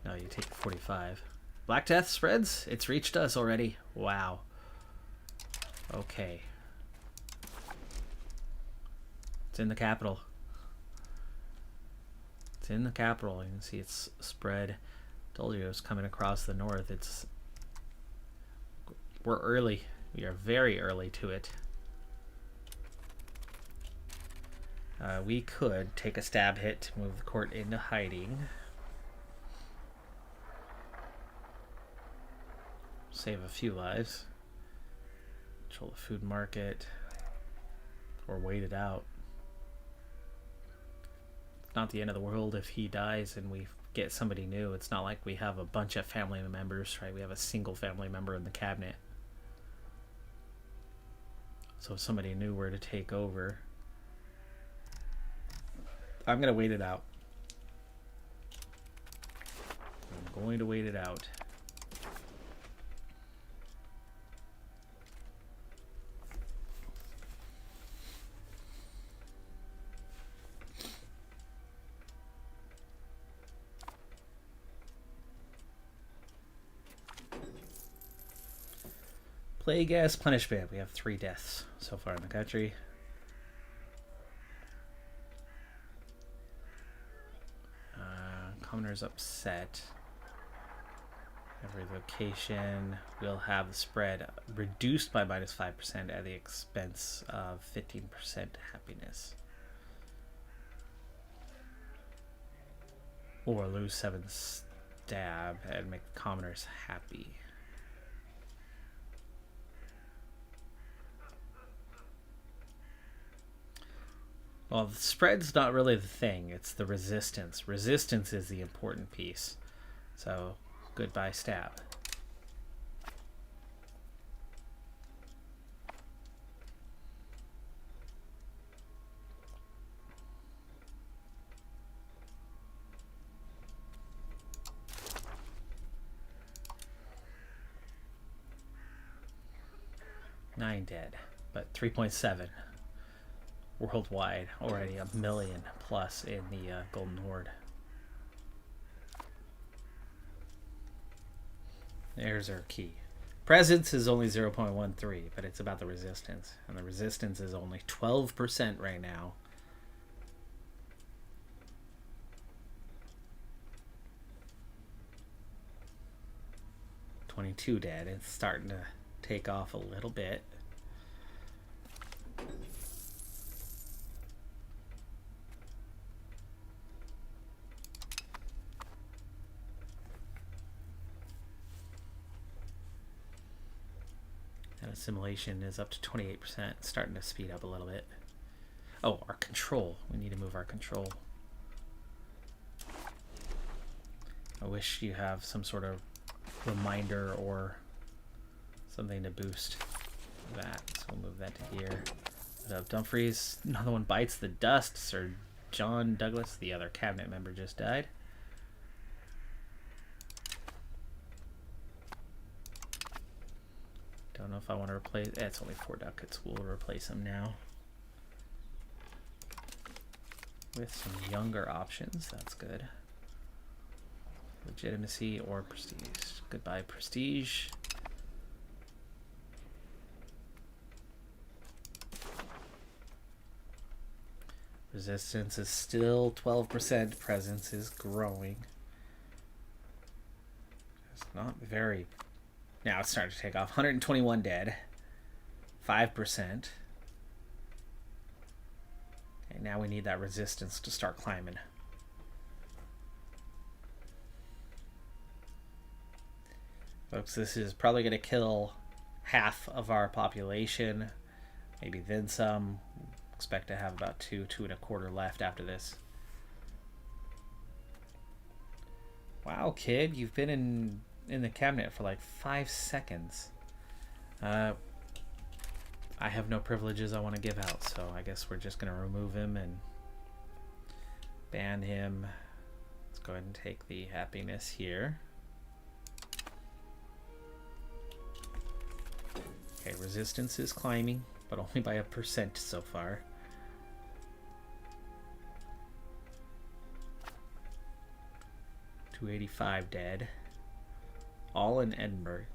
No, you take 45. Black Death spreads? It's reached us already. Wow. Okay. It's in the capital. It's in the capital. You can see it's spread. Told you it was coming across the north. We're early. We are very early to it. We could take a stab hit to move the court into hiding. Save a few lives. Control the food market. Or wait it out. Not the end of the world if he dies and we get somebody new. It's not like we have a bunch of family members, right? We have a single family member in the cabinet. So if somebody new were to take over, I'm going to wait it out. I'm going to wait it out. Plague gas punishment. We have 3 deaths so far in the country. Commoner's upset. Every location will have the spread reduced by -5% at the expense of 15% happiness. Or lose 7 stab and make the commoners happy. Well, the spread's not really the thing. It's the resistance. Resistance is the important piece. So, goodbye stab. Nine dead, but 3.7 worldwide. Already a million plus in the Golden Horde. There's our key. Presence is only 0.13, but it's about the resistance. And the resistance is only 12% right now. $22 dead. It's starting to take off a little bit. And assimilation is up to 28%, starting to speed up a little bit. Oh, our control. We need to move our control. I wish you have some sort of reminder or something to boost that. So we'll move that to here. Dumfries, another one bites the dust. Sir John Douglas, the other cabinet member, just died. Don't know if I want to replace. It's only 4 ducats. We'll replace them now with some younger options. That's good. Legitimacy or prestige. Goodbye, prestige. Resistance is still 12%. Presence is growing. It's not very. Now it's starting to take off. 121 dead. 5%. Okay, now we need that resistance to start climbing. Folks, this is probably going to kill half of our population. Maybe then some. Expect to have about 2.25 left after this. Wow, kid, you've been in the cabinet for like 5 seconds. I have no privileges I want to give out, so I guess we're just going to remove him and ban him. Let's go ahead and take the happiness here. Okay, resistance is climbing, but only by 1% so far. $285 dead. All in Edinburgh.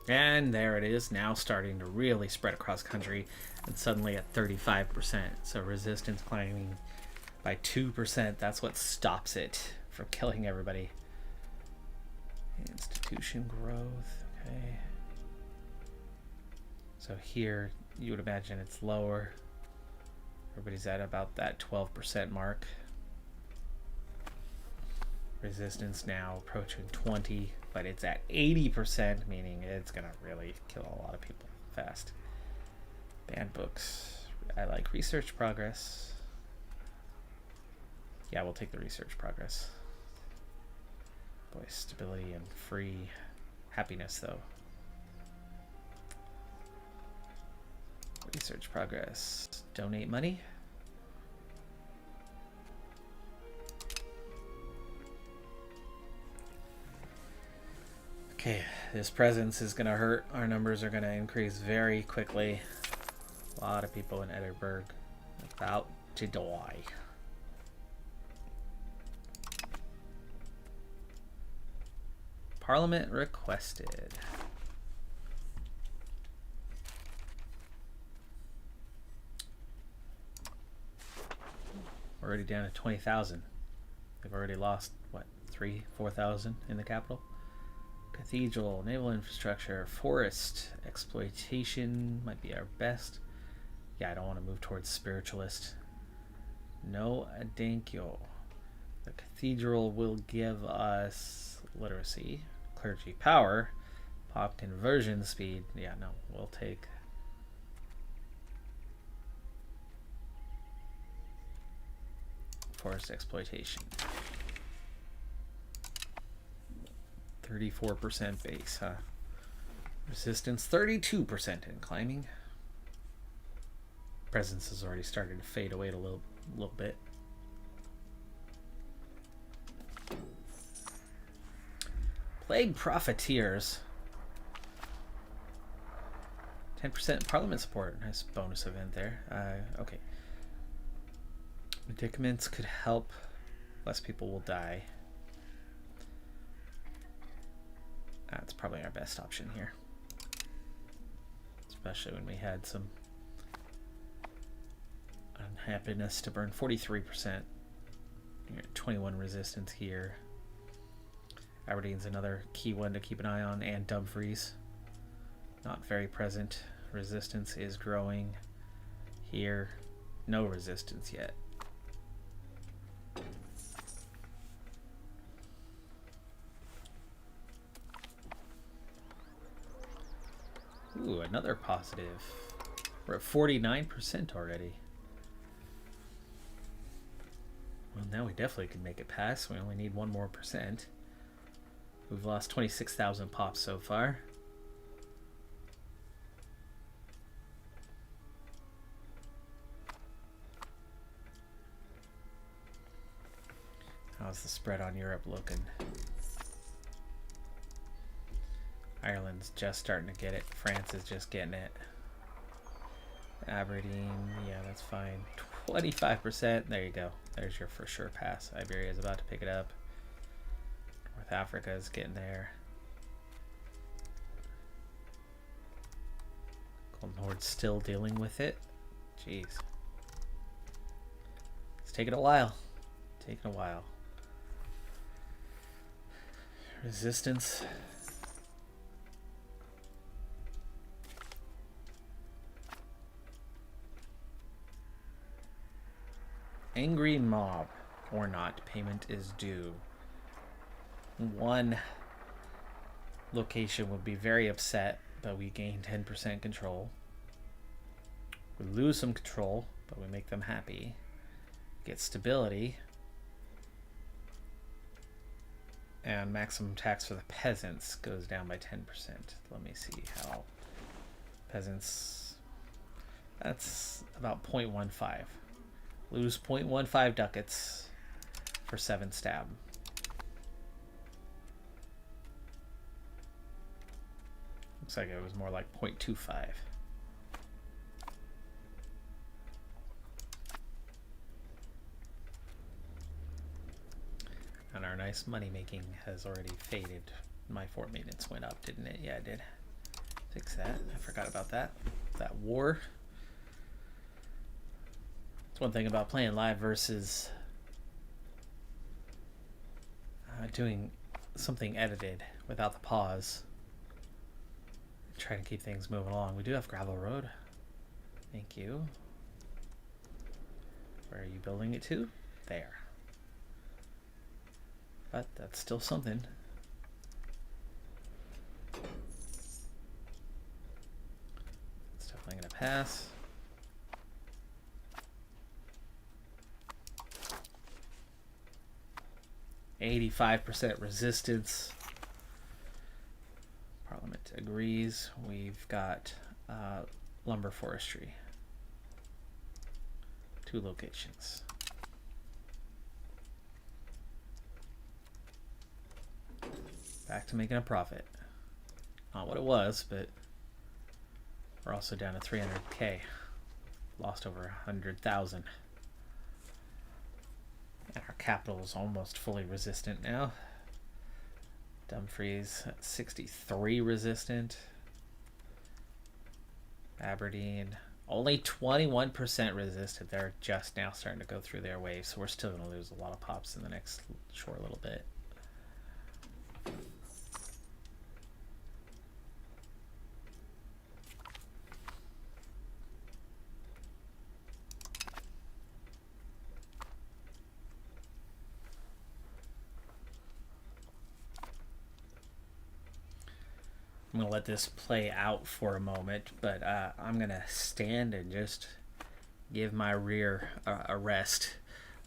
And there it is, now starting to really spread across country, and suddenly at 35%. So resistance climbing by 2%. That's what stops it from killing everybody. Institution growth, okay. So here, you would imagine it's lower. Everybody's at about that 12% mark. Resistance now approaching 20, but it's at 80%, meaning it's gonna really kill a lot of people fast. Banned books. I like research progress. Yeah, we'll take the research progress. Boy, stability and free happiness, though. Research progress. Donate money. Okay, this presence is going to hurt. Our numbers are going to increase very quickly. A lot of people in Edinburgh about to die. Parliament requested. We're already down to 20,000. They've already lost, what, 4,000 in the capital? Cathedral, naval infrastructure, forest exploitation might be our best. Yeah, I don't want to move towards spiritualist. No Adenkyo. The cathedral will give us literacy, clergy power, pop conversion speed. Yeah, no, we'll take forest exploitation. 34% base, huh? Resistance 32% in climbing. Presence has already started to fade away a little bit. Plague Profiteers. 10% Parliament support. Nice bonus event there. Okay. Medicaments could help. Less people will die. That's probably our best option here. Especially when we had some unhappiness to burn. 43%. You're at 21 resistance here. Aberdeen's another key one to keep an eye on, and Dumfries. Not very present. Resistance is growing. Here, no resistance yet. Ooh, another positive. We're at 49% already. Well, now we definitely can make it pass. We only need 1 more percent. We've lost 26,000 pops so far. How's the spread on Europe looking? Ireland's just starting to get it. France is just getting it. Aberdeen, yeah, that's fine. 25%. There you go. There's your for sure pass. Iberia is about to pick it up. North Africa is getting there. Golden Horde's still dealing with it. Jeez. It's taking a while. Taking a while. Resistance. Angry mob or not, payment is due. One location would be very upset, but we gain 10% control. We lose some control, but we make them happy. Get stability. And maximum tax for the peasants goes down by 10%. Let me see how peasants... That's about 0.15. Lose 0.15 ducats for 7 stab. Looks like it was more like 0.25. And our nice money making has already faded. My fort maintenance went up, didn't it? Yeah, it did. Fix that. I forgot about that. That war. It's one thing about playing live versus doing something edited without the pause. Trying to keep things moving along. We do have gravel road. Thank you. Where are you building it to? There. But that's still something. It's definitely going to pass. %85 resistance. Parliament agrees. We've got lumber forestry. 2 locations. Back to making a profit. Not what it was, but we're also down to 300k. Lost over 100,000. And our capital is almost fully resistant now. Dumfries at 63 resistant. Aberdeen only 21% resistant. They're just now starting to go through their wave, so we're still going to lose a lot of pops in the next short little bit. I'm going to let this play out for a moment, but I'm going to stand and just give my rear a rest.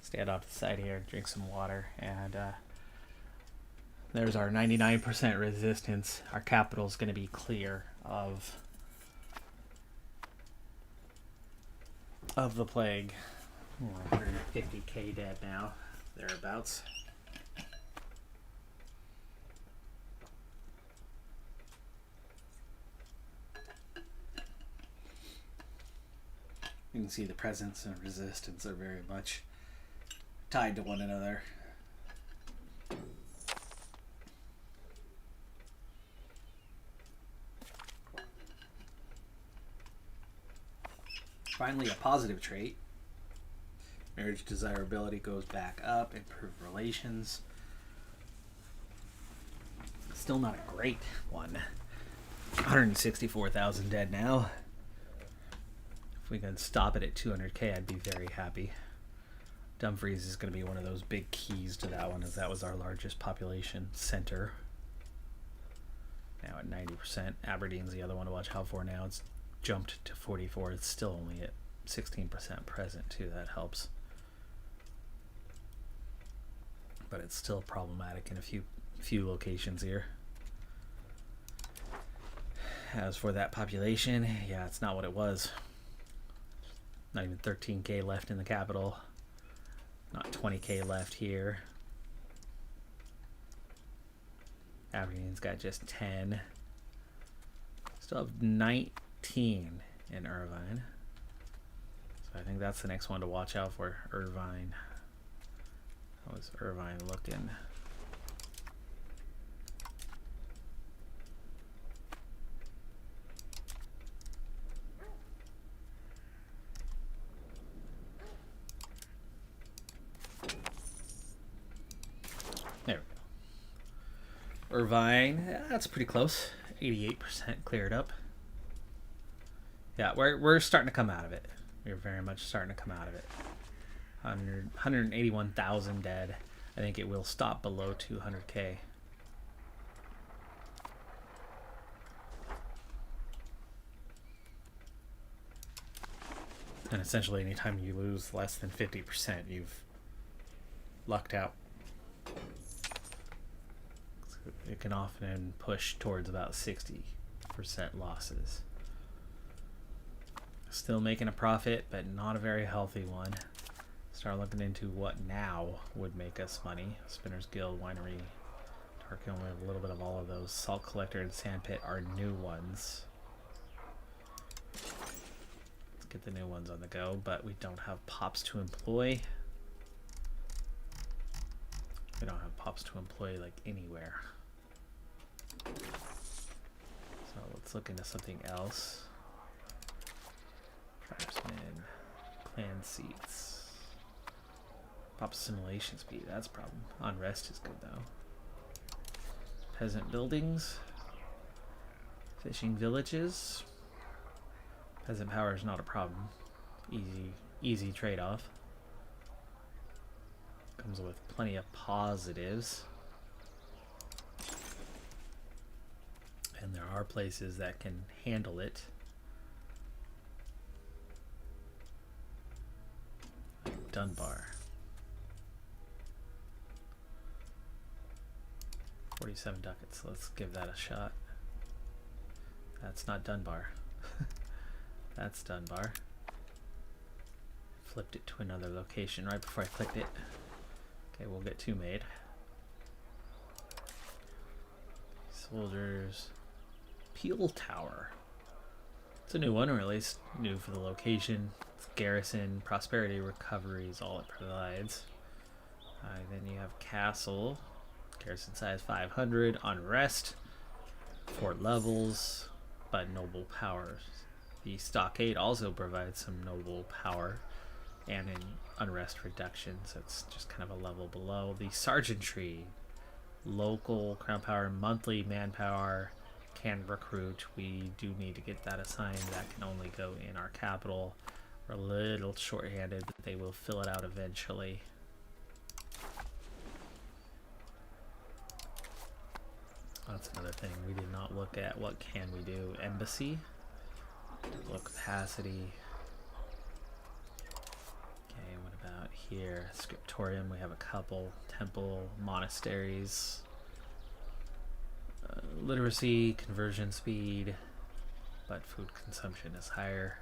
Stand off to the side here, drink some water, and there's our 99% resistance. Our capital is going to be clear of the plague. 150k dead now, thereabouts. You can see the presence and resistance are very much tied to one another. Finally, a positive trait. Marriage desirability goes back up, improved relations. Still not a great one. 164,000 dead now. If we can stop it at 200k, I'd be very happy. Dumfries is going to be one of those big keys to that one, as that was our largest population center. Now at 90%. Aberdeen's the other one to watch out for now. It's jumped to 44. It's still only at 16% present too. That helps. But it's still problematic in a few locations here. As for that population, yeah, it's not what it was. Not even 13k left in the capital. Not 20k left here. Aberdeen's got just 10. Still have 19 in Irvine. So I think that's the next one to watch out for, Irvine. How is Irvine looking? There we go. Irvine, that's pretty close. 88% cleared up. Yeah, we're starting to come out of it. We're very much starting to come out of it. 181,000 dead. I think it will stop below 200k. And essentially, anytime you lose less than 50%, you've lucked out. It can often push towards about 60% losses. Still making a profit, but not a very healthy one. Start looking into what now would make us money. Spinners Guild, Winery, Tarkiln, we have a little bit of all of those. Salt Collector and Sandpit are new ones. Let's get the new ones on the go, but we don't have pops to employ. We don't have pops to employ like anywhere. So let's look into something else. Tribesmen, clan seats. Pop assimilation speed, that's a problem. Unrest is good though. Peasant buildings. Fishing villages. Peasant power is not a problem. Easy trade-off. Comes with plenty of positives. And there are places that can handle it. Like Dunbar. 47 ducats. Let's give that a shot. That's not Dunbar. That's Dunbar. Flipped it to another location right before I clicked it. Okay, we'll get two made. Soldiers. Peel Tower. It's a new one, or at least new for the location. It's garrison, prosperity, recovery is all it provides. Then you have Castle. Garrison size 500. Unrest. Fort levels, but noble powers. The Stockade also provides some noble power and an unrest reduction, so it's just kind of a level below. The Sergeantry, local crown power, monthly manpower, can recruit. We do need to get that assigned. That can only go in our capital. We're a little short-handed, but they will fill it out eventually. That's another thing we did not look at. What can we do? Embassy, low capacity. Okay, what about here? Scriptorium, we have a couple. Temple, monasteries. Literacy, conversion speed, but food consumption is higher.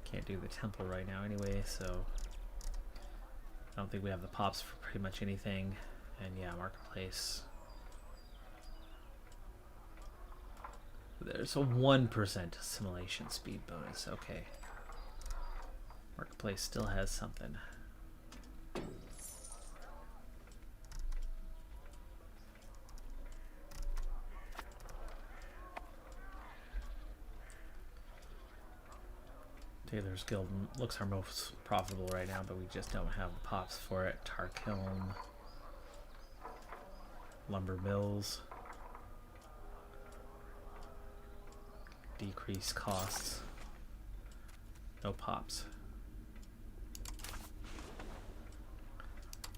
Can't do the temple right now anyway, so I don't think we have the pops for pretty much anything. And yeah, marketplace. There's a 1% assimilation speed bonus. Okay. Marketplace still has something. Taylor's Guild looks our most profitable right now, but we just don't have the pops for it. Tarkilm, Lumber Mills, decrease costs, no pops.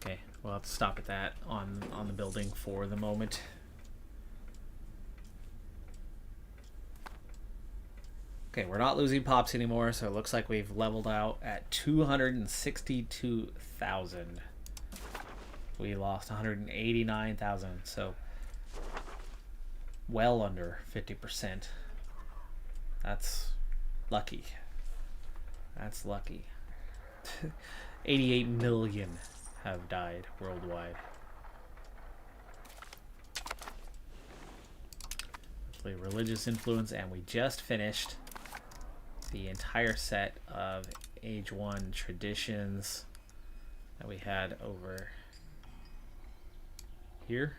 Okay, we'll have to stop at that on the building for the moment. Okay, we're not losing pops anymore, so it looks like we've leveled out at 262,000. We lost 189,000, so well under 50%. That's lucky. That's lucky. 88 million have died worldwide. Hopefully religious influence, and we just finished the entire set of Age 1 traditions that we had over here.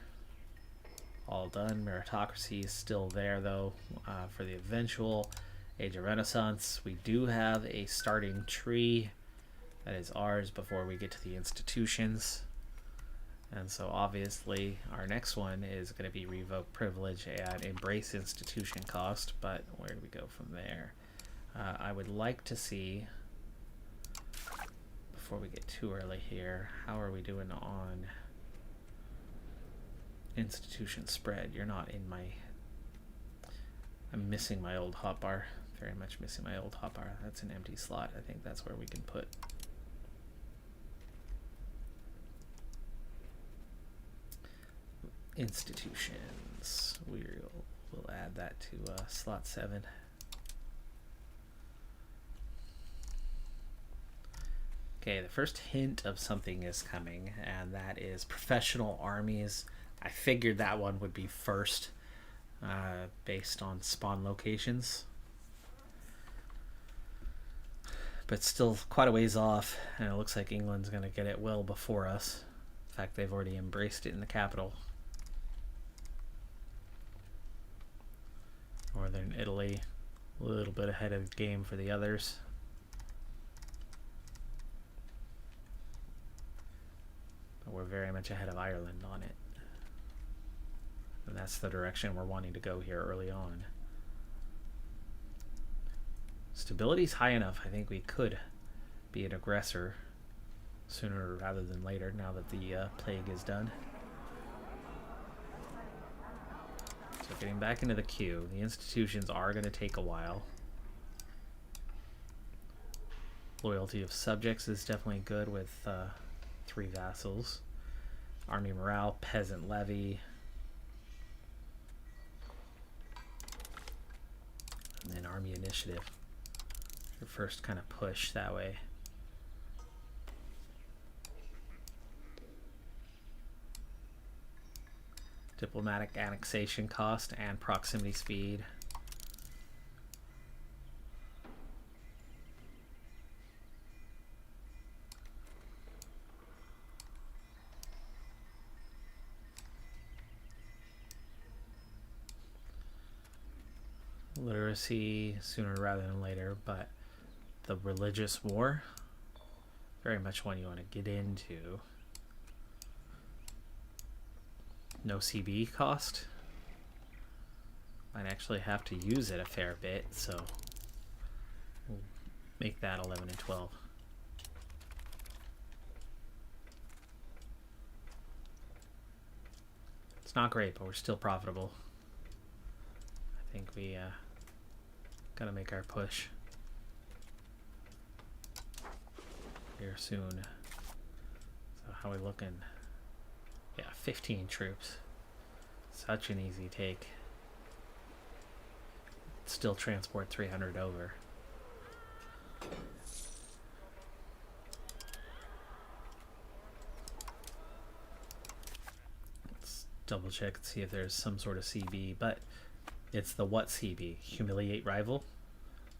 All done. Meritocracy is still there though for the eventual Age of Renaissance. We do have a starting tree that is ours before we get to the institutions. And so obviously our next one is going to be Revoke Privilege and Embrace Institution Cost, but where do we go from there? I would like to see, before we get too early here, how are we doing on institution spread? You're not in my... I'm missing my old hotbar. Very much missing my old hotbar. That's an empty slot. I think that's where we can put... institutions. We'll add that to slot 7. Okay, the first hint of something is coming, and that is professional armies. I figured that one would be first, based on spawn locations. But still quite a ways off, and it looks like England's going to get it well before us. In fact, they've already embraced it in the capital. Northern Italy, a little bit ahead of the game for the others. But we're very much ahead of Ireland on it. And that's the direction we're wanting to go here early on. Stability's high enough. I think we could be an aggressor sooner rather than later, now that the plague is done. So getting back into the queue, the institutions are going to take a while. Loyalty of subjects is definitely good with 3 vassals. Army morale, peasant levy. And then army initiative. Your first kind of push that way. Diplomatic annexation cost and proximity speed. Literacy sooner rather than later, but the religious war, very much one you want to get into. No CB cost. Might actually have to use it a fair bit, so we'll make that 11 and 12. It's not great, but we're still profitable. I think we gotta make our push here soon. So how we looking? Yeah, 15 troops. Such an easy take. Still transport 300 over. Let's double check and see if there's some sort of CB, but it's the what CB? Humiliate rival?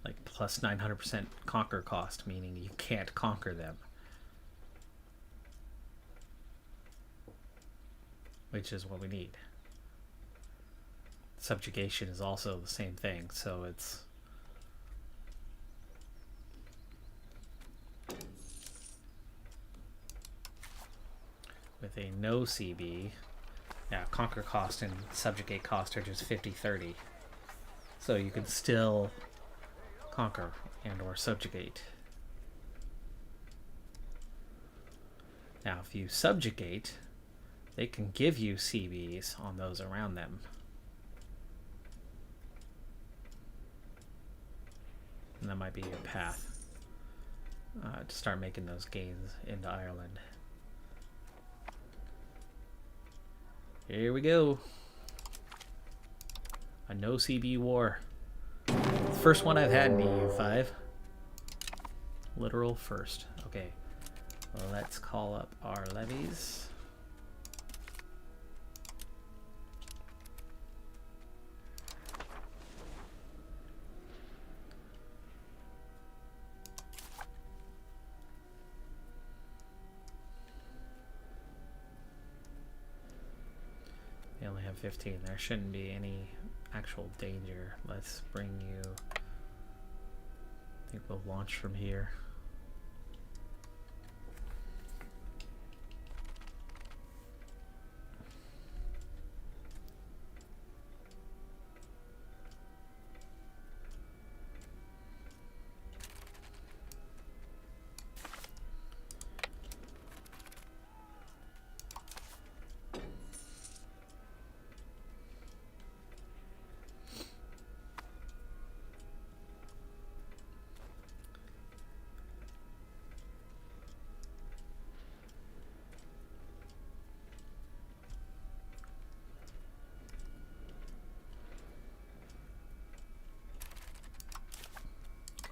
Like plus 900% conquer cost, meaning you can't conquer them. Which is what we need. Subjugation is also the same thing, so it's with a no CB. Yeah, conquer cost and subjugate cost are just 50-30. So you can still conquer and or subjugate. Now if you subjugate, they can give you CBs on those around them. And that might be your path to start making those gains into Ireland. Here we go. A no CB war. First one I've had in EU5. Literal first. Okay. Let's call up our levies. They only have 15. There shouldn't be any actual danger. Let's bring you... I think we'll launch from here.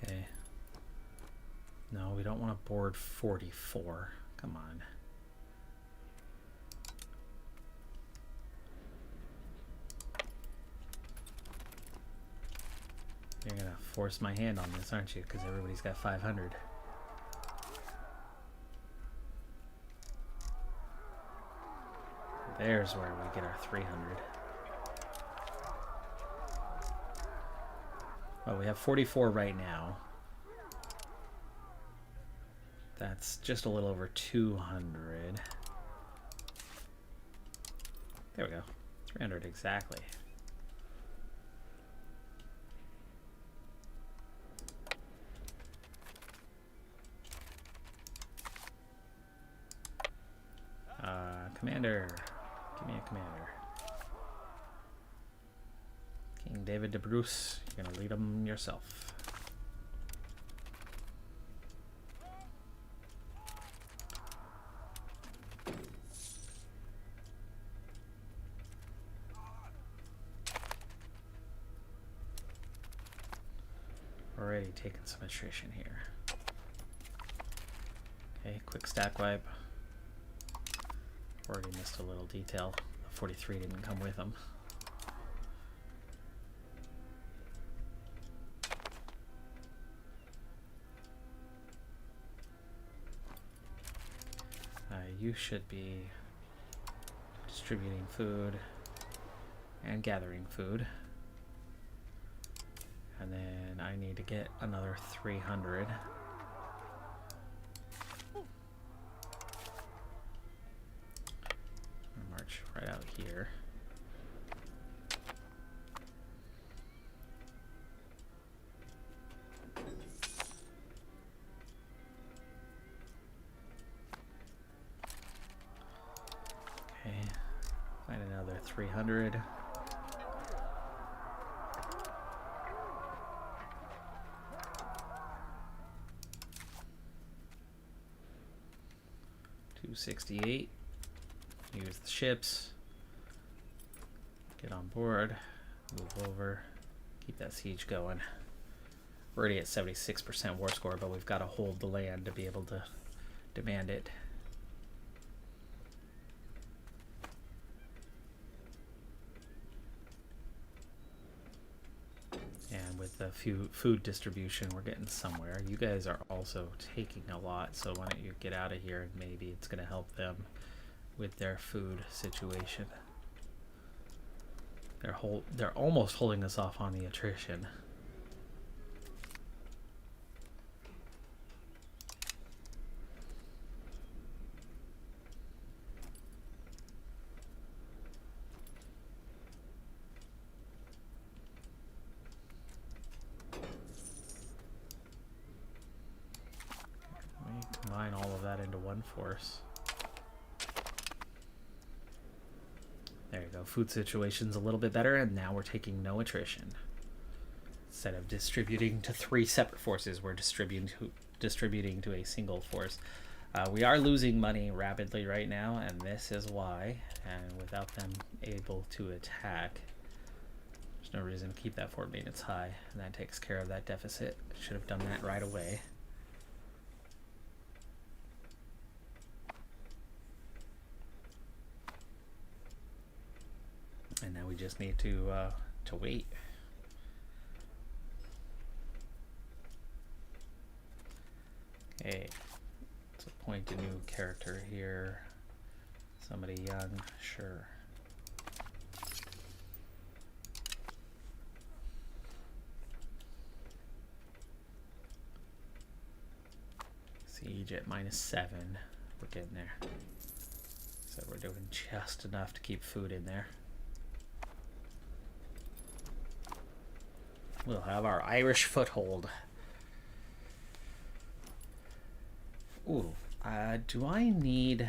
Okay. No, we don't want to board 44. Come on. You're gonna force my hand on this, aren't you? Because everybody's got 500. There's where we get our 300. Well, we have 44 right now. That's just a little over 200. There we go. 300 exactly. Commander. Give me a commander. King David de Bruce. You're going to lead them yourself. Already taking some attrition here. Okay, quick stack wipe. Already missed a little detail. The 43 didn't come with them. You should be distributing food and gathering food. And then I need to get another 300. March right out here. Okay, find another 300. $268. Use the ships. Get on board. Move over. Keep that siege going. We're already at 76% war score, but we've got to hold the land to be able to demand it. And with the few food distribution, we're getting somewhere. You guys are also taking a lot, so why don't you get out of here, and maybe it's going to help them with their food situation. They're almost holding us off on the attrition. Combine all of that into one force. There you go. Food situation's a little bit better, and now we're taking no attrition. Instead of distributing to 3 separate forces, we're distributing to a single force. We are losing money rapidly right now, and this is why. And without them able to attack, there's no reason to keep that fort maintenance high, and that takes care of that deficit. Should have done that right away. And now we just need to wait. Okay, let's appoint a new character here. Somebody young, sure. Siege at -7. We're getting there. So we're doing just enough to keep food in there. We'll have our Irish foothold. Ooh, do I need...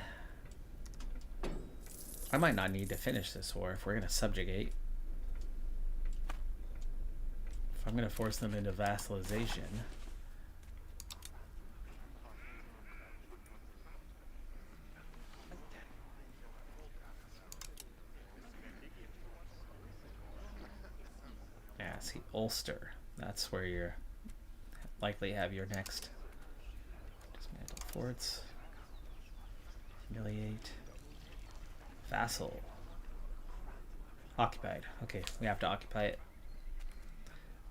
I might not need to finish this war if we're going to subjugate. If I'm going to force them into vassalization. Yeah, see, Ulster. That's where you're likely have your next dismantle forts. Humiliate. Vassal. Occupied. Okay, we have to occupy it.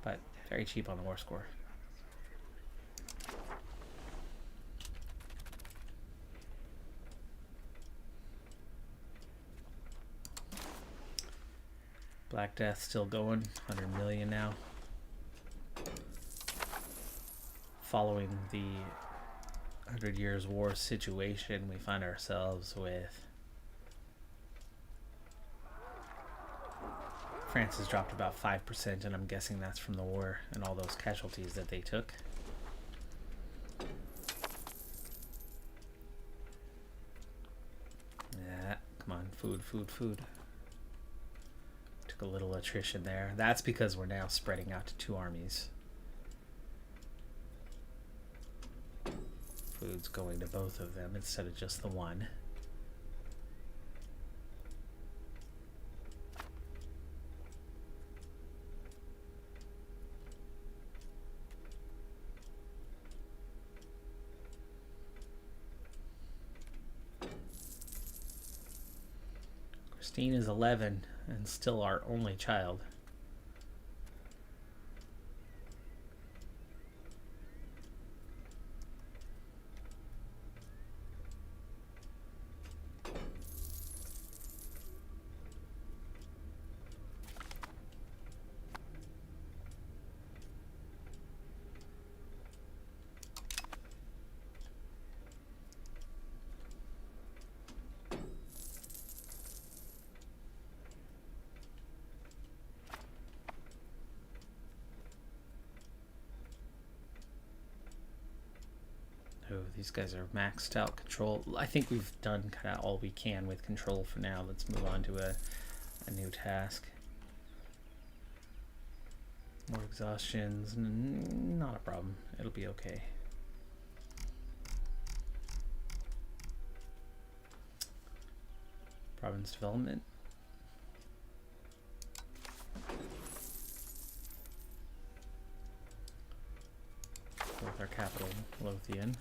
But very cheap on the war score. Black Death still going, 100 million now. Following the 100 Years' War situation, we find ourselves with France has dropped about 5%, and I'm guessing that's from the war and all those casualties that they took. Yeah, come on, food, food, food. Took a little attrition there. That's because we're now spreading out to 2 armies. Food's going to both of them instead of just the one. Christine is 11 and still our only child. Oh, these guys are maxed out control. I think we've done kind of all we can with control for now. Let's move on to a new task. More exhaustions, not a problem. It'll be okay. Province development. With our capital, Lothian.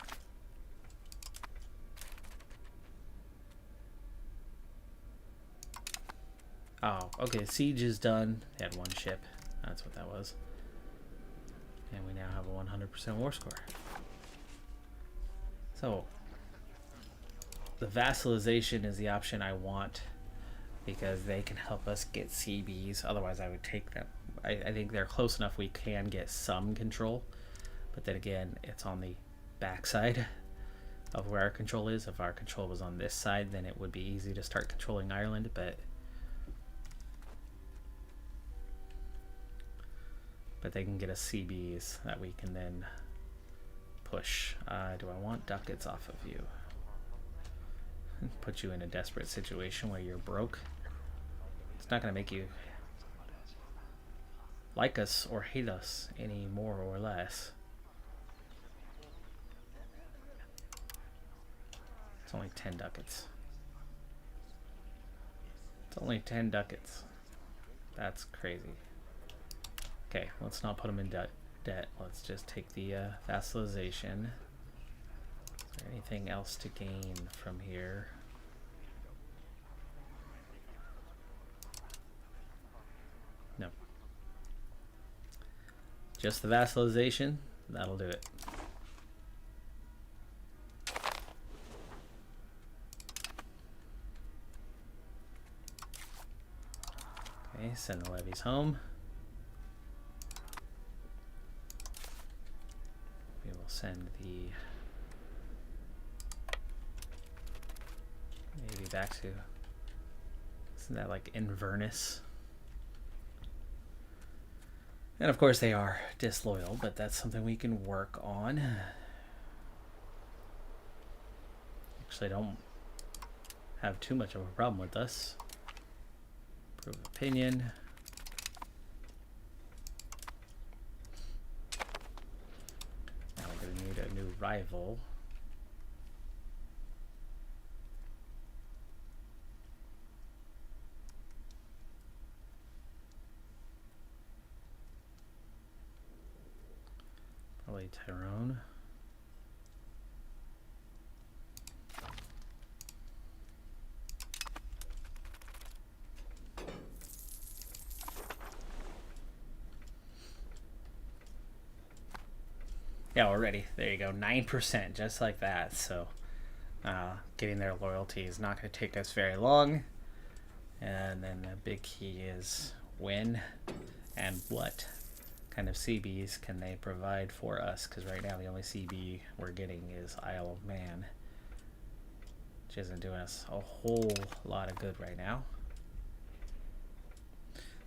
Oh, okay, siege is done. They had one ship. That's what that was. And we now have a 100% war score. So, the vassalization is the option I want because they can help us get CBs. Otherwise, I would take them. I think they're close enough we can get some control. But then again, it's on the backside of where our control is. If our control was on this side, then it would be easy to start controlling Ireland, but they can get us CBs that we can then push. Do I want ducats off of you? Put you in a desperate situation where you're broke. It's not going to make you like us or hate us any more or less. It's only 10 ducats. It's only 10 ducats. That's crazy. Okay, let's not put them in debt. Let's just take the vassalization. Is there anything else to gain from here? No. Just the vassalization. That'll do it. Okay, send the levies home. We will send the navy back to, isn't that like Inverness? And of course they are disloyal, but that's something we can work on. Actually, I don't have too much of a problem with us. Prove opinion. Now we're going to need a new rival. Probably Tyrone. Yeah, we're ready. There you go, 9%, just like that. So getting their loyalty is not going to take us very long. And then the big key is when and what kind of CBs can they provide for us, because right now the only CB we're getting is Isle of Man, which isn't doing us a whole lot of good right now.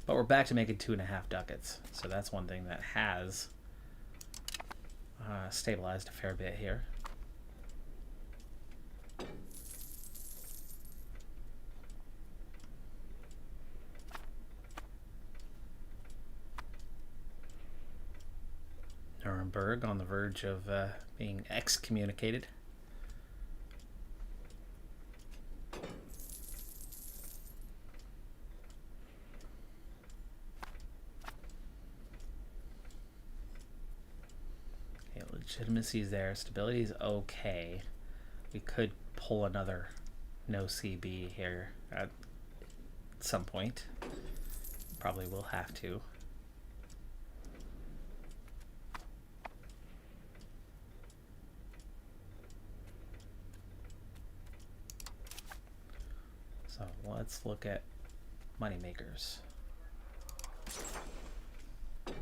But we're back to making 2.5 ducats, so that's one thing that has stabilized a fair bit here. Nuremberg on the verge of being excommunicated. Okay, legitimacy is there. Stability is okay. We could pull another no CB here at some point. Probably will have to. So let's look at moneymakers.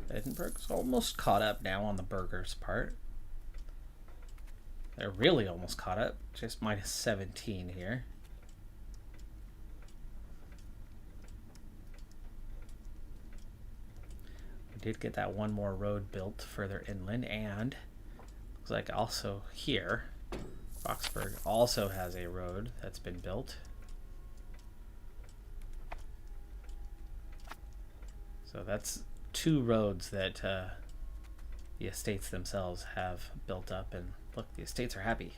Edinburgh's almost caught up now on the burgers part. They're really almost caught up, just minus 17 here. We did get that one more road built further inland, and looks like also here, Roxburgh also has a road that's been built. So that's 2 roads that the estates themselves have built up, and look, the estates are happy.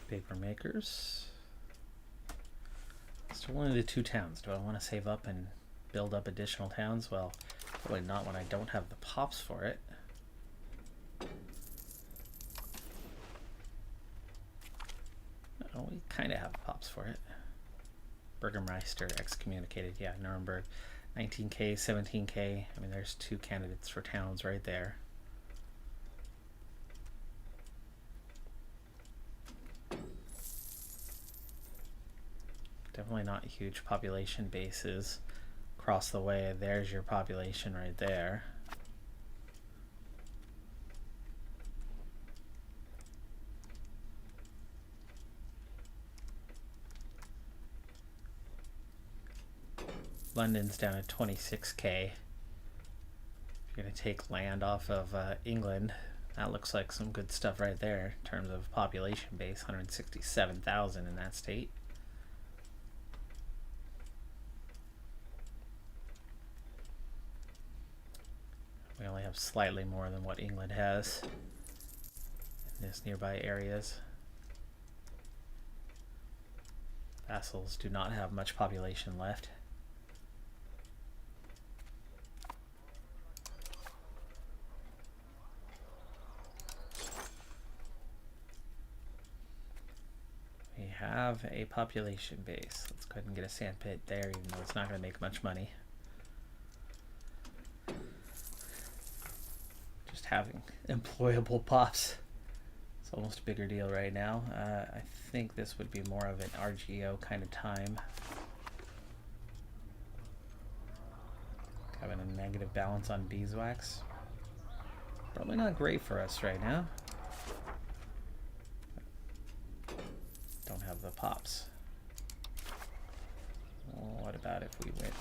Paper makers. Still only the 2 towns. Do I want to save up and build up additional towns? Well, probably not when I don't have the pops for it. Oh, we kind of have pops for it. Bürgermeister excommunicated. Yeah, Nuremberg. 19k, 17k. I mean, there's 2 candidates for towns right there. Definitely not huge population bases across the way. There's your population right there. London's down at 26k. If you're going to take land off of England, that looks like some good stuff right there in terms of population base. 167,000 in that state. We only have slightly more than what England has in these nearby areas. Vassals do not have much population left. We have a population base. Let's go ahead and get a sandpit there, even though it's not going to make much money. Just having employable pops. It's almost a bigger deal right now. I think this would be more of an RGO kind of time. Having a negative balance on beeswax. Probably not great for us right now. Don't have the pops. Well, what about if we went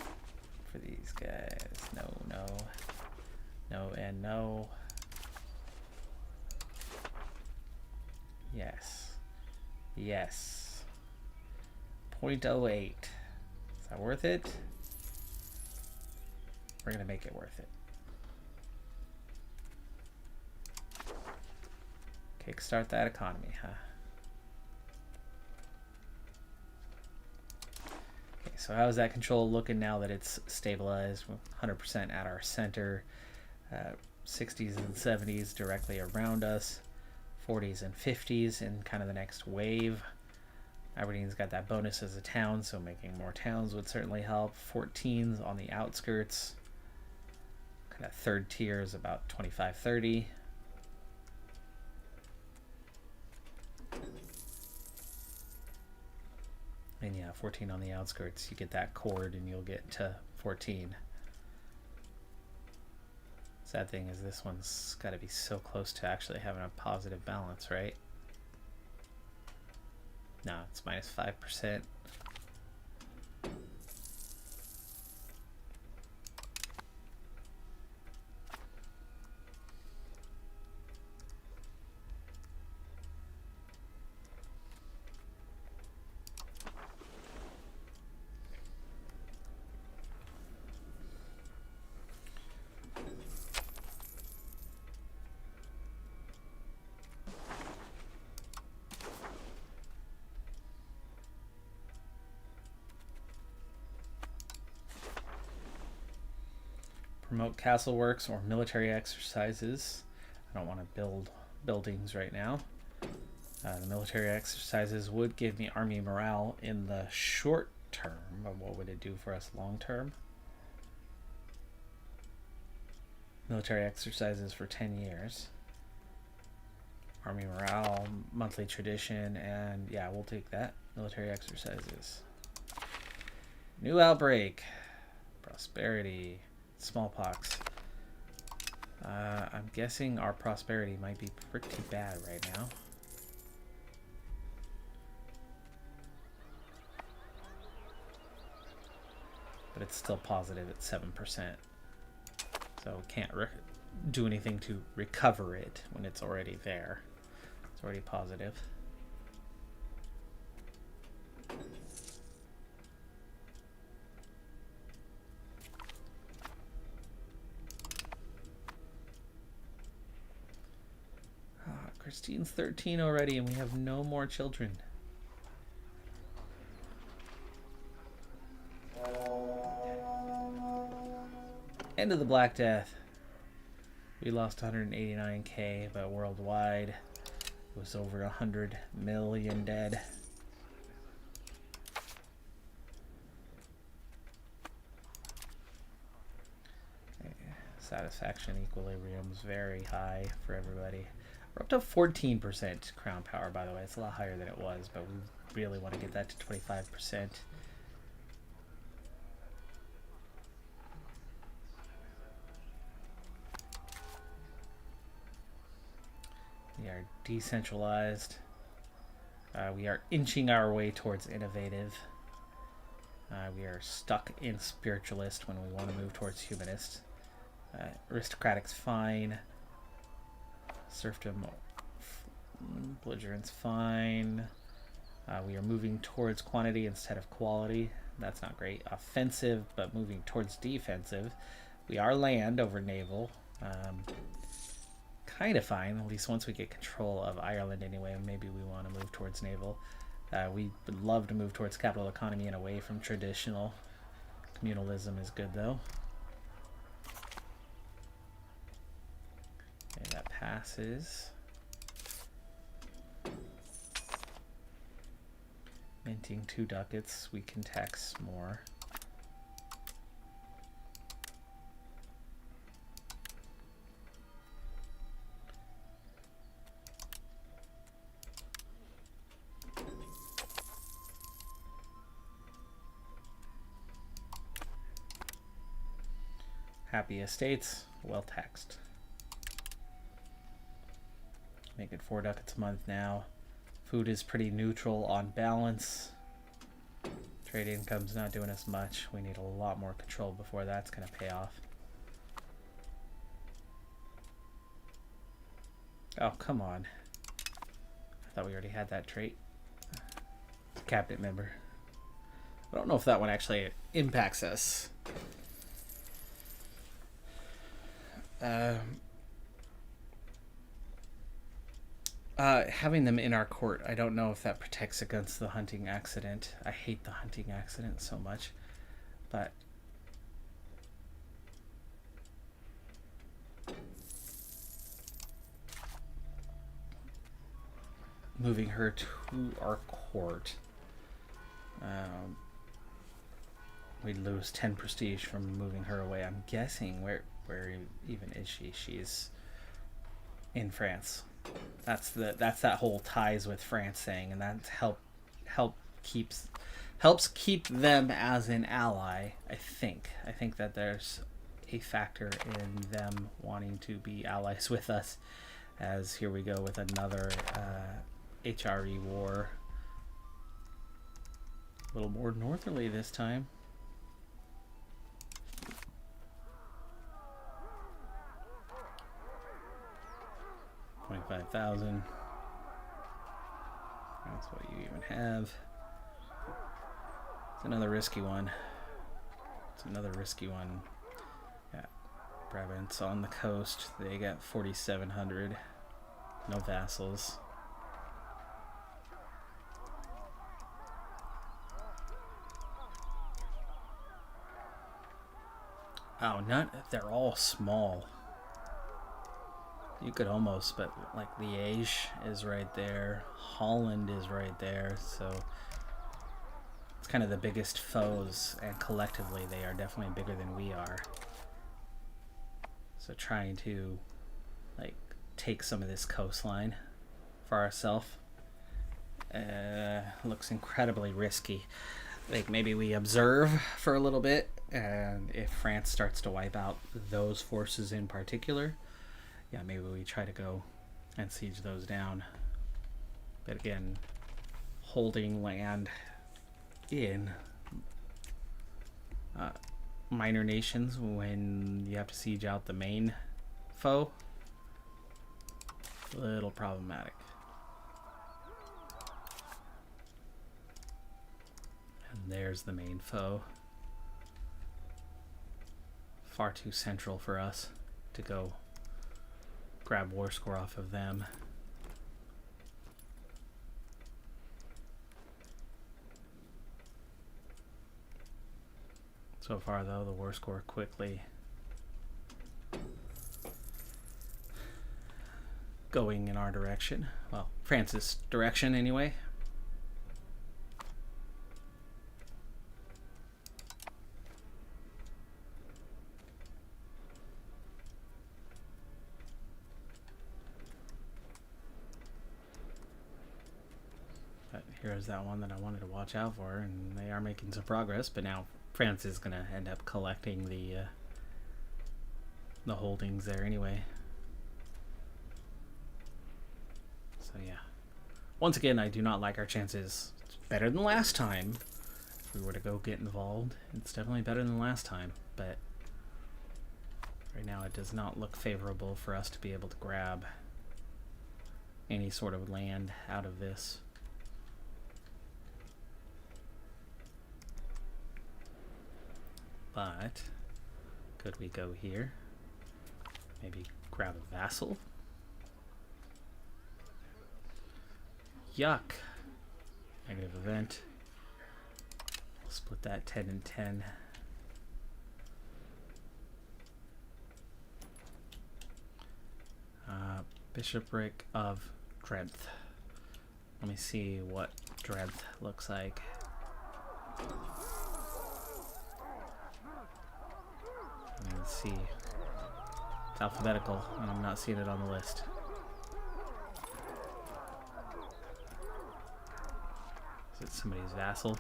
for these guys? No, no. No and no. Yes. Yes. 0.08. Is that worth it? We're going to make it worth it. Kickstart that economy, huh? Okay, so how is that control looking now that it's stabilized? 100% at our center. 60s and 70s directly around us. 40s and 50s in kind of the next wave. Aberdeen's got that bonus as a town, so making more towns would certainly help. 14s on the outskirts. Kind of third tier is about 25, 30. And yeah, 14 on the outskirts. You get that chord and you'll get to 14. Sad thing is this one's got to be so close to actually having a positive balance, right? No, it's minus 5%. Promote castle works or military exercises. I don't want to build buildings right now. The military exercises would give me army morale in the short term, but what would it do for us long term? Military exercises for 10 years. Army morale, monthly tradition, and yeah, we'll take that. Military exercises. New outbreak. Prosperity. Smallpox. I'm guessing our prosperity might be pretty bad right now. But it's still positive at 7%. So we can't do anything to recover it when it's already there. It's already positive. Christine's 13 already, and we have no more children. End of the Black Death. We lost 189k, but worldwide it was over 100 million dead. Satisfaction equilibrium is very high for everybody. We're up to 14% crown power, by the way. It's a lot higher than it was, but we really want to get that to 25%. We are decentralized. We are inching our way towards innovative. We are stuck in spiritualist when we want to move towards humanist. Aristocratic's fine. Serfdom, belligerent's fine. We are moving towards quantity instead of quality. That's not great. Offensive, but moving towards defensive. We are land over naval. Kind of fine, at least once we get control of Ireland anyway. Maybe we want to move towards naval. We would love to move towards capital economy and away from traditional. Communalism is good though. Okay, that passes. Minting 2 ducats, we can tax more. Happy estates, well taxed. Make it 4 ducats a month now. Food is pretty neutral on balance. Trade income's not doing as much. We need a lot more control before that's going to pay off. Oh, come on. I thought we already had that trait. Cabinet member. I don't know if that one actually impacts us. Having them in our court, I don't know if that protects against the hunting accident. I hate the hunting accident so much, but moving her to our court, we'd lose 10 prestige from moving her away. I'm guessing where even is she? She's in France. That's that whole ties with France thing, and that helps keep them as an ally. I think that there's a factor in them wanting to be allies with us. As here we go with another HRE war. A little more northerly this time. $25,000. That's what you even have. It's another risky one. Yeah, Brabant's on the coast. They got 4,700. No vassals. Oh, they're all small. You could almost, but like Liège is right there. Holland is right there. So it's kind of the biggest foes, and collectively they are definitely bigger than we are. So trying to like take some of this coastline for ourselves looks incredibly risky. Like maybe we observe for a little bit, and if France starts to wipe out those forces in particular, yeah, maybe we try to go and siege those down. But again, holding land in minor nations when you have to siege out the main foe. A little problematic. And there's the main foe. Far too central for us to go grab war score off of them. So far, though, the war score quickly going in our direction. Well, France's direction, anyway. But here's that one that I wanted to watch out for, and they are making some progress, but now France is going to end up collecting the holdings there anyway. So yeah. Once again, I do not like our chances. It's better than last time. If we were to go get involved, it's definitely better than last time, but right now it does not look favorable for us to be able to grab any sort of land out of this. But could we go here? Maybe grab a vassal? Yuck. Negative event. We'll split that 10 and 10. Bishopric of Drenthe. Let me see what Drenthe looks like. Let's see. It's alphabetical, and I'm not seeing it on the list. Is it somebody's vassal?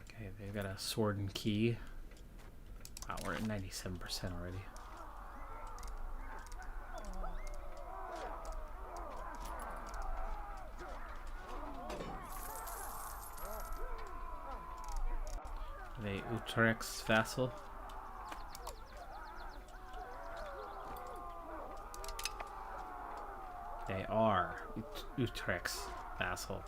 Okay, they've got a sword and key. Wow, we're at 97% already. Are they Utrecht's vassal? They are Utrecht's vassal.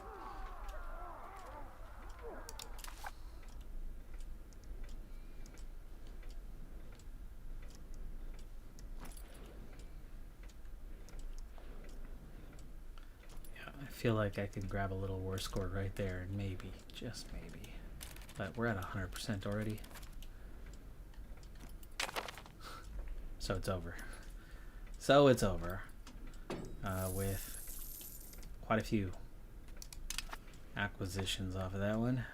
Yeah, I feel like I can grab a little war score right there, and maybe, just maybe. But we're at 100% already. So it's over. So it's over. With quite a few acquisitions off of that one.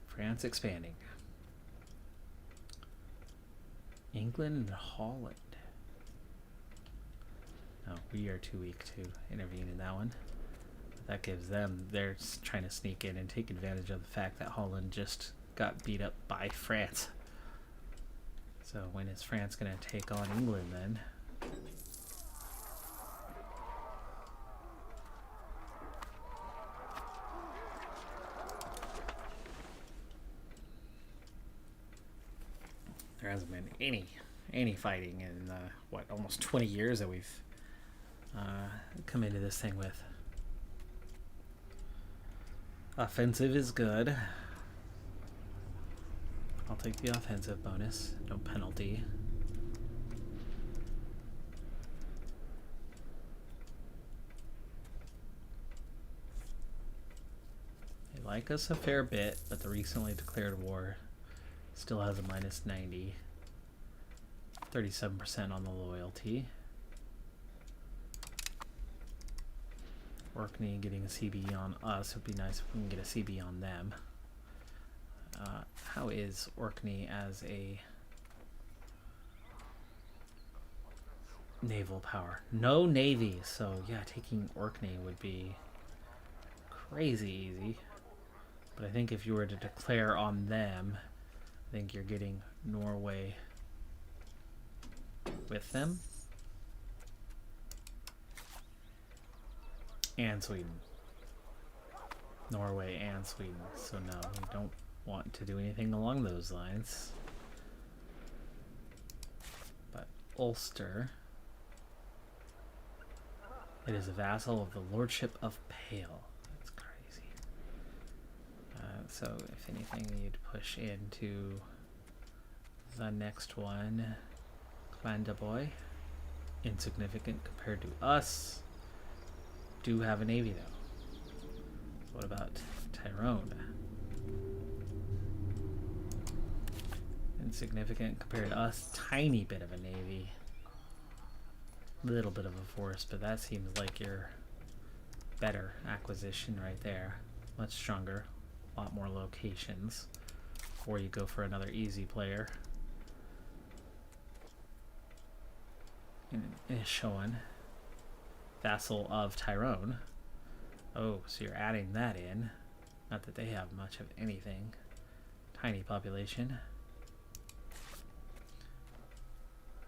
France expanding. England and Holland. No, we are too weak to intervene in that one. That gives them, they're trying to sneak in and take advantage of the fact that Holland just got beat up by France. So when is France going to take on England then? There hasn't been any fighting in what, almost 20 years that we've come into this thing with. Offensive is good. I'll take the offensive bonus. No penalty. They like us a fair bit, but the recently declared war still has a minus 90. 37% on the loyalty. Orkney getting a CB on us would be nice if we can get a CB on them. How is Orkney as a naval power? No navy, so yeah, taking Orkney would be crazy easy. But I think if you were to declare on them, I think you're getting Norway with them. And Sweden. Norway and Sweden. So no, we don't want to do anything along those lines. But Ulster, it is a vassal of the Lordship of Pale. That's crazy. So if anything, you'd push into the next one. Clandaboy, insignificant compared to us. Do have a navy though. What about Tyrone? Insignificant compared to us. Tiny bit of a navy. Little bit of a force, but that seems like your better acquisition right there. Much stronger. A lot more locations. Or you go for another easy player. Ishoan, vassal of Tyrone. Oh, so you're adding that in. Not that they have much of anything. Tiny population.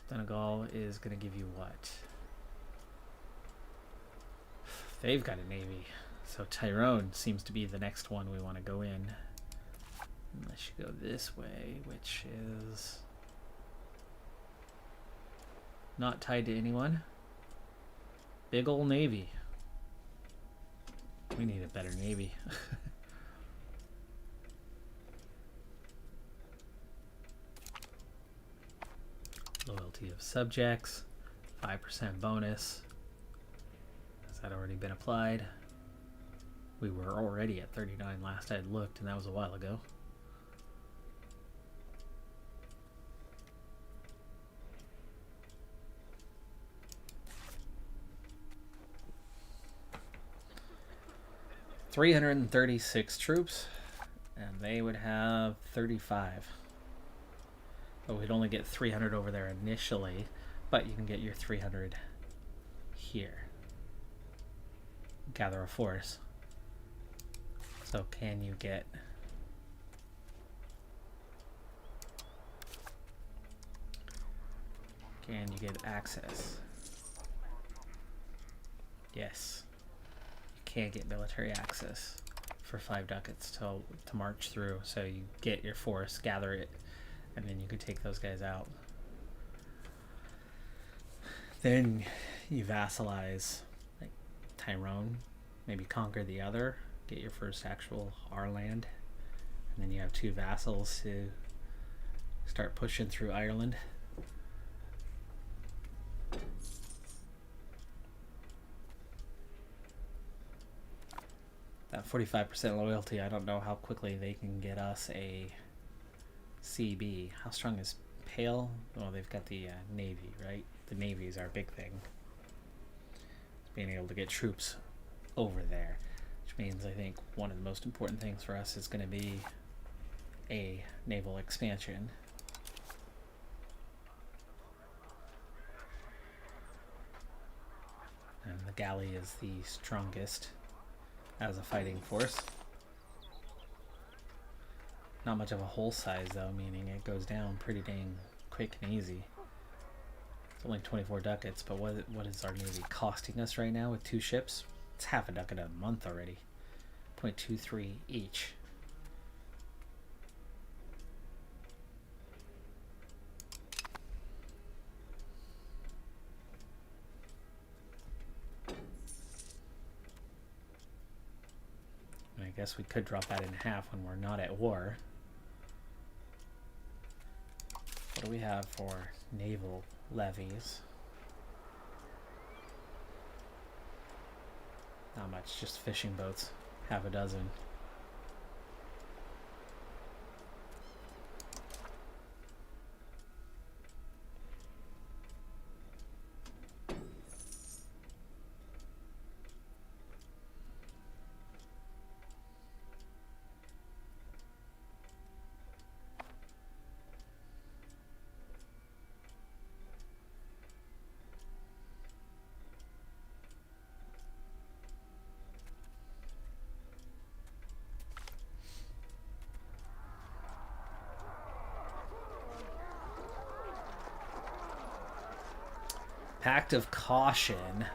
Donegal is going to give you what? They've got a navy. So Tyrone seems to be the next one we want to go in. Unless you go this way, which is not tied to anyone. Big ol' navy. We need a better navy. Loyalty of subjects. 5% bonus. Has that already been applied? We were already at 39 last I had looked, and that was a while ago. $336 troops, and they would have 35. But we'd only get 300 over there initially, but you can get your 300 here. Gather a force. So can you get access? Yes. Can't get military access for 5 ducats to march through, so you get your force, gather it, and then you can take those guys out. Then you vassalize like Tyrone, maybe conquer the other, get your first actual our land, and then you have 2 vassals to start pushing through Ireland. That 45% loyalty, I don't know how quickly they can get us a CB. How strong is Pale? Well, they've got the Navy, right? The Navy is our big thing. It's being able to get troops over there. Which means I think one of the most important things for us is going to be a naval expansion. And the galley is the strongest as a fighting force. Not much of a whole size though, meaning it goes down pretty dang quick and easy. It's only 24 ducats, but what is our navy costing us right now with 2 ships? It's half a ducat a month already. 0.23 each. I guess we could drop that in half when we're not at war. What do we have for naval levies? Not much, just fishing boats. Half a dozen. Pact of Caution.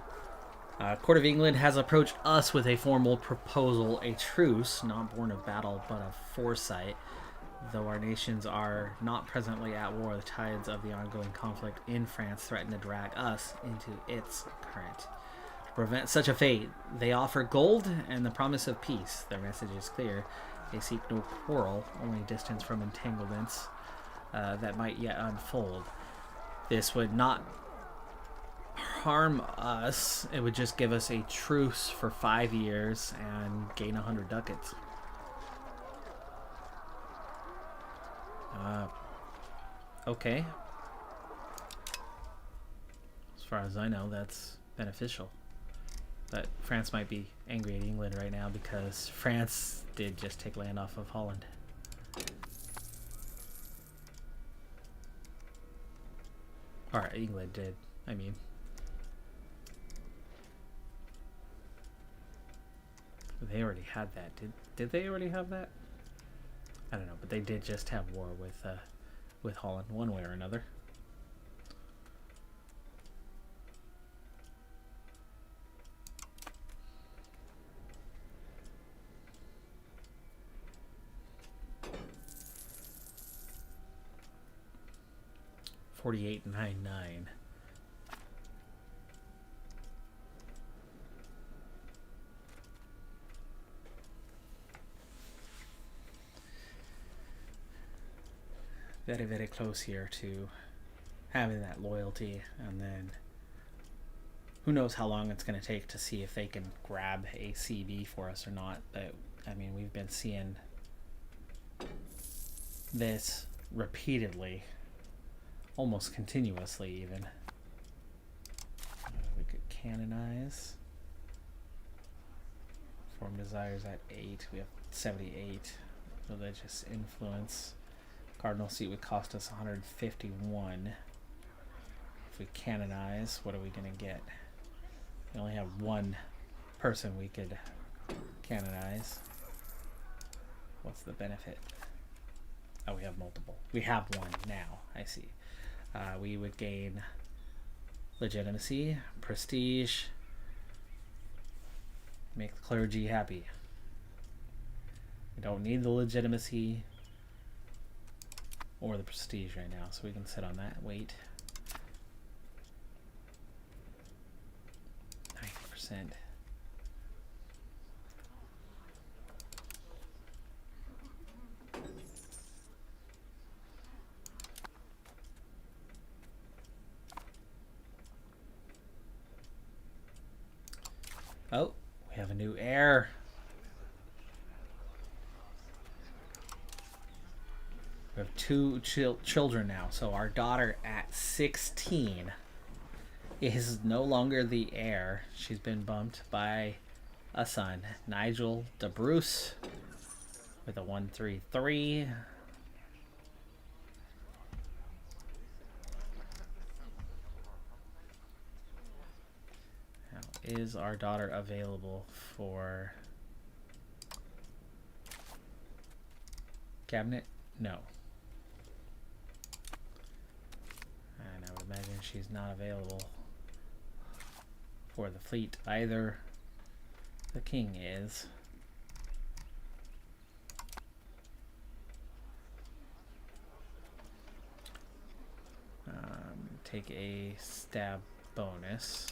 Court of England has approached us with a formal proposal, a truce, not born of battle but of foresight. Though our nations are not presently at war, the tides of the ongoing conflict in France threaten to drag us into its current. To prevent such a fate, they offer gold and the promise of peace. Their message is clear. They seek no quarrel, only distance from entanglements that might yet unfold. This would not harm us. It would just give us a truce for 5 years and gain 100 ducats. Okay. As far as I know, that's beneficial. But France might be angry at England right now because France did just take land off of Holland. Or England did, I mean. They already had that. Did they already have that? I don't know, but they did just have war with Holland one way or another. $48.99. Very, very close here to having that loyalty, and then who knows how long it's going to take to see if they can grab a CB for us or not. But I mean, we've been seeing this repeatedly, almost continuously even. We could canonize. Form desires at 8. We have 78. Religious influence. Cardinal seat would cost us 151. If we canonize, what are we going to get? We only have one person we could canonize. What's the benefit? Oh, we have multiple. We have one now. I see. We would gain legitimacy, prestige, make the clergy happy. We don't need the legitimacy or the prestige right now, so we can sit on that. Wait. 90%. Oh, we have a new heir. We have two children now. So our daughter at 16 is no longer the heir. She's been bumped by a son, Nigel de Bruce, with a 133. Now, is our daughter available for cabinet? No. And I would imagine she's not available for the fleet either. The king is. Take a stab bonus.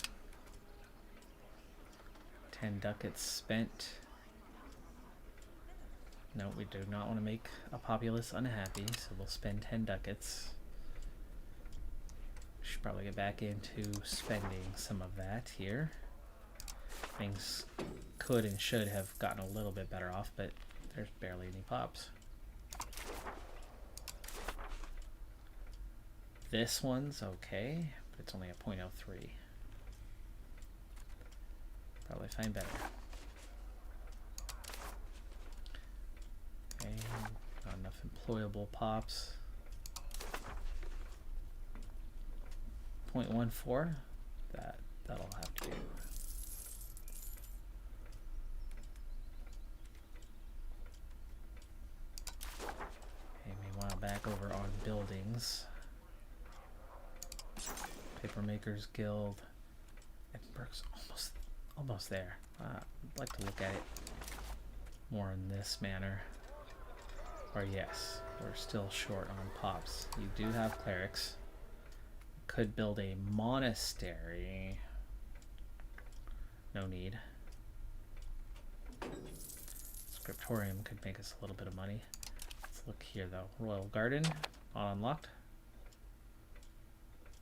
10 ducats spent. No, we do not want to make a populace unhappy, so we'll spend 10 ducats. Should probably get back into spending some of that here. Things could and should have gotten a little bit better off, but there's barely any pops. This one's okay, but it's only a .03. Probably find better. Okay, not enough employable pops. 0.14. That'll have to do. Okay, meanwhile back over on buildings. Papermakers Guild. Edinburgh's almost almost there. I'd like to look at it more in this manner. Or yes, we're still short on pops. You do have clerics. Could build a monastery. No need. Scriptorium could make us a little bit of money. Let's look here though. Royal Garden, not unlocked.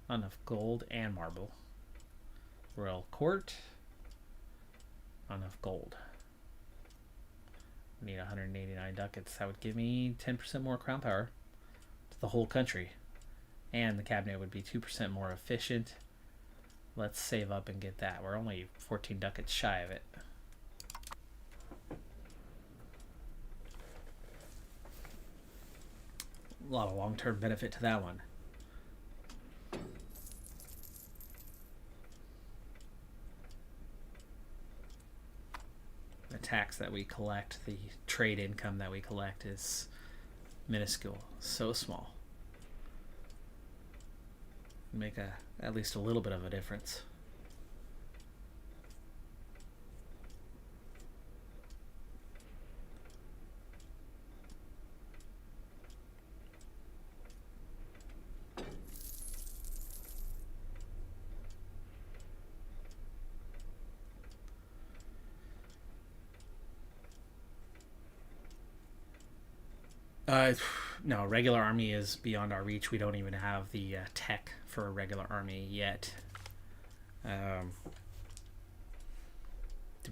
Not enough gold and marble. Royal Court, not enough gold. We need 189 ducats. That would give me 10% more crown power to the whole country. And the cabinet would be 2% more efficient. Let's save up and get that. We're only 14 ducats shy of it. A lot of long-term benefit to that one. The tax that we collect, the trade income that we collect is minuscule, so small. Make at least a little bit of a difference. No, regular army is beyond our reach. We don't even have the tech for a regular army yet.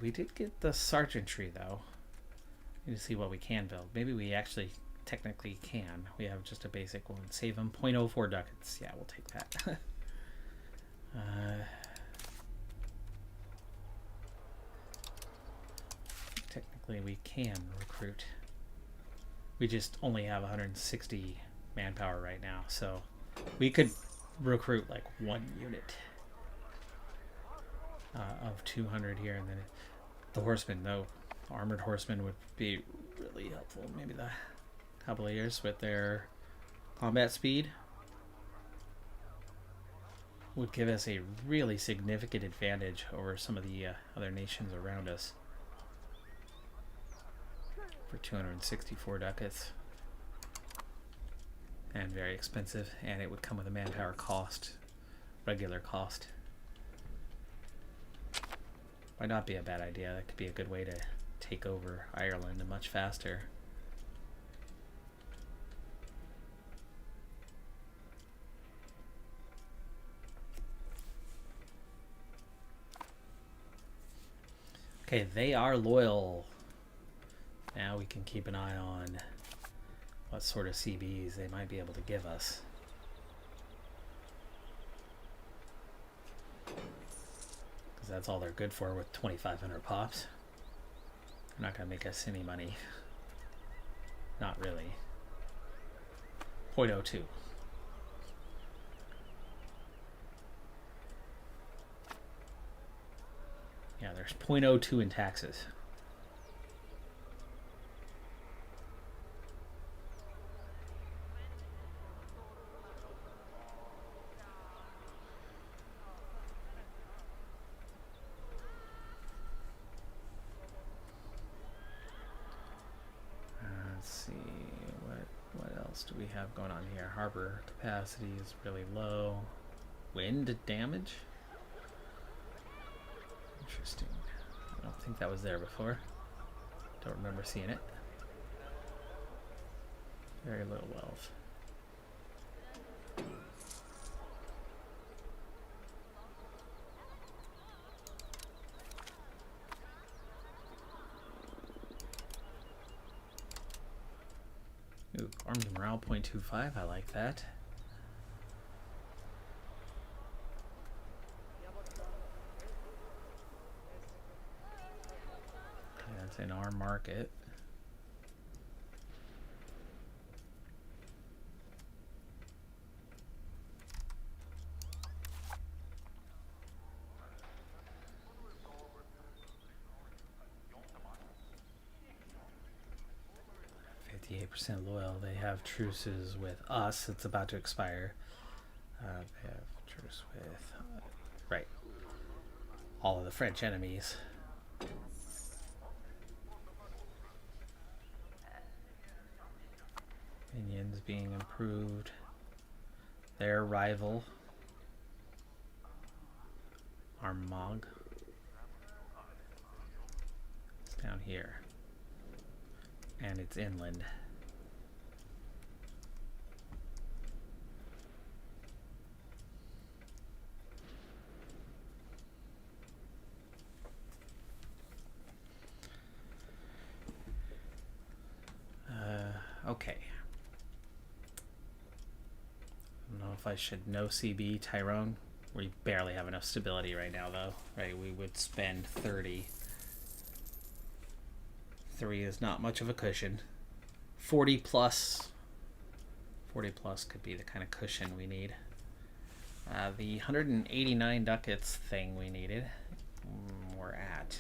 We did get the sergeantry though. Need to see what we can build. Maybe we actually technically can. We have just a basic one. Save them 0.04 ducats. Yeah, we'll take that. Technically we can recruit. We just only have 160 manpower right now, so we could recruit like 1 unit of 200 here, and then the horsemen, though, armored horsemen would be really helpful. Maybe the cavaliers with their combat speed would give us a really significant advantage over some of the other nations around us. For 264 ducats. And very expensive, and it would come with a manpower cost, regular cost. Might not be a bad idea. That could be a good way to take over Ireland much faster. Okay, they are loyal. Now we can keep an eye on what sort of CBs they might be able to give us. Because that's all they're good for with 2,500 pops. They're not going to make us any money. Not really. 0.02. Yeah, there's 0.02 in taxes. Do we have going on here? Harbor capacity is really low. Wind damage? Interesting. I don't think that was there before. Don't remember seeing it. Very little wealth. Ooh, arms morale 0.25. I like that. That's in our market. Percent loyal. They have truces with us. It's about to expire. They have truce with right. all of the French enemies. Minions being improved. Their rival, Armagh, it's down here. And it's inland. Okay. I don't know if I should no CB Tyrone. We barely have enough stability right now, though. Right, we would spend 30. 3 is not much of a cushion. 40 plus. 40 plus could be the kind of cushion we need. The 189 ducats thing we needed, we're at.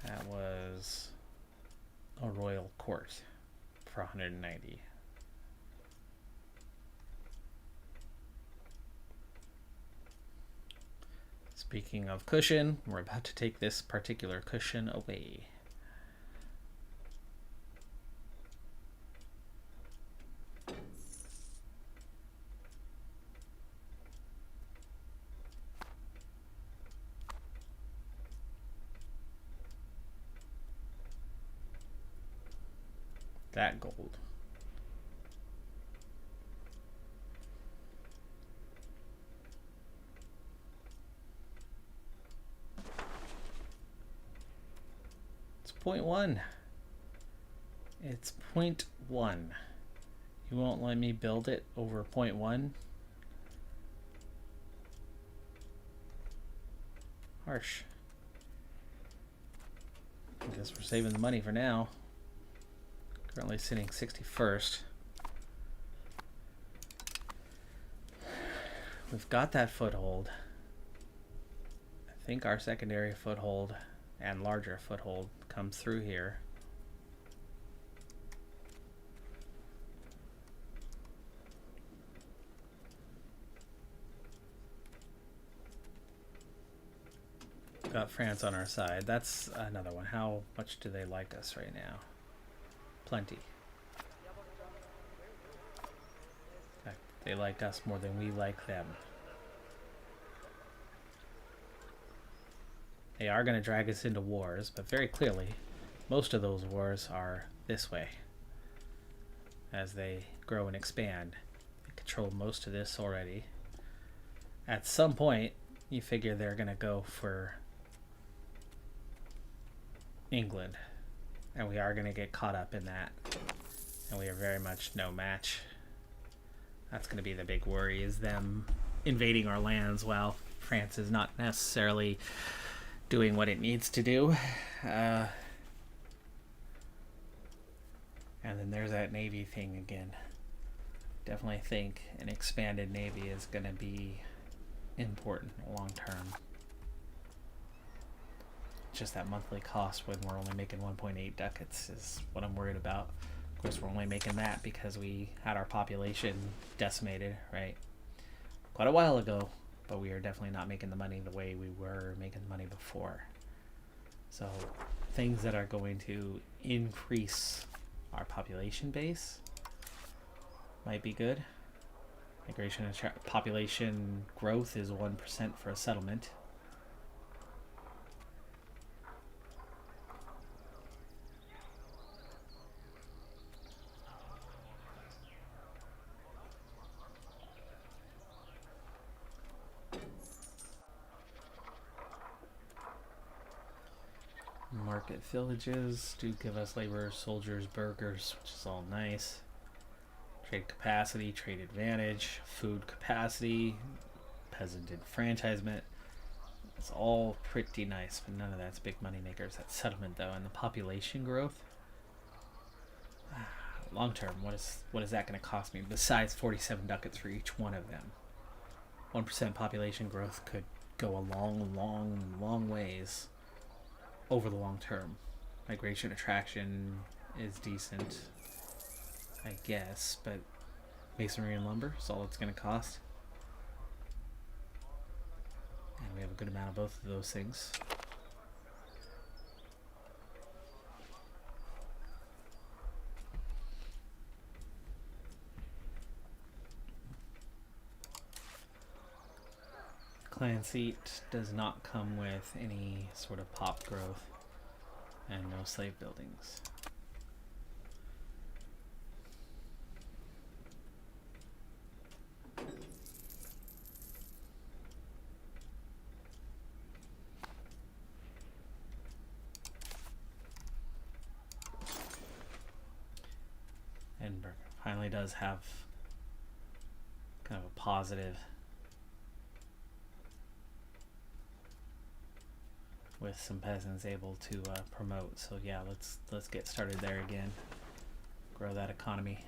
That was a royal court for 190. Speaking of cushion, we're about to take this particular cushion away. That gold. It's 0.1. It's 0.1. You won't let me build it over 0.1? Harsh. I guess we're saving the money for now. Currently sitting 61st. We've got that foothold. I think our secondary foothold and larger foothold comes through here. Got France on our side. That's another one. How much do they like us right now? Plenty. In fact, they like us more than we like them. They are going to drag us into wars, but very clearly, most of those wars are this way. As they grow and expand, they control most of this already. At some point, you figure they're going to go for England. And we are going to get caught up in that. And we are very much no match. That's going to be the big worry, is them invading our lands while France is not necessarily doing what it needs to do. And then there's that Navy thing again. Definitely think an expanded Navy is going to be important long term. Just that monthly cost when we're only making 1.8 ducats is what I'm worried about. Of course, we're only making that because we had our population decimated, right? Quite a while ago, but we are definitely not making the money the way we were making the money before. So things that are going to increase our population base might be good. Migration and population growth is 1% for a settlement. Market villages do give us labor, soldiers, burgers, which is all nice. Trade capacity, trade advantage, food capacity, peasant enfranchisement. It's all pretty nice, but none of that's big money makers. That settlement, though, and the population growth. Long term, what is that going to cost me besides 47 ducats for each one of them? 1% population growth could go a long ways over the long term. Migration attraction is decent, I guess, but masonry and lumber is all it's going to cost. And we have a good amount of both of those things. Clan seat does not come with any sort of pop growth and no slave buildings. Edinburgh finally does have kind of a positive with some peasants able to promote. So yeah, let's get started there again. Grow that economy.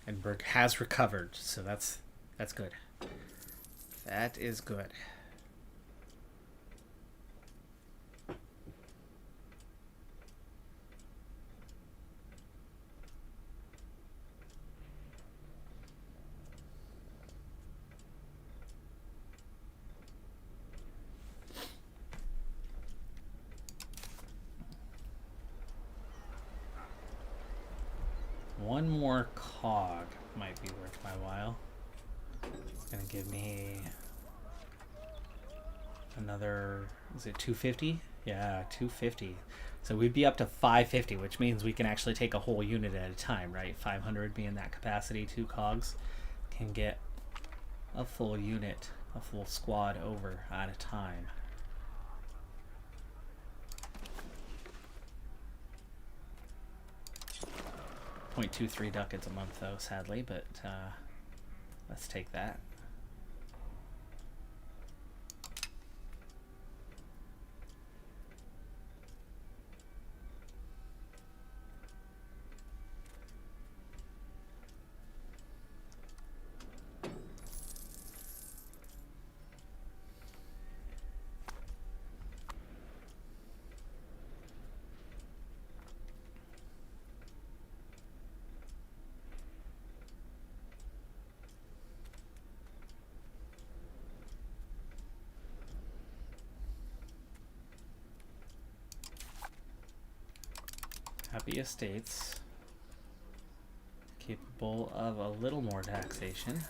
Edinburgh has recovered, so that's good. That is good. One more cog might be worth my while. It's gonna give me another, is it 250? Yeah, 250. So we'd be up to 550, which means we can actually take a whole unit at a time, right? 500 being that capacity, 2 cogs can get a full unit, a full squad over at a time. .23 ducats a month though, sadly, but let's take that. Happy estates, capable of a little more taxation.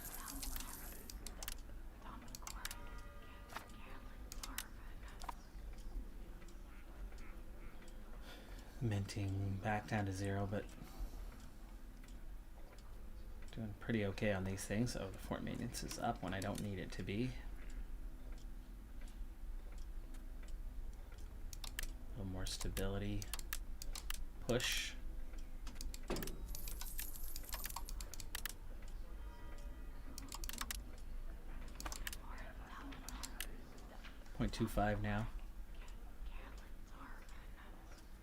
Minting back down to 0, but doing pretty okay on these things. Oh, the fort maintenance is up when I don't need it to be. A little more stability. Push. .25 now.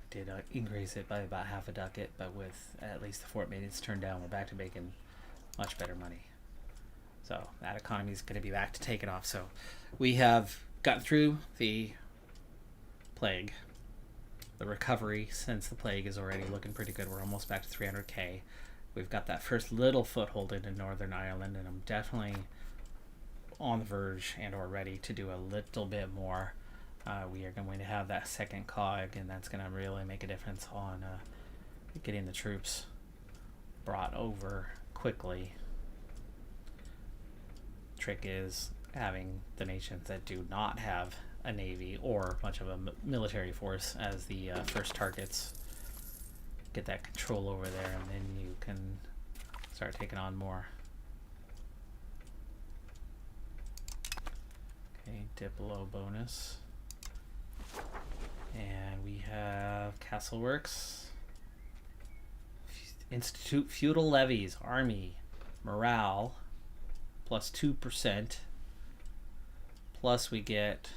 Did increase it by about half a ducat, but with at least the fort maintenance turned down, we're back to making much better money. So that economy is going to be back to take it off. So we have gotten through the plague. The recovery since the plague is already looking pretty good. We're almost back to 300k. We've got that first little foothold into Northern Ireland, and I'm definitely on the verge and or ready to do a little bit more. We are going to have that second cog, and that's going to really make a difference on getting the troops brought over quickly. Trick is having the nations that do not have a navy or much of a military force as the first targets. Get that control over there, and then you can start taking on more. Okay, Diplo bonus. And we have Castle Works. Institute feudal levies, army, morale, plus 2%. Plus we get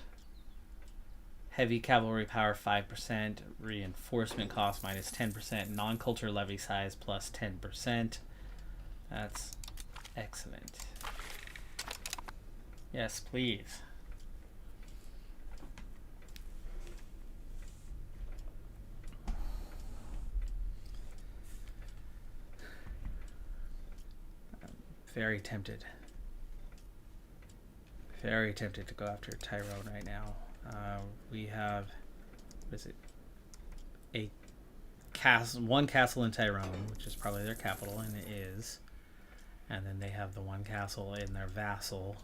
heavy cavalry power 5%, reinforcement cost minus 10%, non-culture levy size plus 10%. That's excellent. Yes, please. I'm very tempted. Very tempted to go after Tyrone right now. We have, what is it? One castle in Tyrone, which is probably their capital, and it is. And then they have the one castle in their vassal.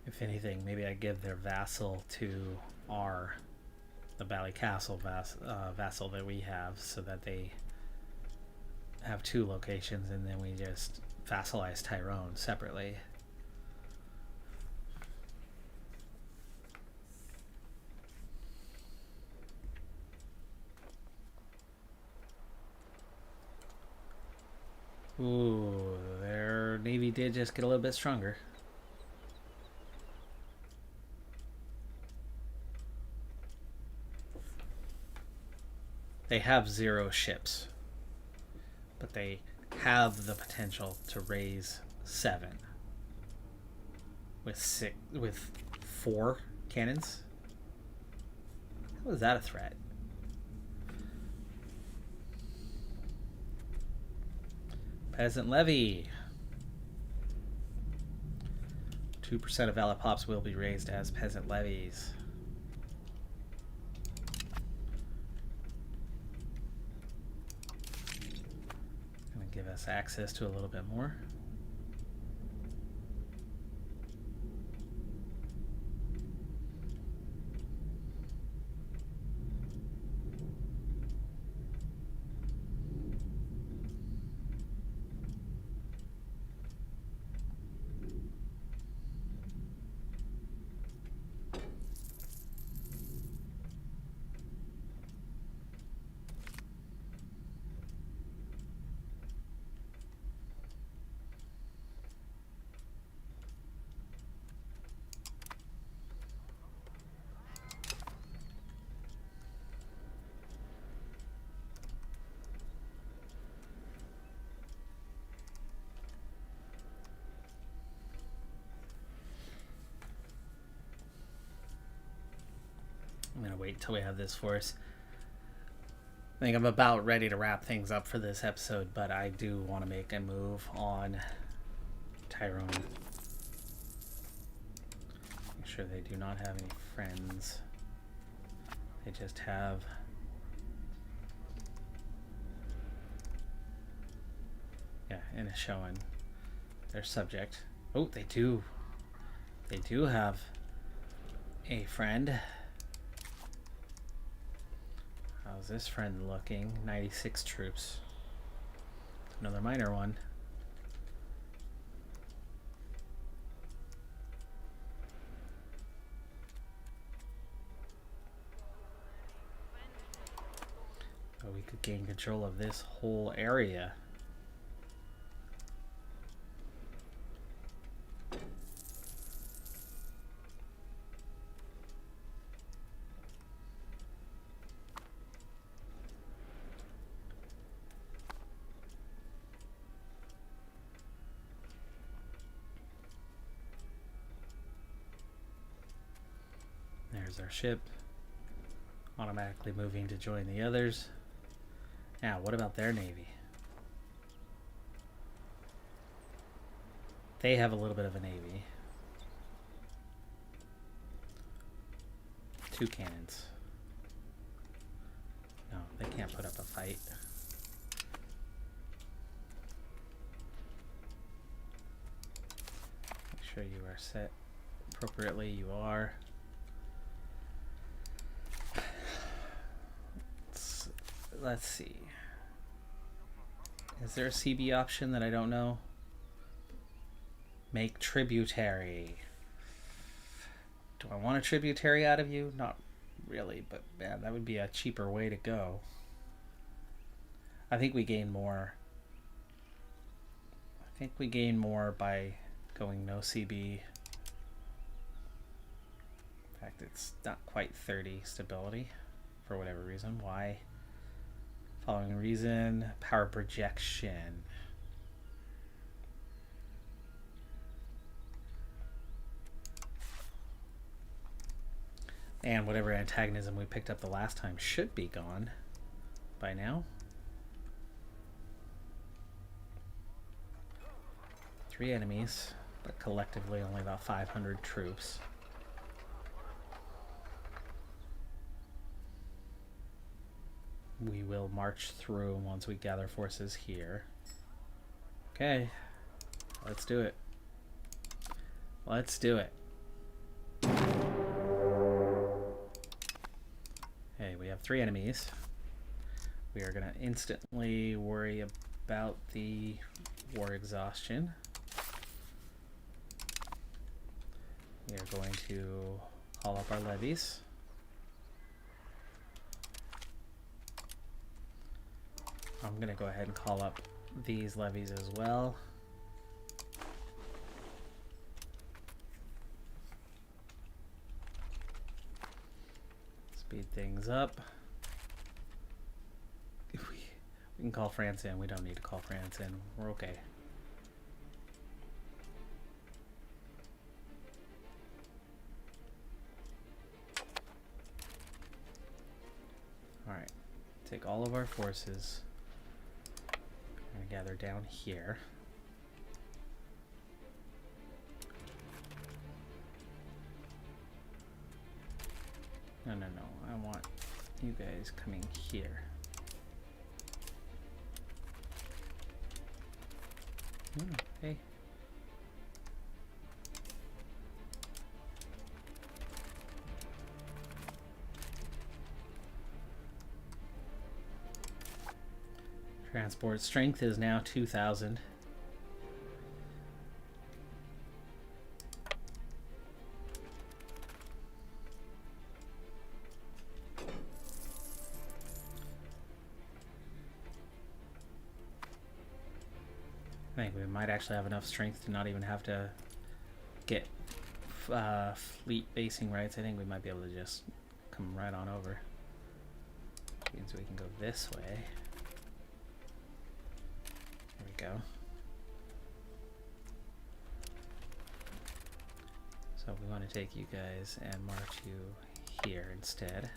If anything, maybe I give their vassal to the Bally Castle vassal that we have, so that they have two locations, and then we just vassalize Tyrone separately. Ooh, their navy did just get a little bit stronger. They have 0 ships, but they have the potential to raise 7 with 4 cannons. How is that a threat? Peasant levy. 2% of Valapops will be raised as peasant levies. Gonna give us access to a little bit more. I'm going to wait until we have this force. I think I'm about ready to wrap things up for this episode, but I do want to make a move on Tyrone. Make sure they do not have any friends. They just have... yeah, and it's showing their subject. Oh, they do. They do have a friend. How's this friend looking? 96 troops. Another minor one. So we could gain control of this whole area. There's our ship, automatically moving to join the others. Now, what about their navy? They have a little bit of a navy. 2 cannons. No, they can't put up a fight. Make sure you are set appropriately. You are. Let's see. Is there a CB option that I don't know? Make tributary. Do I want a tributary out of you? Not really, but man, that would be a cheaper way to go. I think we gain more. I think we gain more by going no CB. In fact, it's not quite 30 stability for whatever reason. Why? Following reason, power projection. And whatever antagonism we picked up the last time should be gone. by now. 3 enemies, but collectively only about 500 troops. We will march through once we gather forces here. Okay, let's do it. Let's do it. Okay, we have 3 enemies. We are going to instantly worry about the war exhaustion. We are going to call up our levies. I'm going to go ahead and call up these levies as well. Speed things up. We can call France in. We don't need to call France in. We're okay. Alright. Take all of our forces. We're going to gather down here. No, no, no. I want you guys coming here. Hey. Transport strength is now 2,000. I think we might actually have enough strength to not even have to get fleet basing rights. I think we might be able to just come right on over. Which means we can go this way. There we go. So we want to take you guys and march you here instead.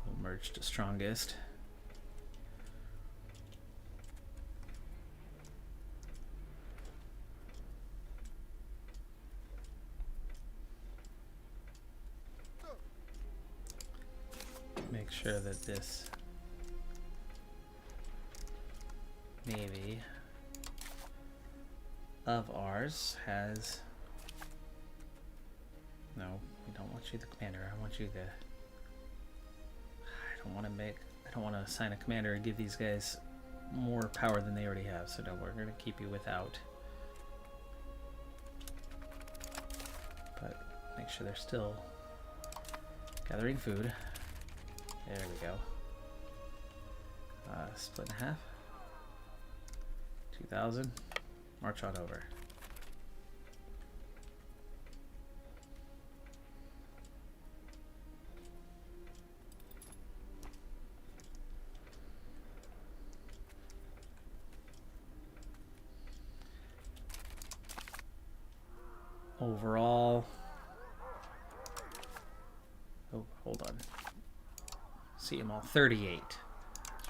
We'll merge to strongest. Make sure that this navy of ours has... No, we don't want you the commander. I want you the... I don't want to assign a commander and give these guys more power than they already have, so no, we're going to keep you without. But make sure they're still gathering food. There we go. Split in half. 2,000. March on over. Overall... Oh, hold on. See them all. 38.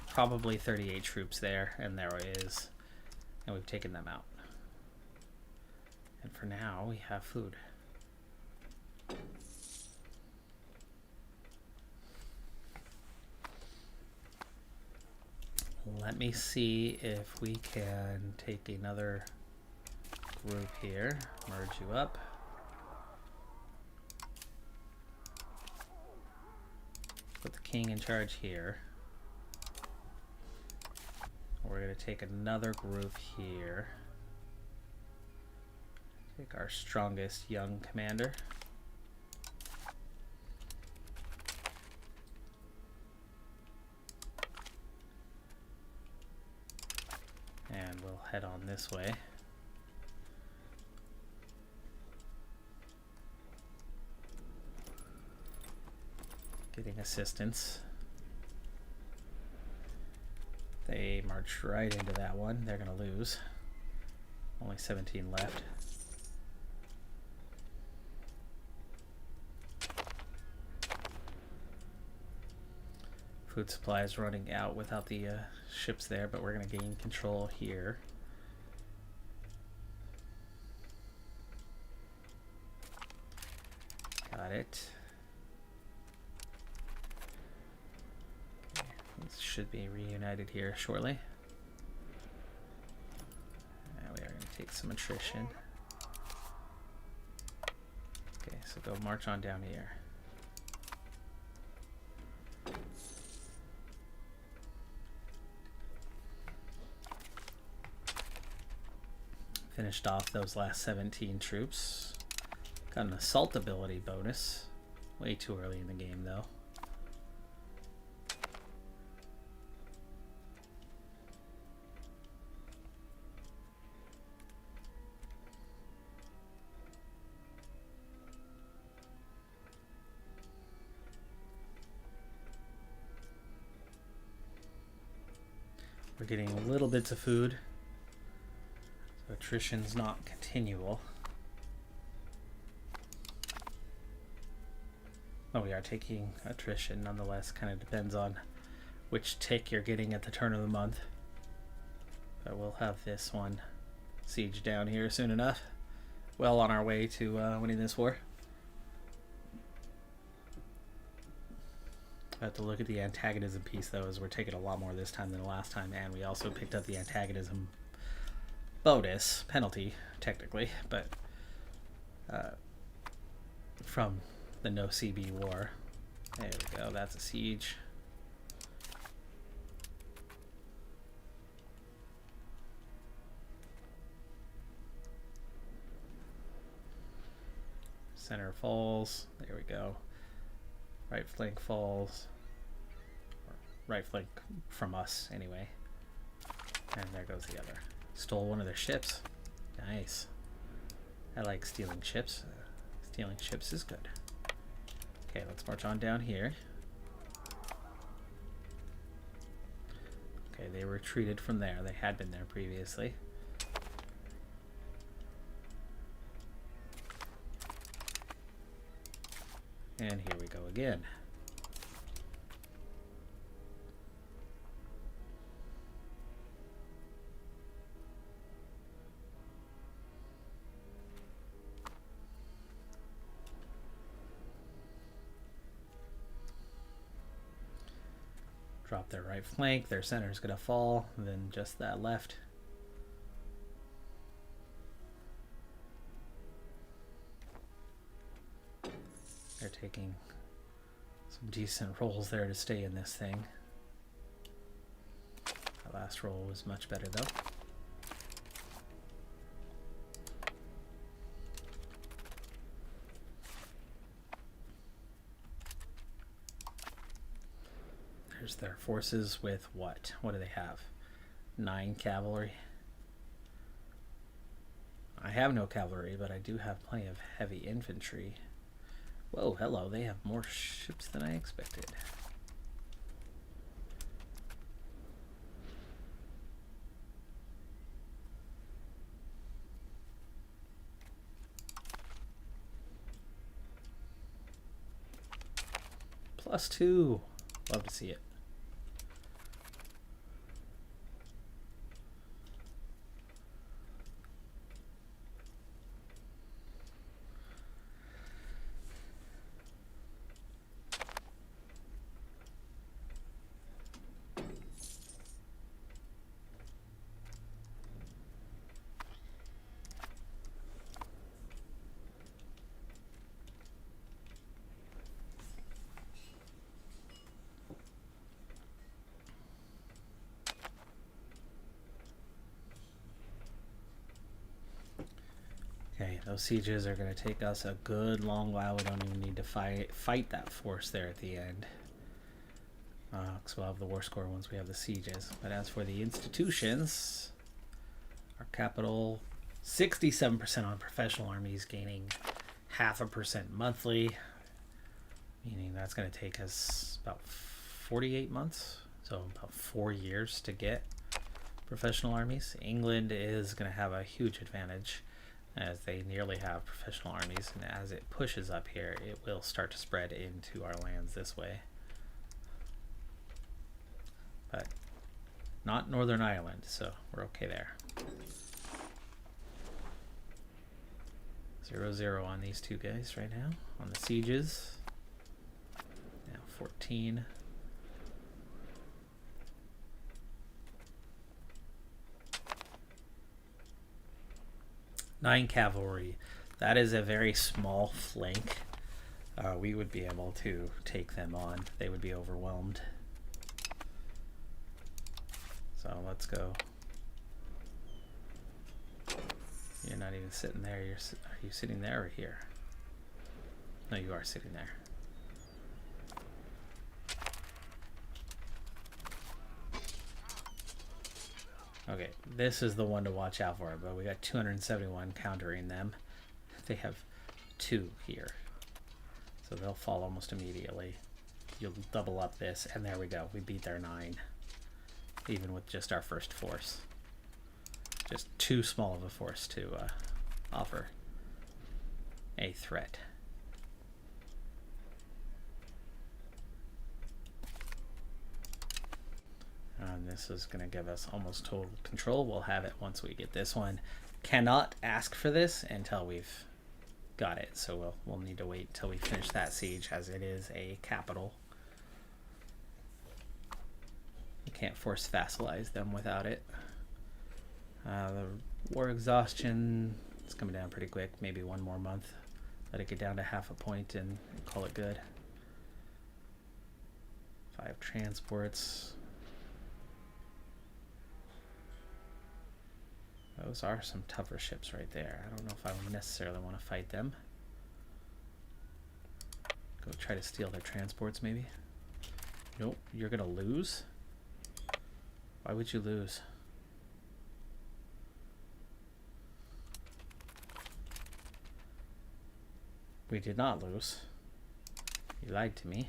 Probably 38 troops there, and there is. And we've taken them out. And for now, we have food. Let me see if we can take another group here. Merge you up. Put the king in charge here. We're going to take another group here. Take our strongest young commander. And we'll head on this way. Getting assistance. They marched right into that one. They're going to lose. Only 17 left. food supply is running out without the ships there, but we're going to gain control here. Got it. Okay, these should be reunited here shortly. And we are going to take some attrition. Okay, so go march on down here. Finished off those last 17 troops. Got an assault ability bonus. Way too early in the game though. We're getting little bits of food. So attrition's not continual. Oh, we are taking attrition nonetheless. Kind of depends on which tick you're getting at the turn of the month. But we'll have this one siege down here soon enough. Well on our way to winning this war. I have to look at the antagonism piece though, as we're taking a lot more this time than the last time, and we also picked up the antagonism bonus penalty technically, but from the no CB war. There we go, that's a siege. Center falls, there we go. Right flank falls. Right flank from us anyway. And there goes the other. Stole one of their ships. Nice. I like stealing ships. Stealing ships is good. Okay, let's march on down here. Okay, they retreated from there. They had been there previously. And here we go again. Drop their right flank, their center is going to fall, and then just that left. They're taking some decent rolls there to stay in this thing. The last roll was much better though. There's their forces with what? What do they have? 9 cavalry. I have no cavalry, but I do have plenty of heavy infantry. Whoa, hello, they have more ships than I expected. +2. Love to see it. Okay, those sieges are going to take us a good long while. We don't even need to fight that force there at the end. Because we'll have the war score once we have the sieges. But as for the institutions, our capital, 67% on professional armies, gaining 0.5% monthly. Meaning that's going to take us about 48 months. So about 4 years to get professional armies. England is going to have a huge advantage, as they nearly have professional armies, and as it pushes up here, it will start to spread into our lands this way. but not Northern Ireland, so we're okay there. 0-0 on these two guys right now on the sieges. Now 14. Nine cavalry. That is a very small flank. We would be able to take them on. They would be overwhelmed. So let's go. You're not even sitting there. Are you sitting there or here? No, you are sitting there. Okay, this is the one to watch out for, but we got 271 countering them. They have 2 here. So they'll fall almost immediately. You'll double up this, and there we go. We beat their 9, even with just our first force. Just too small of a force to offer a threat. And this is going to give us almost total control. We'll have it once we get this one. Cannot ask for this until we've got it, so we'll need to wait until we finish that siege, as it is a capital. You can't force vassalize them without it. The war exhaustion is coming down pretty quick. Maybe one more month. Let it get down to half a point and call it good. 5 transports. Those are some tougher ships right there. I don't know if I necessarily want to fight them. Go try to steal their transports, maybe. Nope, you're gonna lose? Why would you lose? We did not lose. You lied to me.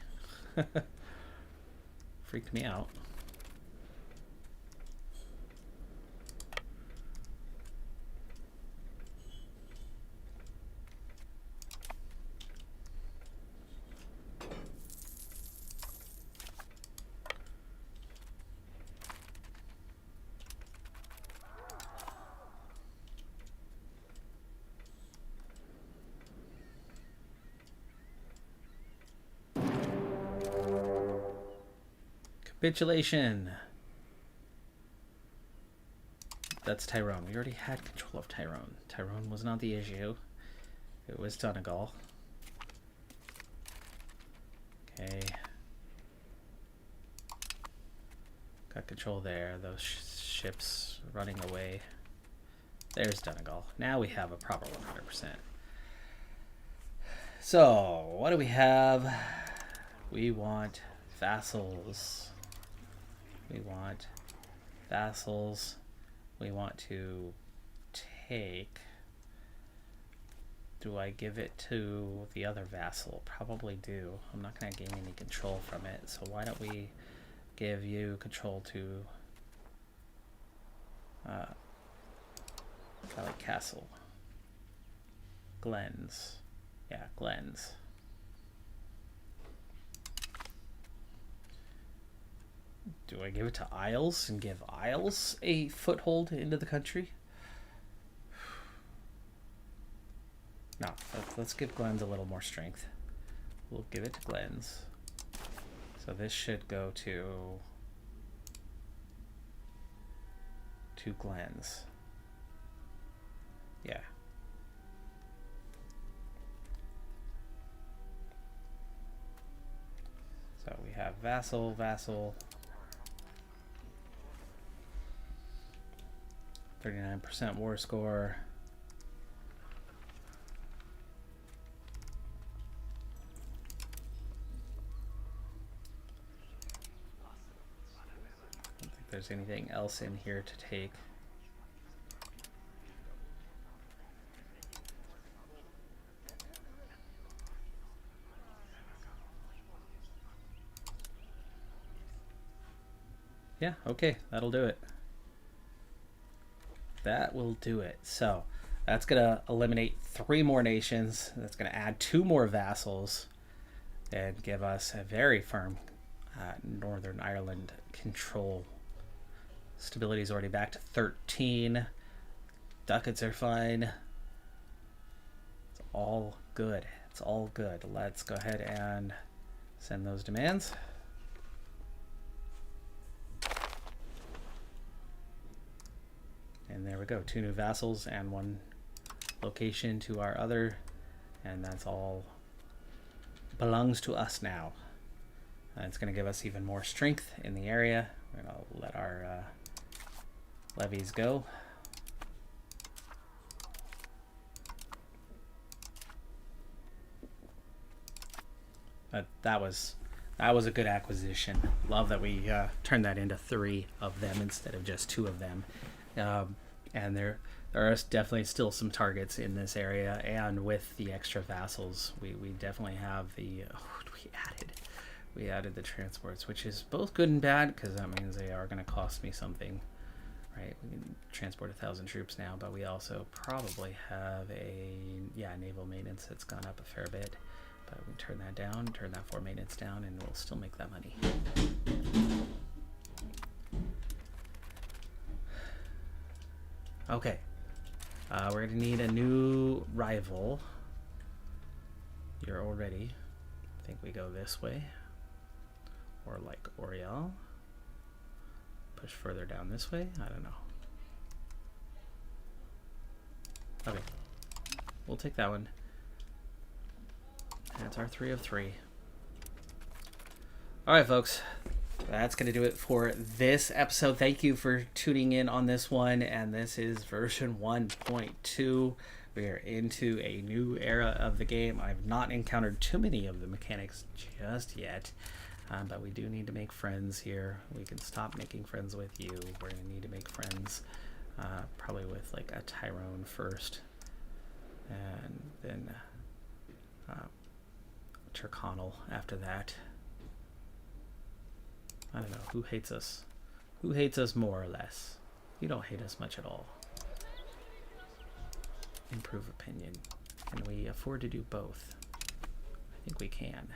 Freaked me out. Capitulation. That's Tyrone. We already had control of Tyrone. Tyrone was not the issue. It was Donegal. Okay. Got control there. Those ships running away. There's Donegal. Now we have a proper 100%. So, what do we have? We want vassals. We want vassals. We want to take. Do I give it to the other vassal? Probably do. I'm not going to gain any control from it. So why don't we give you control to Valley Castle. Glens. Yeah, Glens. Do I give it to Isles and give Isles a foothold into the country? No, let's give Glens a little more strength. We'll give it to Glens. So this should go to Glens. Yeah. So we have vassal, vassal. 39% war score. I don't think there's anything else in here to take. Yeah, okay, that'll do it. That will do it. So that's going to eliminate 3 more nations. That's going to add 2 more vassals and give us a very firm Northern Ireland control. Stability is already back to 13. Ducats are fine. It's all good. It's all good. Let's go ahead and send those demands. And there we go. 2 new vassals and 1 location to our other. And that's all belongs to us now. It's going to give us even more strength in the area. We're going to let our levies go. But that was a good acquisition. Love that we turned that into 3 of them instead of just 2 of them. And there are definitely still some targets in this area, and with the extra vassals, we definitely have the we added the transports, which is both good and bad because that means they are going to cost me something, right? We can transport 1,000 troops now, but we also probably have a naval maintenance that's gone up a fair bit. But we turn that down, turn that 4 maintenance down, and we'll still make that money. Okay, we're gonna need a new rival. You're already. I think we go this way, or like Oriel. Push further down this way. I don't know. Okay, we'll take that one. That's our 3 of 3. All right, folks. That's going to do it for this episode. Thank you for tuning in on this one. And this is version 1.2. We are into a new era of the game. I've not encountered too many of the mechanics just yet. But we do need to make friends here. We can stop making friends with you. We're going to need to make friends probably with like a Tyrone first. And then Tyrconnell after that. I don't know, who hates us? Who hates us more or less? You don't hate us much at all. Improve opinion. Can we afford to do both? I think we can.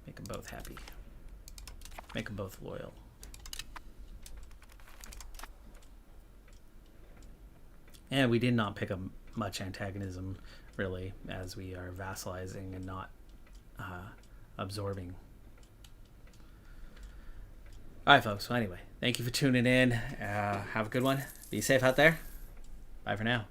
Make them both happy. Make them both loyal. And we did not pick up much antagonism, really, as we are vassalizing and not absorbing. All right, folks. Well, anyway, thank you for tuning in. Have a good one. Be safe out there. Bye for now.